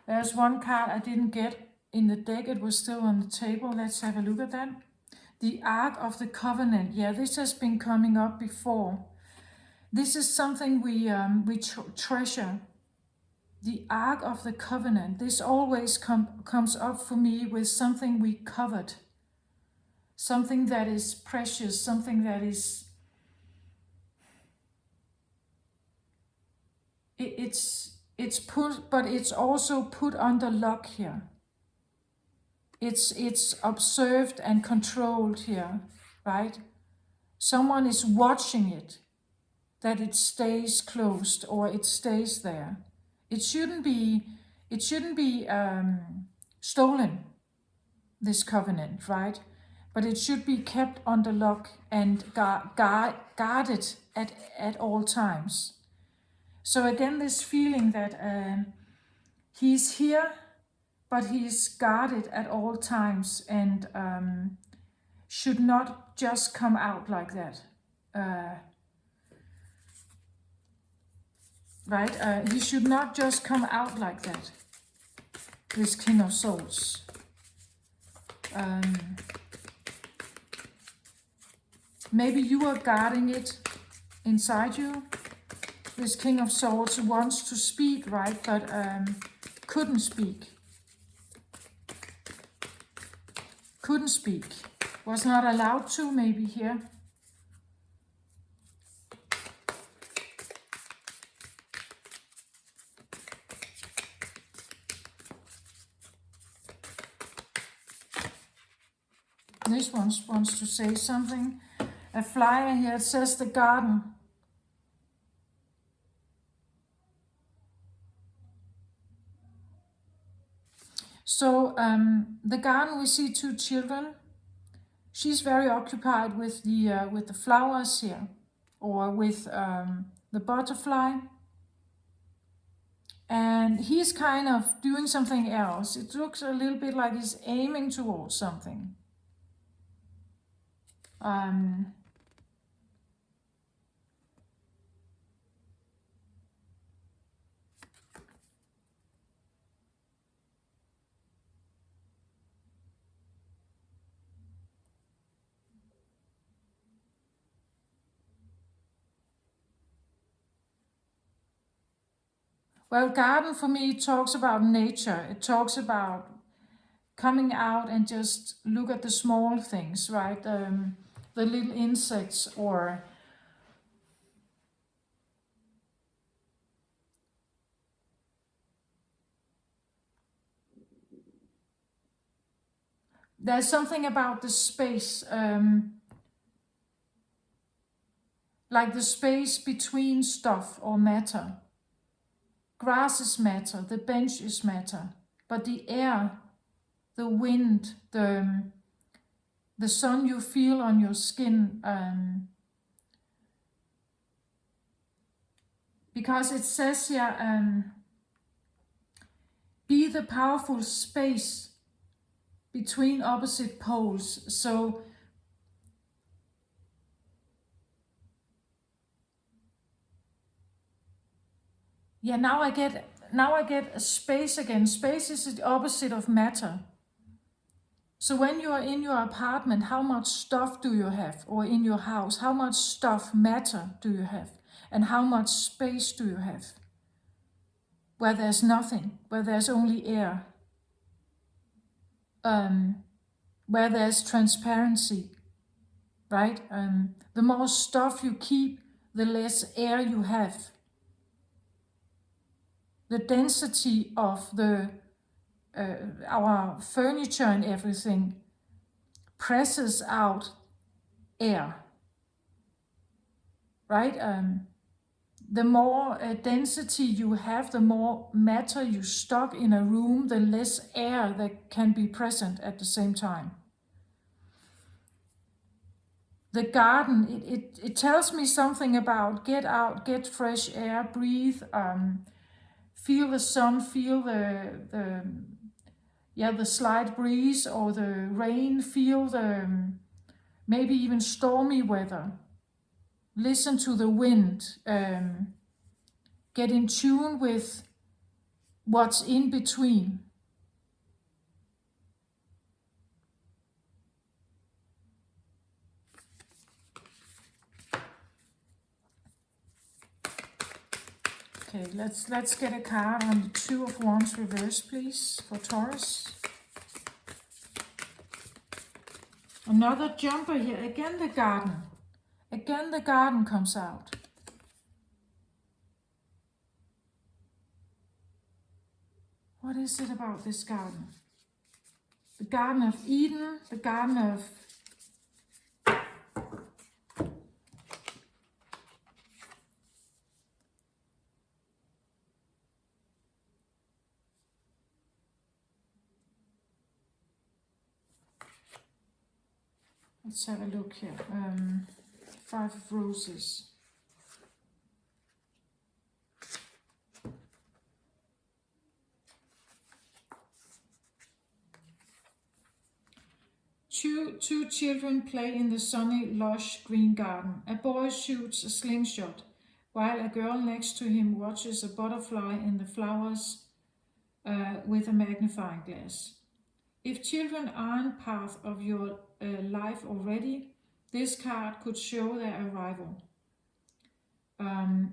There's one card I didn't get in the deck. It was still on the table. Let's have a look at that. The Ark of the Covenant. Yeah, this has been coming up before. This is something we treasure. The Ark of the Covenant. This always comes up for me with something we covet. Something that is precious. Something that is... It's put, but it's also put under lock here. It's observed and controlled here, right? Someone is watching it, that it stays closed or it stays there. It shouldn't be stolen, this covenant, right? But it should be kept under lock and guarded at all times. So again, this feeling that he's here, but he's guarded at all times and should not just come out like that. Right? He should not just come out like that, this King of Swords. Maybe you are guarding it inside you. This King of Swords wants to speak, right, but couldn't speak. Couldn't speak. Was not allowed to, maybe here. This one wants to say something. A flyer here, it says the garden. So the garden, we see two children. She's very occupied with the flowers here, or with the butterfly. And he's kind of doing something else. It looks a little bit like he's aiming towards something. Well, garden for me talks about nature. It talks about coming out and just look at the small things, right? The little insects, or there's something about the space, like the space between stuff or matter. Grass is matter, the bench is matter, but the air, the wind, the sun you feel on your skin, because it says here, be the powerful space between opposite poles. So yeah, now I get a space again. Space is the opposite of matter. So when you are in your apartment, how much stuff do you have? Or in your house, how much stuff, matter, do you have? And how much space do you have? Where there's nothing, where there's only air. Where there's transparency, right? The more stuff you keep, the less air you have. The density of our furniture and everything presses out air, right? the more density you have, the more matter you stock in a room, the less air that can be present at the same time. The garden, it tells me something about get out, get fresh air, breathe, feel the sun, feel the slight breeze or the rain, feel the maybe even stormy weather. Listen to the wind, get in tune with what's in between. Okay, let's get a card on the Two of Wands reverse, please, for Taurus. Another jumper here. Again, the garden. Again, the garden comes out. What is it about this garden? The Garden of Eden, the Garden of... Let's have a look here. Five of Roses. Two children play in the sunny, lush green garden. A boy shoots a slingshot, while a girl next to him watches a butterfly in the flowers with a magnifying glass. If children aren't part of your life already, this card could show their arrival.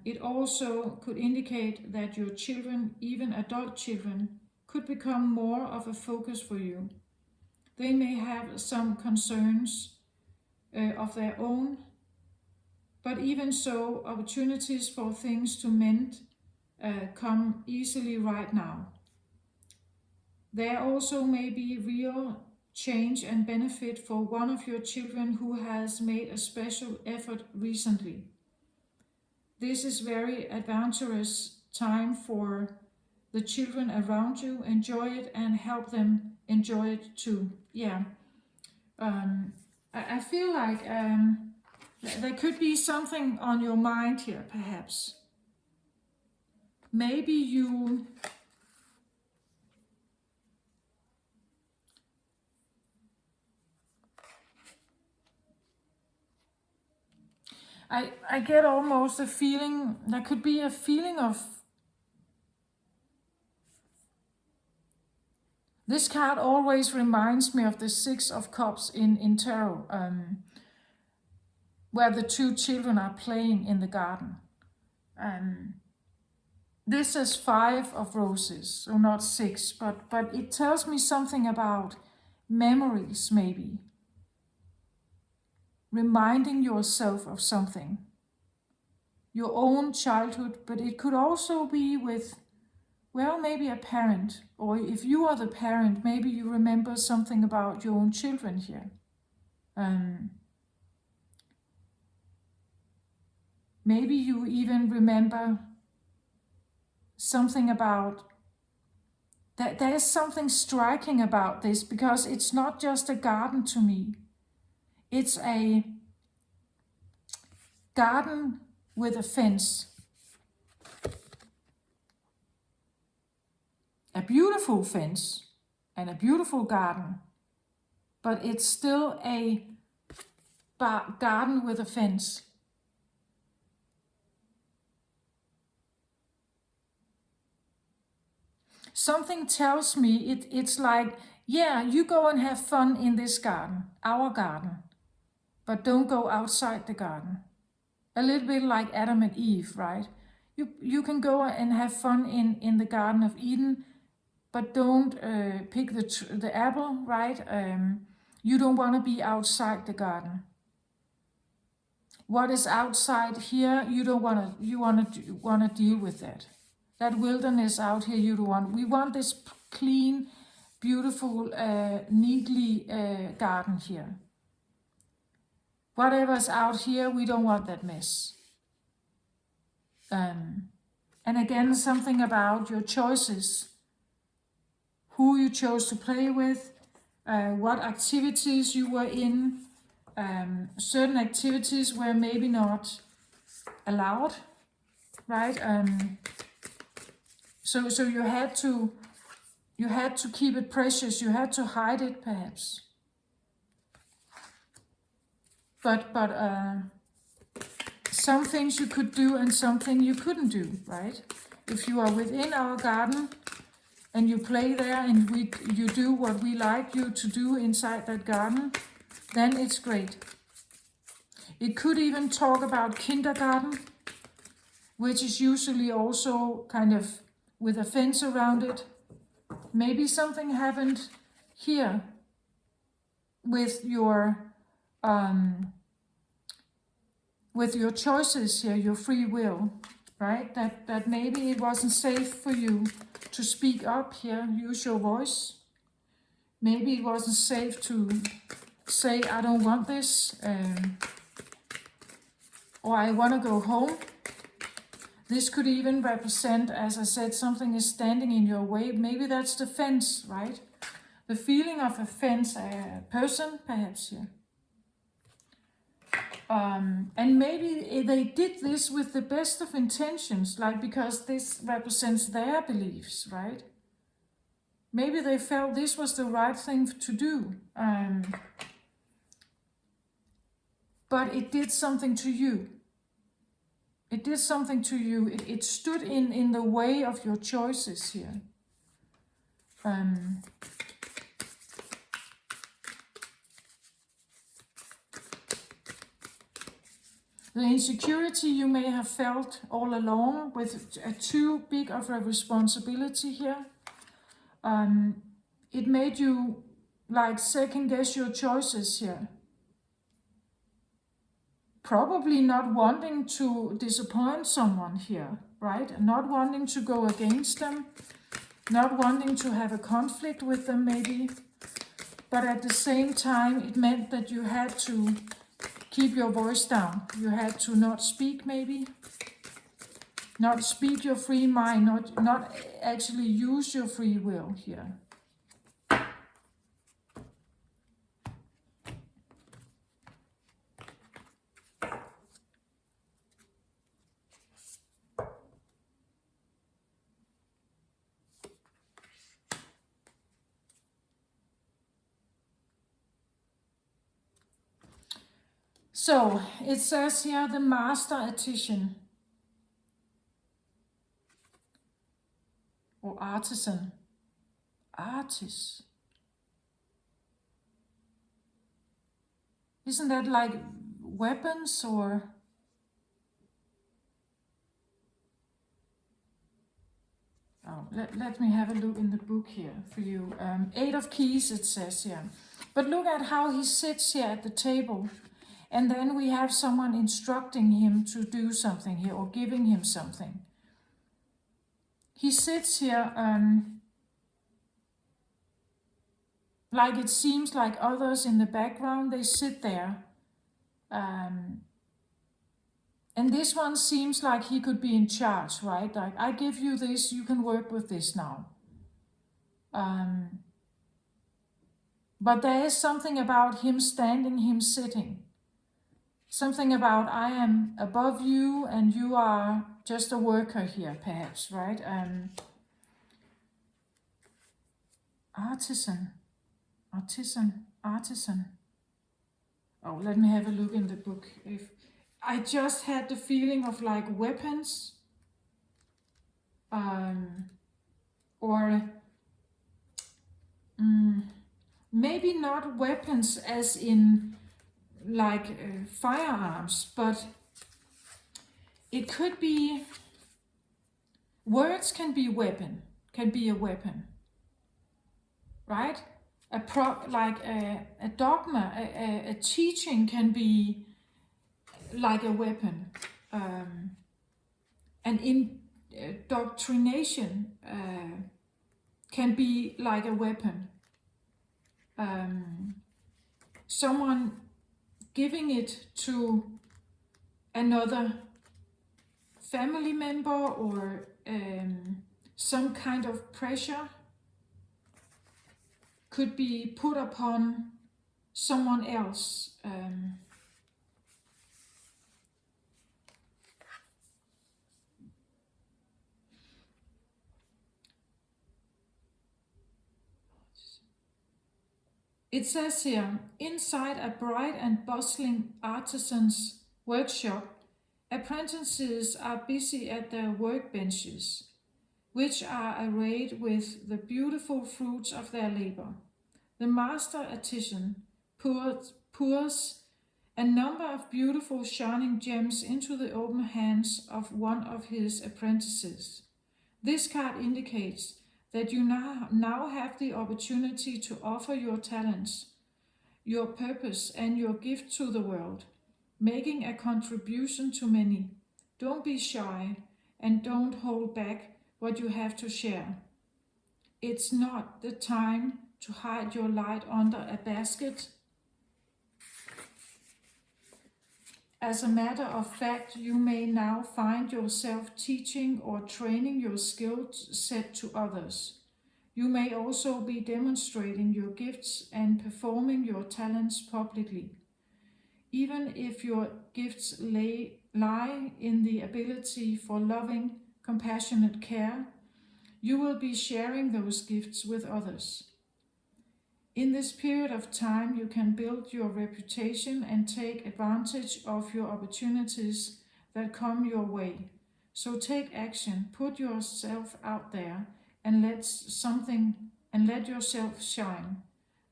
It also could indicate that your children, even adult children, could become more of a focus for you. They may have some concerns of their own, but even so, opportunities for things to mend come easily right now. There also may be real change and benefit for one of your children who has made a special effort recently. This is very adventurous time for the children around you. Enjoy it and help them enjoy it too. Yeah. I feel like there could be something on your mind here, perhaps. Maybe you... I get almost a feeling, there could be a feeling of... This card always reminds me of the Six of Cups in Tarot, where the two children are playing in the garden. This is Five of Roses, so not six, but it tells me something about memories, maybe. Reminding yourself of something. Your own childhood, but it could also be with, well, maybe a parent. Or if you are the parent, maybe you remember something about your own children here. Maybe you even remember something about... There is something striking about this, because it's not just a garden to me. It's a garden with a fence. A beautiful fence and a beautiful garden. But it's still a garden with a fence. Something tells me it's like, yeah, you go and have fun in this garden, our garden. But don't go outside the garden. A little bit like Adam and Eve, right? You can go and have fun in the Garden of Eden, but don't pick the apple, right? You don't want to be outside the garden. What is outside here, you don't want to. You want to deal with that. That wilderness out here, you don't want. We want this clean, beautiful, neatly garden here. Whatever's out here, we don't want that mess. And again, something about your choices, who you chose to play with, what activities you were in. Certain activities were maybe not allowed, right? So you had to keep it precious. You had to hide it, perhaps. But some things you could do and something you couldn't do, right? If you are within our garden and you play there and you do what we like you to do inside that garden, then it's great. It could even talk about kindergarten, which is usually also kind of with a fence around it. Maybe something happened here with your choices here, your free will, right? That maybe it wasn't safe for you to speak up here, use your voice. Maybe it wasn't safe to say, I don't want this, or I want to go home. This could even represent, as I said, something is standing in your way. Maybe that's the fence, right? The feeling of a fence, a person, perhaps here. And maybe they did this with the best of intentions, like because this represents their beliefs, right? Maybe they felt this was the right thing to do. But it did something to you. It did something to you. It stood in the way of your choices here. The insecurity you may have felt all along with too big of a responsibility here. It made you like second guess your choices here. Probably not wanting to disappoint someone here, right? Not wanting to go against them. Not wanting to have a conflict with them maybe. But at the same time, it meant that you had to keep your voice down. You had to not speak maybe. Not speak your free mind. Not actually use your free will here. So, it says here the master artisan or artisan. Artist. Isn't that like weapons or... Oh, let me have a look in the book here for you. 8 of Keys it says here. But look at how he sits here at the table. And then we have someone instructing him to do something here or giving him something. He sits here like it seems like others in the background, they sit there. And this one seems like he could be in charge, right? Like, I give you this, you can work with this now. But there is something about him standing, him sitting. Something about I am above you and you are just a worker here, perhaps, right? Artisan. Oh, let me have a look in the book. If I just had the feeling of like weapons, or maybe not weapons as in like firearms, but it could be, words can be a weapon, right? Like a dogma, a teaching can be like a weapon. And indoctrination can be like a weapon. Someone giving it to another family member or some kind of pressure could be put upon someone else. It says here, inside a bright and bustling artisan's workshop, apprentices are busy at their workbenches, which are arrayed with the beautiful fruits of their labor. The master artisan pours a number of beautiful shining gems into the open hands of one of his apprentices. This card indicates that you now have the opportunity to offer your talents, your purpose, and your gift to the world, making a contribution to many. Don't be shy and don't hold back what you have to share. It's not the time to hide your light under a basket. As a matter of fact, you may now find yourself teaching or training your skill set to others. You may also be demonstrating your gifts and performing your talents publicly. Even if your gifts lie in the ability for loving, compassionate care, you will be sharing those gifts with others. In this period of time, you can build your reputation and take advantage of your opportunities that come your way. So take action, put yourself out there, and let yourself shine.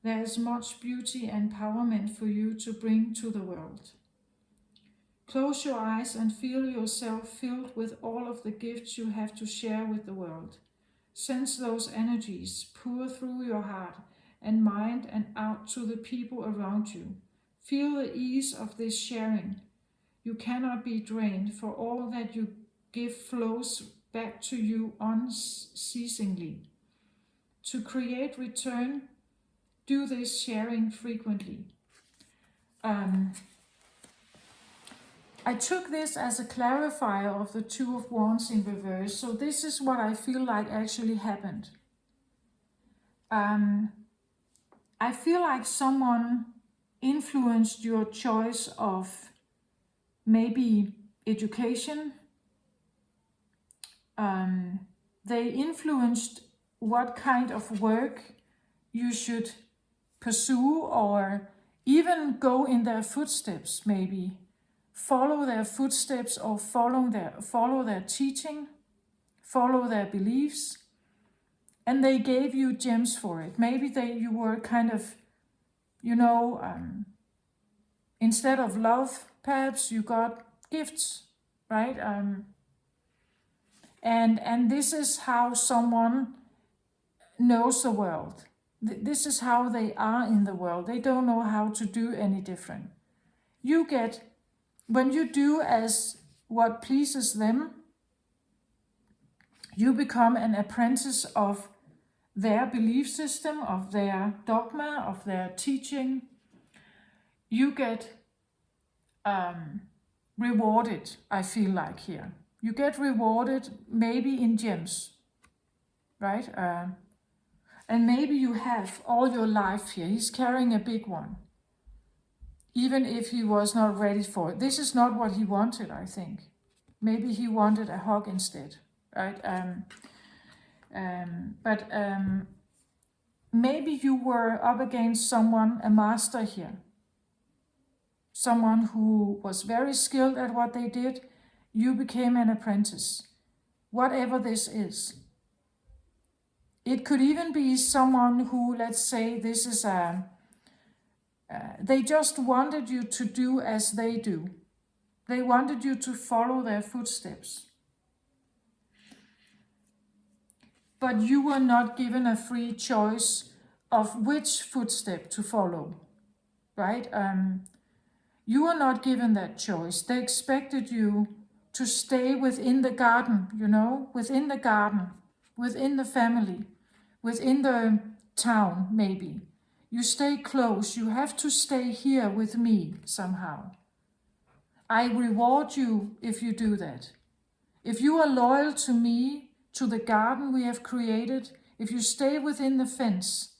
There is much beauty and empowerment for you to bring to the world. Close your eyes and feel yourself filled with all of the gifts you have to share with the world. Sense those energies pour through your heart and mind and out to the people around you. Feel the ease of this sharing. You cannot be drained, for all that you give flows back to you unceasingly. To create return, do this sharing frequently. I took this as a clarifier of the Two of Wands in reverse, so this is what I feel like actually happened. I feel like someone influenced your choice of maybe education. They influenced what kind of work you should pursue, or even go in their footsteps, maybe. Follow their footsteps, or follow their teaching, follow their beliefs. And they gave you gems for it. Maybe you were kind of, instead of love, perhaps you got gifts, right? And this is how someone knows the world. This is how they are in the world. They don't know how to do any different. When you do as what pleases them, you become an apprentice of their belief system, of their dogma, of their teaching. You get rewarded, I feel like here. You get rewarded maybe in gems, right? And maybe you have all your life here. He's carrying a big one, even if he was not ready for it. This is not what he wanted, I think. Maybe he wanted a hug instead, right? But maybe you were up against someone, a master here. Someone who was very skilled at what they did. You became an apprentice. Whatever this is. It could even be someone who, let's say, this is they just wanted you to do as they do. They wanted you to follow their footsteps. But you were not given a free choice of which footstep to follow, right? You were not given that choice. They expected you to stay within the garden, within the garden, within the family, within the town, maybe. You stay close. You have to stay here with me somehow. I reward you if you do that. If you are loyal to me, to the garden we have created, if you stay within the fence,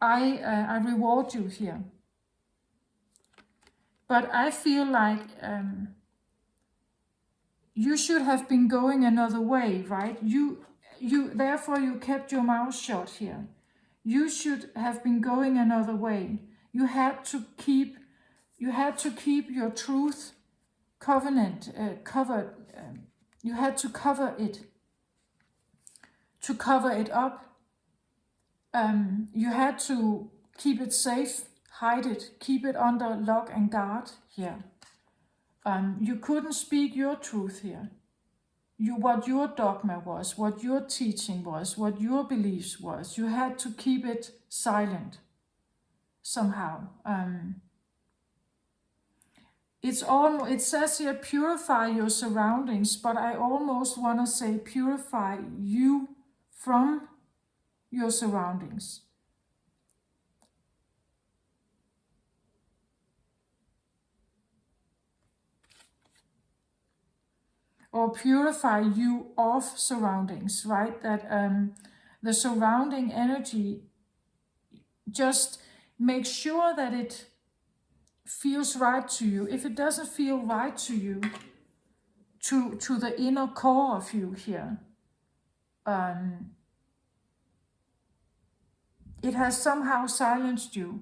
I reward you here. But I feel like you should have been going another way, right? Therefore you kept your mouth shut here. You should have been going another way. You had to keep your truth covenant covered. You had to cover it. To cover it up, you had to keep it safe, hide it, keep it under lock and guard here. You couldn't speak your truth here. What your dogma was, what your teaching was, what your beliefs was. You had to keep it silent somehow. It says here, purify your surroundings, but I almost want to say purify you from your surroundings. Or purify you of surroundings, right? That the surrounding energy, just make sure that it feels right to you. If it doesn't feel right to you, to the inner core of you here, it has somehow silenced you.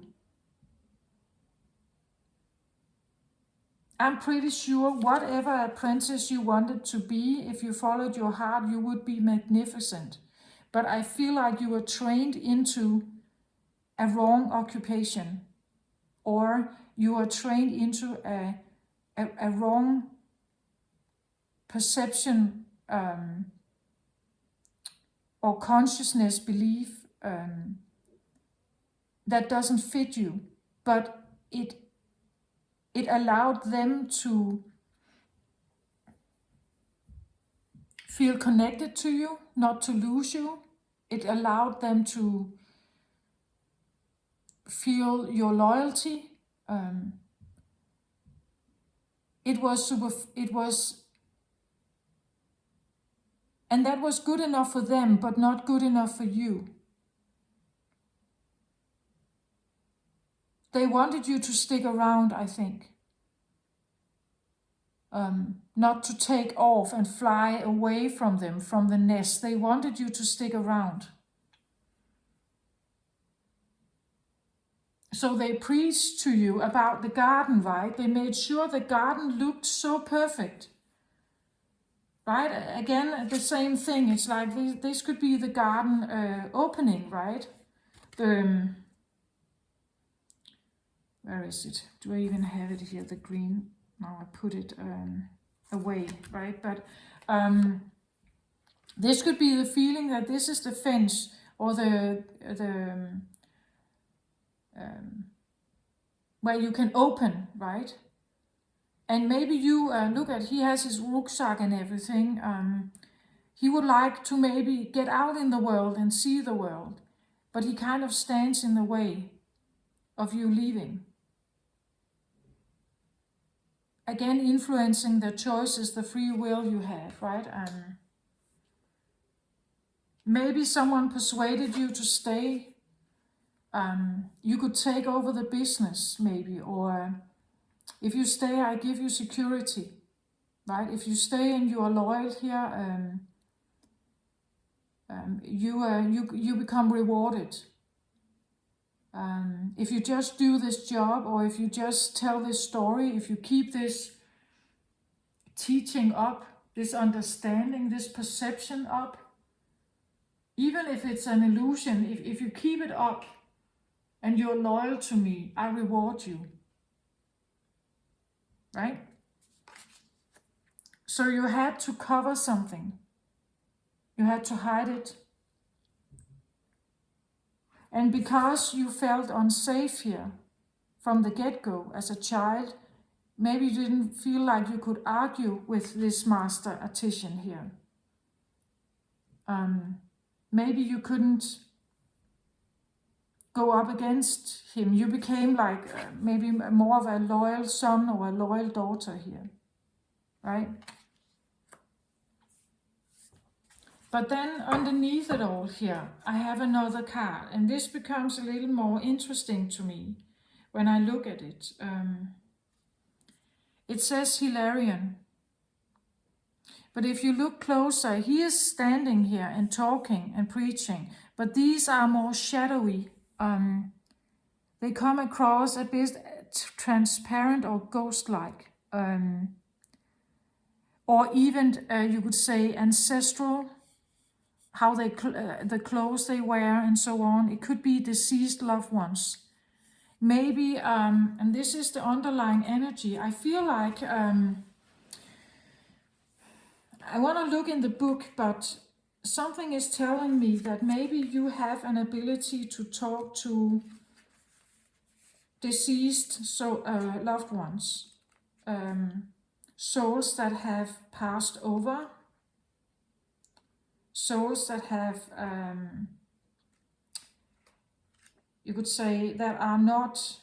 I'm pretty sure whatever apprentice you wanted to be, if you followed your heart, you would be magnificent. But I feel like you were trained into a wrong occupation, or you were trained into a wrong perception or consciousness belief that doesn't fit you, but it allowed them to feel connected to you, not to lose you. It allowed them to feel your loyalty. It was, and that was good enough for them, but not good enough for you. They wanted you to stick around, I think. Not to take off and fly away from them, from the nest. They wanted you to stick around. So they preached to you about the garden, right? They made sure the garden looked so perfect. Right? Again, the same thing. It's like this could be the garden opening, right? Where is it? Do I even have it here? The green. Now I put it away, right? But this could be the feeling that this is the fence, or the where you can open, right? And maybe you look at, he has his rucksack and everything. He would like to maybe get out in the world and see the world, but he kind of stands in the way of you leaving. Again, influencing the choices, the free will you have, right? Maybe someone persuaded you to stay. You could take over the business, maybe, or if you stay, I give you security, right? If you stay and you are loyal here, you become rewarded. If you just do this job, or if you just tell this story, if you keep this teaching up, this understanding, this perception up, even if it's an illusion, if you keep it up and you're loyal to me, I reward you. Right? So you had to cover something. You had to hide it. And because you felt unsafe here from the get-go as a child, maybe you didn't feel like you could argue with this master artisan here. Maybe you couldn't go up against him. You became like maybe more of a loyal son or a loyal daughter here, right? But then underneath it all here, I have another card, and this becomes a little more interesting to me when I look at it. It says Hilarion. But if you look closer, he is standing here and talking and preaching. But these are more shadowy. They come across a bit transparent or ghost-like. Or even, you could say, ancestral. How they, the clothes they wear and so on. It could be deceased loved ones. Maybe, and this is the underlying energy. I feel like... I want to look in the book, but something is telling me that maybe you have an ability to talk to deceased loved ones, souls that have passed over, souls that have, you could say, that are not,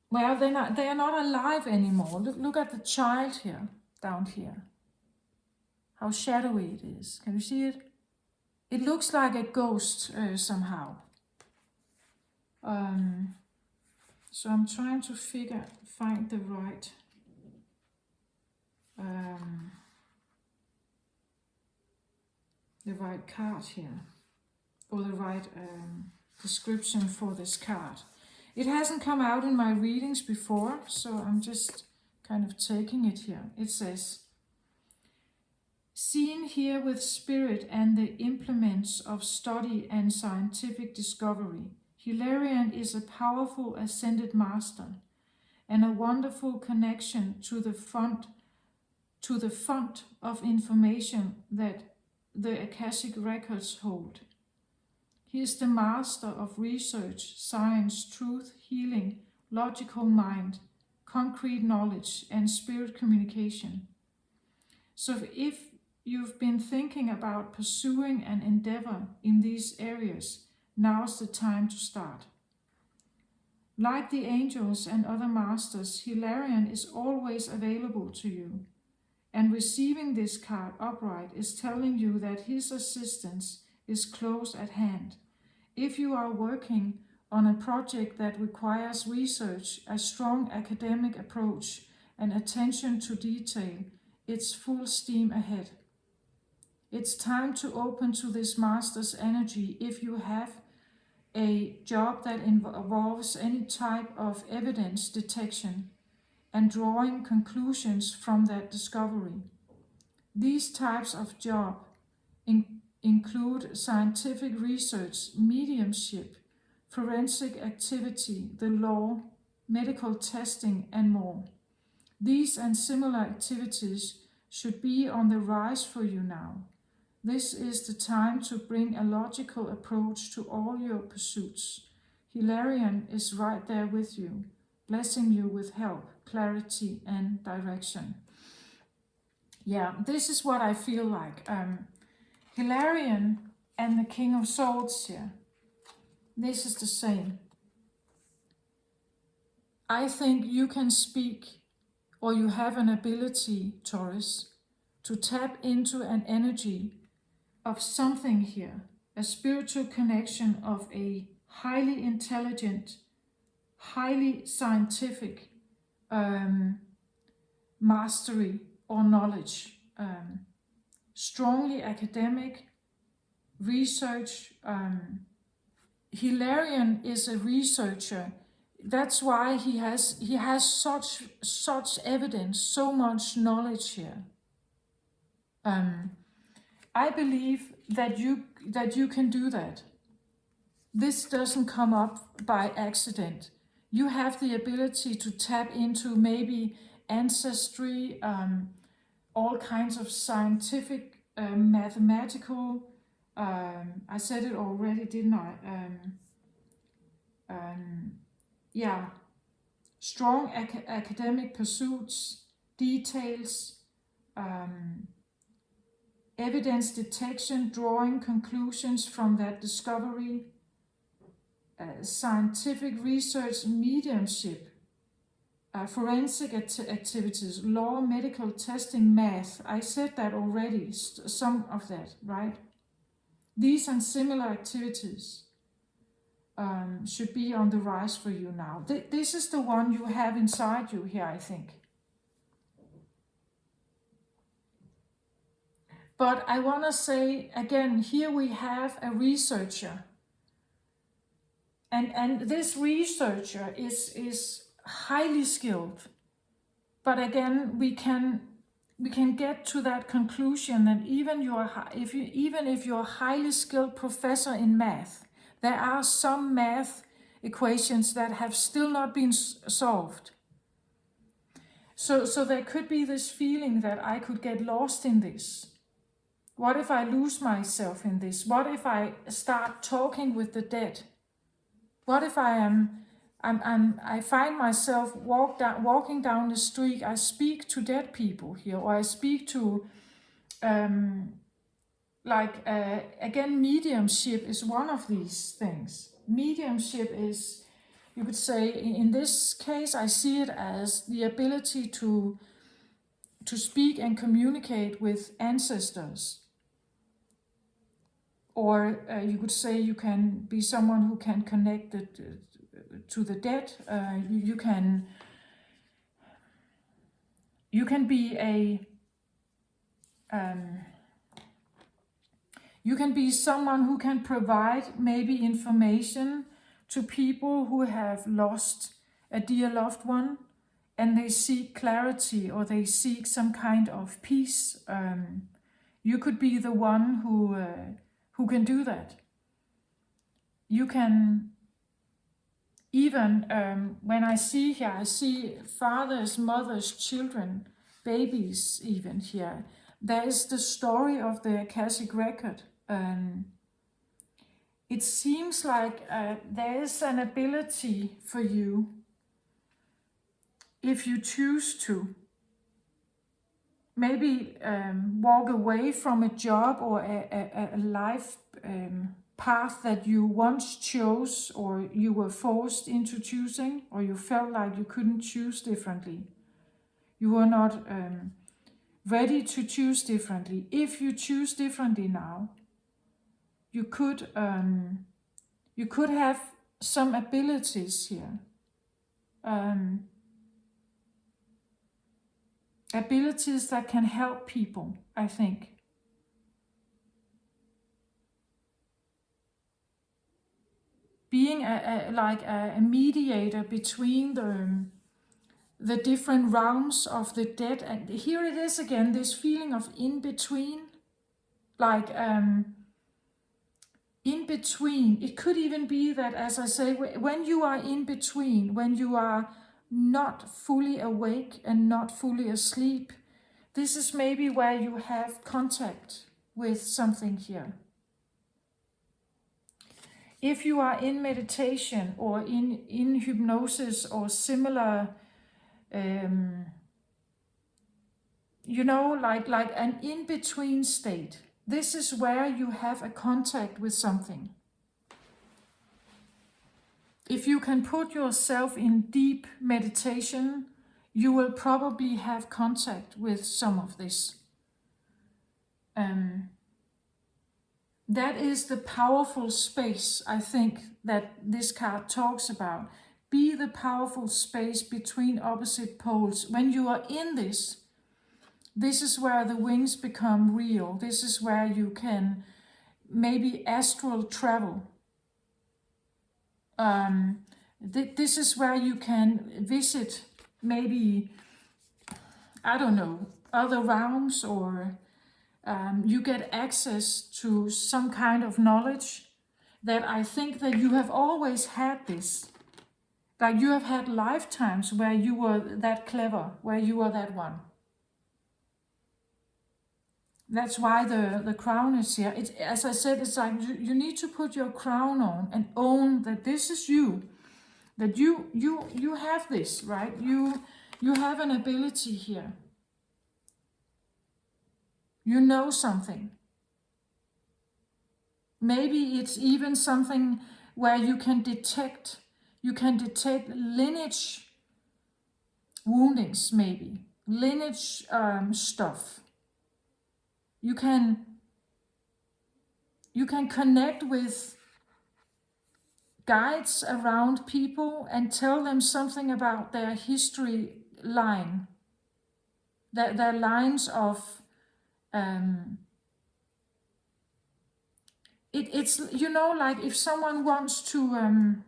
well, they are not alive anymore. Look at the child here, down here. How shadowy it is. Can you see it? It looks like a ghost somehow. So I'm trying to find the right card here, or the right description for this card. It hasn't come out in my readings before, so I'm just kind of taking it here. It says, seen here with spirit and the implements of study and scientific discovery, Hilarion is a powerful ascended master and a wonderful connection to the font of information that the Akashic records hold. He is the master of research, science, truth, healing, logical mind, concrete knowledge, and spirit communication. So if you've been thinking about pursuing an endeavor in these areas, now's the time to start. Like the angels and other masters, Hilarion is always available to you. And receiving this card upright is telling you that his assistance is close at hand. If you are working on a project that requires research, a strong academic approach, and attention to detail, it's full steam ahead. It's time to open to this master's energy if you have a job that involves any type of evidence detection and drawing conclusions from that discovery. These types of job include scientific research, mediumship, forensic activity, the law, medical testing, and more. These and similar activities should be on the rise for you now. This is the time to bring a logical approach to all your pursuits. Hilarion is right there with you, blessing you with help, clarity, and direction. Yeah, this is what I feel like. Hilarion and the King of Swords here. This is the same. I think you can speak, or you have an ability, Taurus, to tap into an energy of something here, a spiritual connection of a highly intelligent, highly scientific mastery or knowledge, strongly academic research. Hilarion is a researcher. That's why he has such evidence, so much knowledge here. I believe that you can do that. This doesn't come up by accident. You have the ability to tap into maybe ancestry, all kinds of scientific, mathematical, I said it already, didn't I? Yeah, strong academic pursuits, details, evidence detection, drawing conclusions from that discovery, scientific research, mediumship, forensic activities, law, medical testing, math. I said that already, some of that, right? These and similar activities should be on the rise for you now. This is the one you have inside you here, I think. But I want to say again, here we have a researcher. And this researcher is highly skilled. But again, we can get to that conclusion that even if you're a highly skilled professor in math, there are some math equations that have still not been solved. So there could be this feeling that I could get lost in this. What if I lose myself in this? What if I start talking with the dead? What if I find myself walking down the street, I speak to dead people here, or I speak to, again, mediumship is one of these things. Mediumship is, you could say, in this case, I see it as the ability to speak and communicate with ancestors. Or you could say you can be someone who can connect to the dead. You can be someone who can provide maybe information to people who have lost a dear loved one, and they seek clarity or they seek some kind of peace. You could be the one who can do that. You can even, when I see here, I see fathers, mothers, children, babies even here. There is the story of the Akashic record. It seems like there is an ability for you, if you choose to, maybe walk away from a job or a life path that you once chose, or you were forced into choosing, or you felt like you couldn't choose differently. You were not ready to choose differently. If you choose differently now, you could have some abilities here. Abilities that can help people, I think. Being a mediator between the different realms of the dead. And here it is again, this feeling of in between. Like in between. It could even be that, as I say, when you are in between, when you are not fully awake and not fully asleep, this is maybe where you have contact with something here. If you are in meditation or in hypnosis or similar, like an in-between state, this is where you have a contact with something. If you can put yourself in deep meditation, you will probably have contact with some of this. That is the powerful space, I think, that this card talks about. Be the powerful space between opposite poles. When you are in this is where the wings become real. This is where you can maybe astral travel. This is where you can visit maybe, I don't know, other realms, or you get access to some kind of knowledge that I think that you have always had this. Like you have had lifetimes where you were that clever, where you were that one. That's why the crown is here. As I said, it's like you need to put your crown on and own that this is you. That you have this, right? You have an ability here. You know something. Maybe it's even something where you can detect lineage woundings, maybe lineage stuff. You can connect with guides around people and tell them something about their history line, their lines of it's like if someone wants to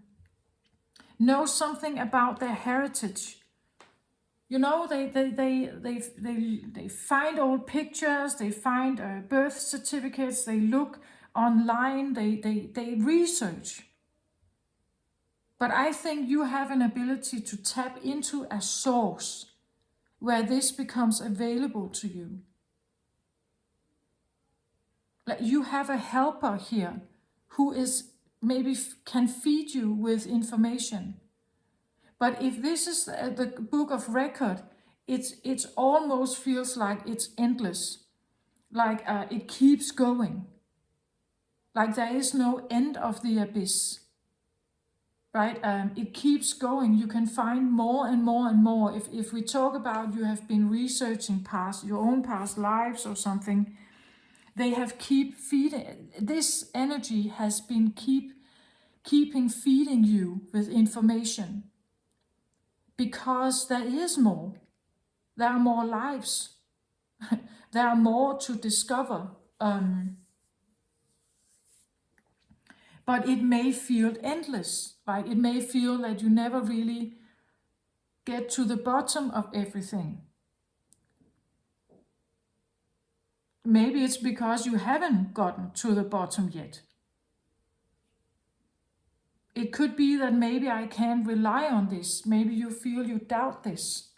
know something about their heritage, they find old pictures, they find birth certificates, they look online, they research. But I think you have an ability to tap into a source where this becomes available to you. Like you have a helper here who is maybe can feed you with information. But if this is the book of record, it almost feels like it's endless, like it keeps going, like there is no end of the abyss. Right? It keeps going. You can find more and more and more. If we talk about you have been researching your own past lives or something, they have keep feeding. This energy has been keeping feeding you with information, because there is more. There are more lives. There are more to discover. But it may feel endless, right? It may feel that you never really get to the bottom of everything. Maybe it's because you haven't gotten to the bottom yet. It could be that maybe I can't rely on this. Maybe you feel you doubt this.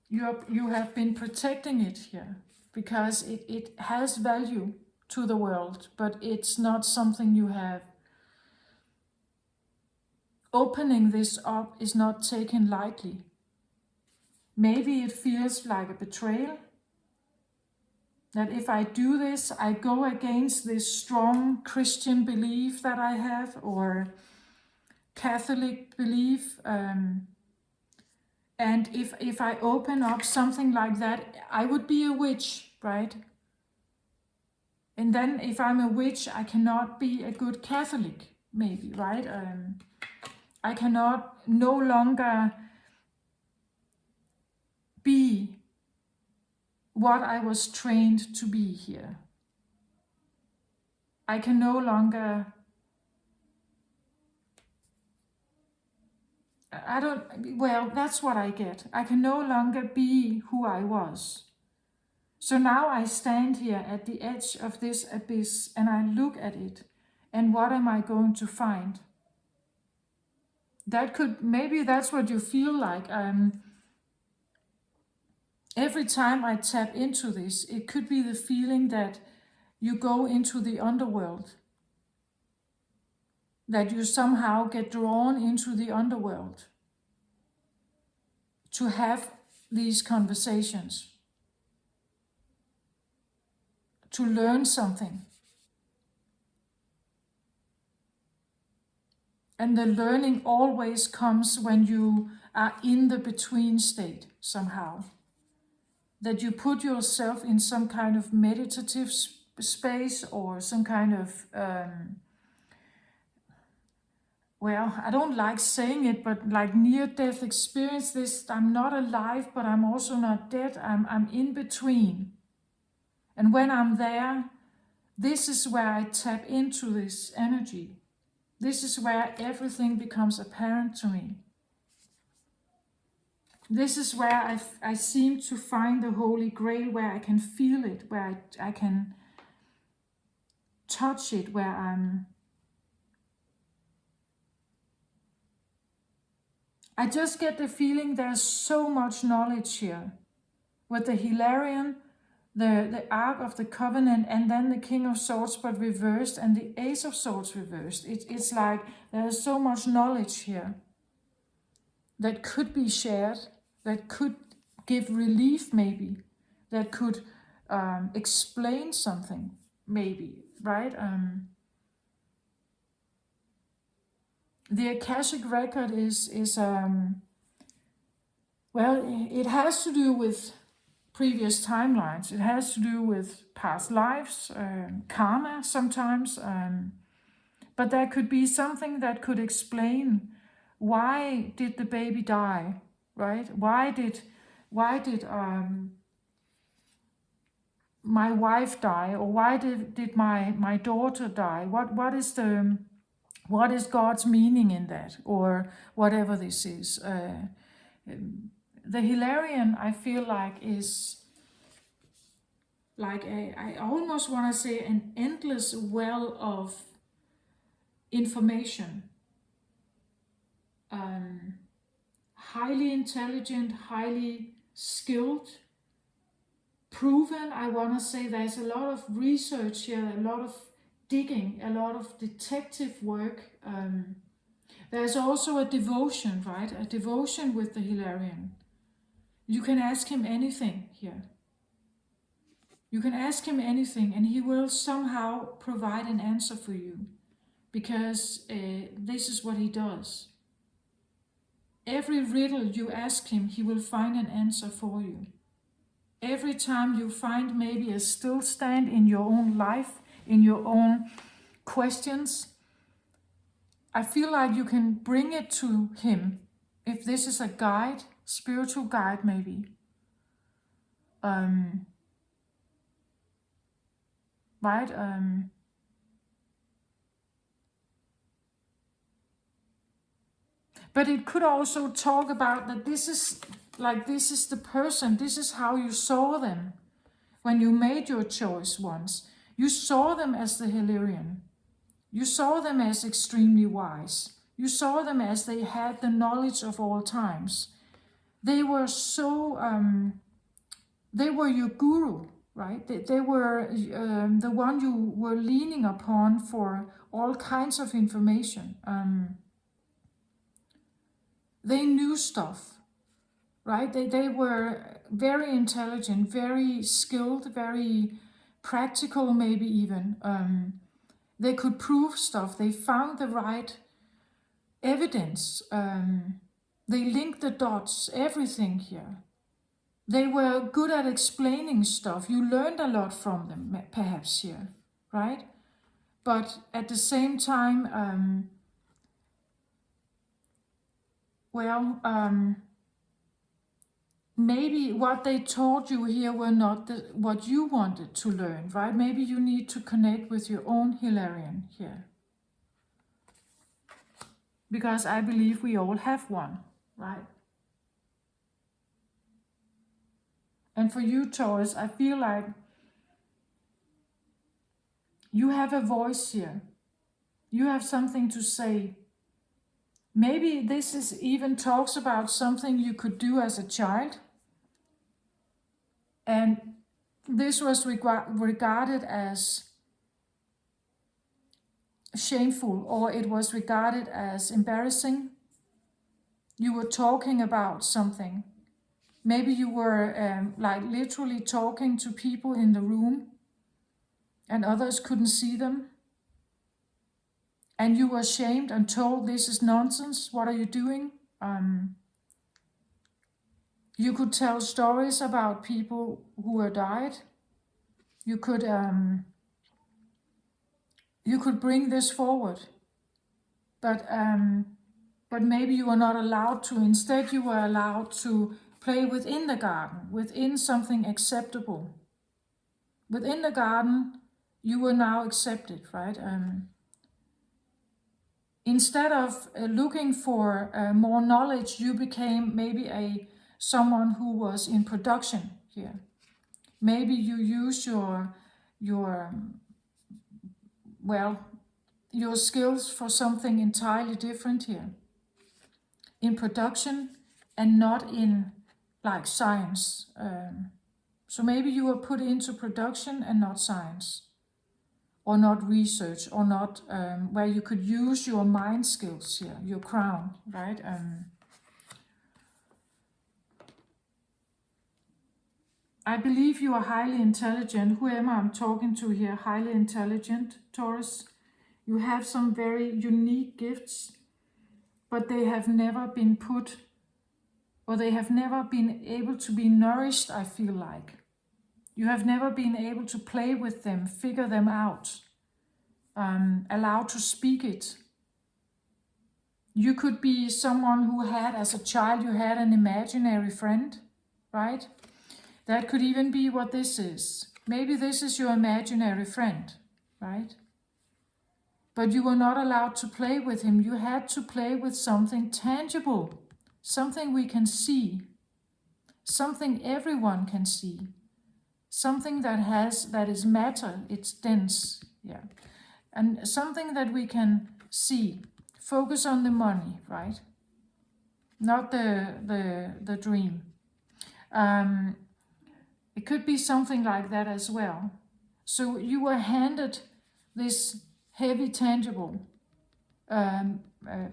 You have been protecting it here because it has value to the world, but it's not something you have. Opening this up is not taken lightly. Maybe it feels like a betrayal. That if I do this, I go against this strong Christian belief that I have, or Catholic belief. And if I open up something like that, I would be a witch, right? And then if I'm a witch, I cannot be a good Catholic, maybe, right? I cannot no longer be what I was trained to be here. I can no longer, that's what I get. I can no longer be who I was. So now I stand here at the edge of this abyss and I look at it, and what am I going to find? Maybe that's what you feel like. Every time I tap into this, it could be the feeling that you go into the underworld, that you somehow get drawn into the underworld to have these conversations, to learn something. And the learning always comes when you are in the between state somehow. That you put yourself in some kind of meditative space, or some kind of, I don't like saying it, but like near-death experience. This, I'm not alive, but I'm also not dead. I'm in between. And when I'm there, this is where I tap into this energy. This is where everything becomes apparent to me. This is where I seem to find the Holy Grail, where I can feel it, where I can touch it, where I just get the feeling there's so much knowledge here. With the Hilarion, the Ark of the Covenant, and then the King of Swords but reversed, and the Ace of Swords reversed. It's like there's so much knowledge here that could be shared, that could give relief maybe, that could explain something. maybe, right? The Akashic record is well, it has to do with previous timelines. It has to do with past lives, karma sometimes, but there could be something that could explain why did the baby die, right? Why did my wife die, or why did my daughter die? What is God's meaning in that, or whatever this is? The Hilarion, I feel like, is like I almost want to say an endless well of information. Highly intelligent, highly skilled, proven. I want to say there's a lot of research here, a lot of digging, a lot of detective work. There's also a devotion, right? A devotion with the Hilarion. You can ask him anything here. You can ask him anything and he will somehow provide an answer for you, because this is what he does. Every riddle you ask him, he will find an answer for you. Every time you find maybe a still stand in your own life, in your own questions, I feel like you can bring it to him. If this is a guide, spiritual guide maybe. Right? But it could also talk about that this is the person, this is how you saw them when you made your choice once. You saw them as the Hilarion. You saw them as extremely wise. You saw them as they had the knowledge of all times. They were so, they were your guru, right? They were the one you were leaning upon for all kinds of information. They knew stuff, right? They were very intelligent, very skilled, very practical, maybe even. They could prove stuff. They found the right evidence. They linked the dots, everything here. They were good at explaining stuff. You learned a lot from them, perhaps here, right? But at the same time, maybe what they taught you here were not what you wanted to learn, right? Maybe you need to connect with your own Hilarion here. Because I believe we all have one, right? And for you, Taurus, I feel like you have a voice here. You have something to say. Maybe this is even talks about something you could do as a child. And this was regarded as shameful, or it was regarded as embarrassing. You were talking about something. Maybe you were like literally talking to people in the room and others couldn't see them. And you were shamed and told, this is nonsense, what are you doing? You could tell stories about people who were died. You could bring this forward. But maybe you were not allowed to. Instead, you were allowed to play within the garden, within something acceptable. Within the garden, you were now accepted, right? Instead of looking for more knowledge, you became maybe someone who was in production here. Maybe you use your skills for something entirely different here. In production and not in like science. So maybe you were put into production and not science. Or not research, or not where you could use your mind skills here, your crown, right? I believe you are highly intelligent. Whoever I'm talking to here, highly intelligent, Taurus. You have some very unique gifts, but they have never been put, or they have never been able to be nourished, I feel like. You have never been able to play with them, figure them out, allow to speak it. You could be someone who had, as a child, you had an imaginary friend, right? That could even be what this is. Maybe this is your imaginary friend, right? But you were not allowed to play with him. You had to play with something tangible, something we can see, something everyone can see, something that is matter, it's dense, yeah, and something that we can see. Focus on the money, right? Not the dream. It could be something like that as well. So you were handed this heavy, tangible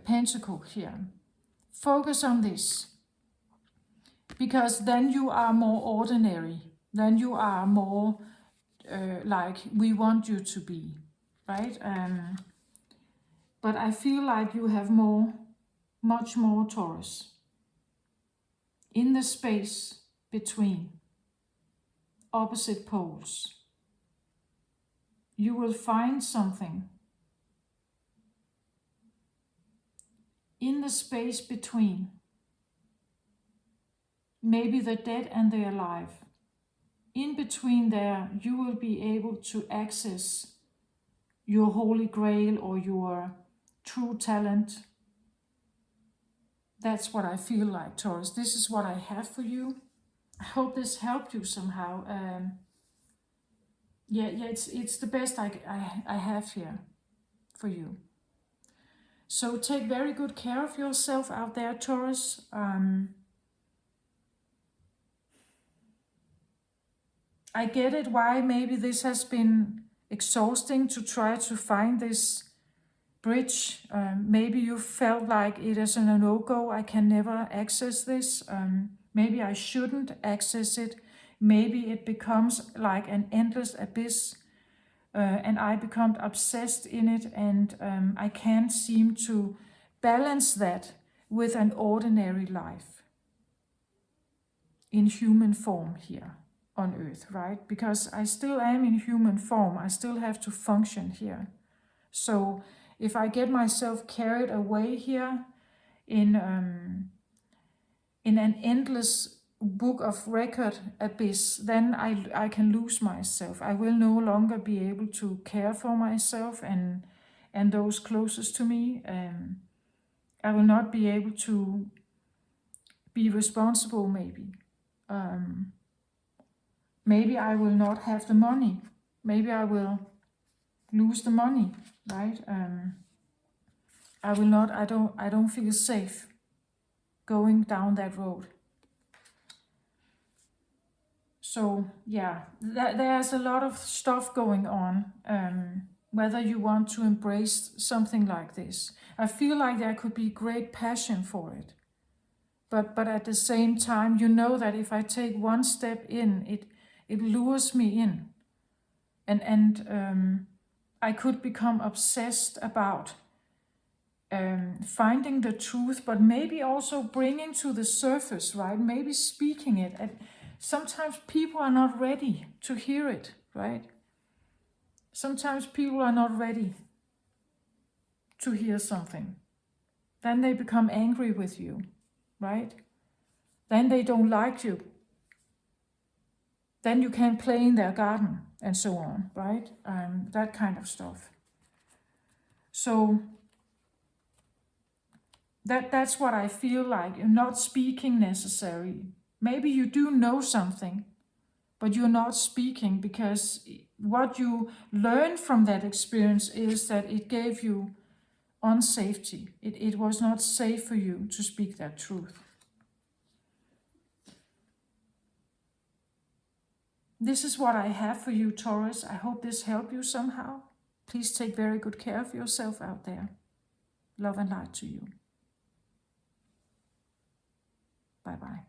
pentacle here. Focus on this, because then you are more ordinary. Then you are more like we want you to be, right? But I feel like you have much more, Taurus, in the space between opposite poles. You will find something in the space between, maybe the dead and the alive. In between there, you will be able to access your holy grail or your true talent. That's what I feel like, Taurus. This is what I have for you. I hope this helped you somehow. It's the best I have here for you. So take very good care of yourself out there, Taurus. I get it why maybe this has been exhausting to try to find this bridge. Maybe you felt like it is a no-go. I can never access this. Maybe I shouldn't access it. Maybe it becomes like an endless abyss, and I become obsessed in it, and I can't seem to balance that with an ordinary life in human form here on earth, right? Because I still am in human form. I still have to function here. So if I get myself carried away here in an endless book of record abyss, then I can lose myself. I will no longer be able to care for myself and those closest to me. I will not be able to be responsible, maybe. Maybe I will not have the money. Maybe I will lose the money, right? I don't feel safe going down that road. So yeah, there's a lot of stuff going on, whether you want to embrace something like this. I feel like there could be great passion for it. But at the same time, you know that if I take one step in, it lures me in. And I could become obsessed about finding the truth, but maybe also bringing to the surface, right? Maybe speaking it. And sometimes people are not ready to hear it, right? Sometimes people are not ready to hear something. Then they become angry with you, right? Then they don't like you. Then you can't play in their garden and so on, right? That kind of stuff. So that's what I feel like. You're not speaking necessarily. Maybe you do know something, but you're not speaking because what you learned from that experience is that it gave you unsafety. It was not safe for you to speak that truth. This is what I have for you, Taurus. I hope this helped you somehow. Please take very good care of yourself out there. Love and light to you. Bye-bye.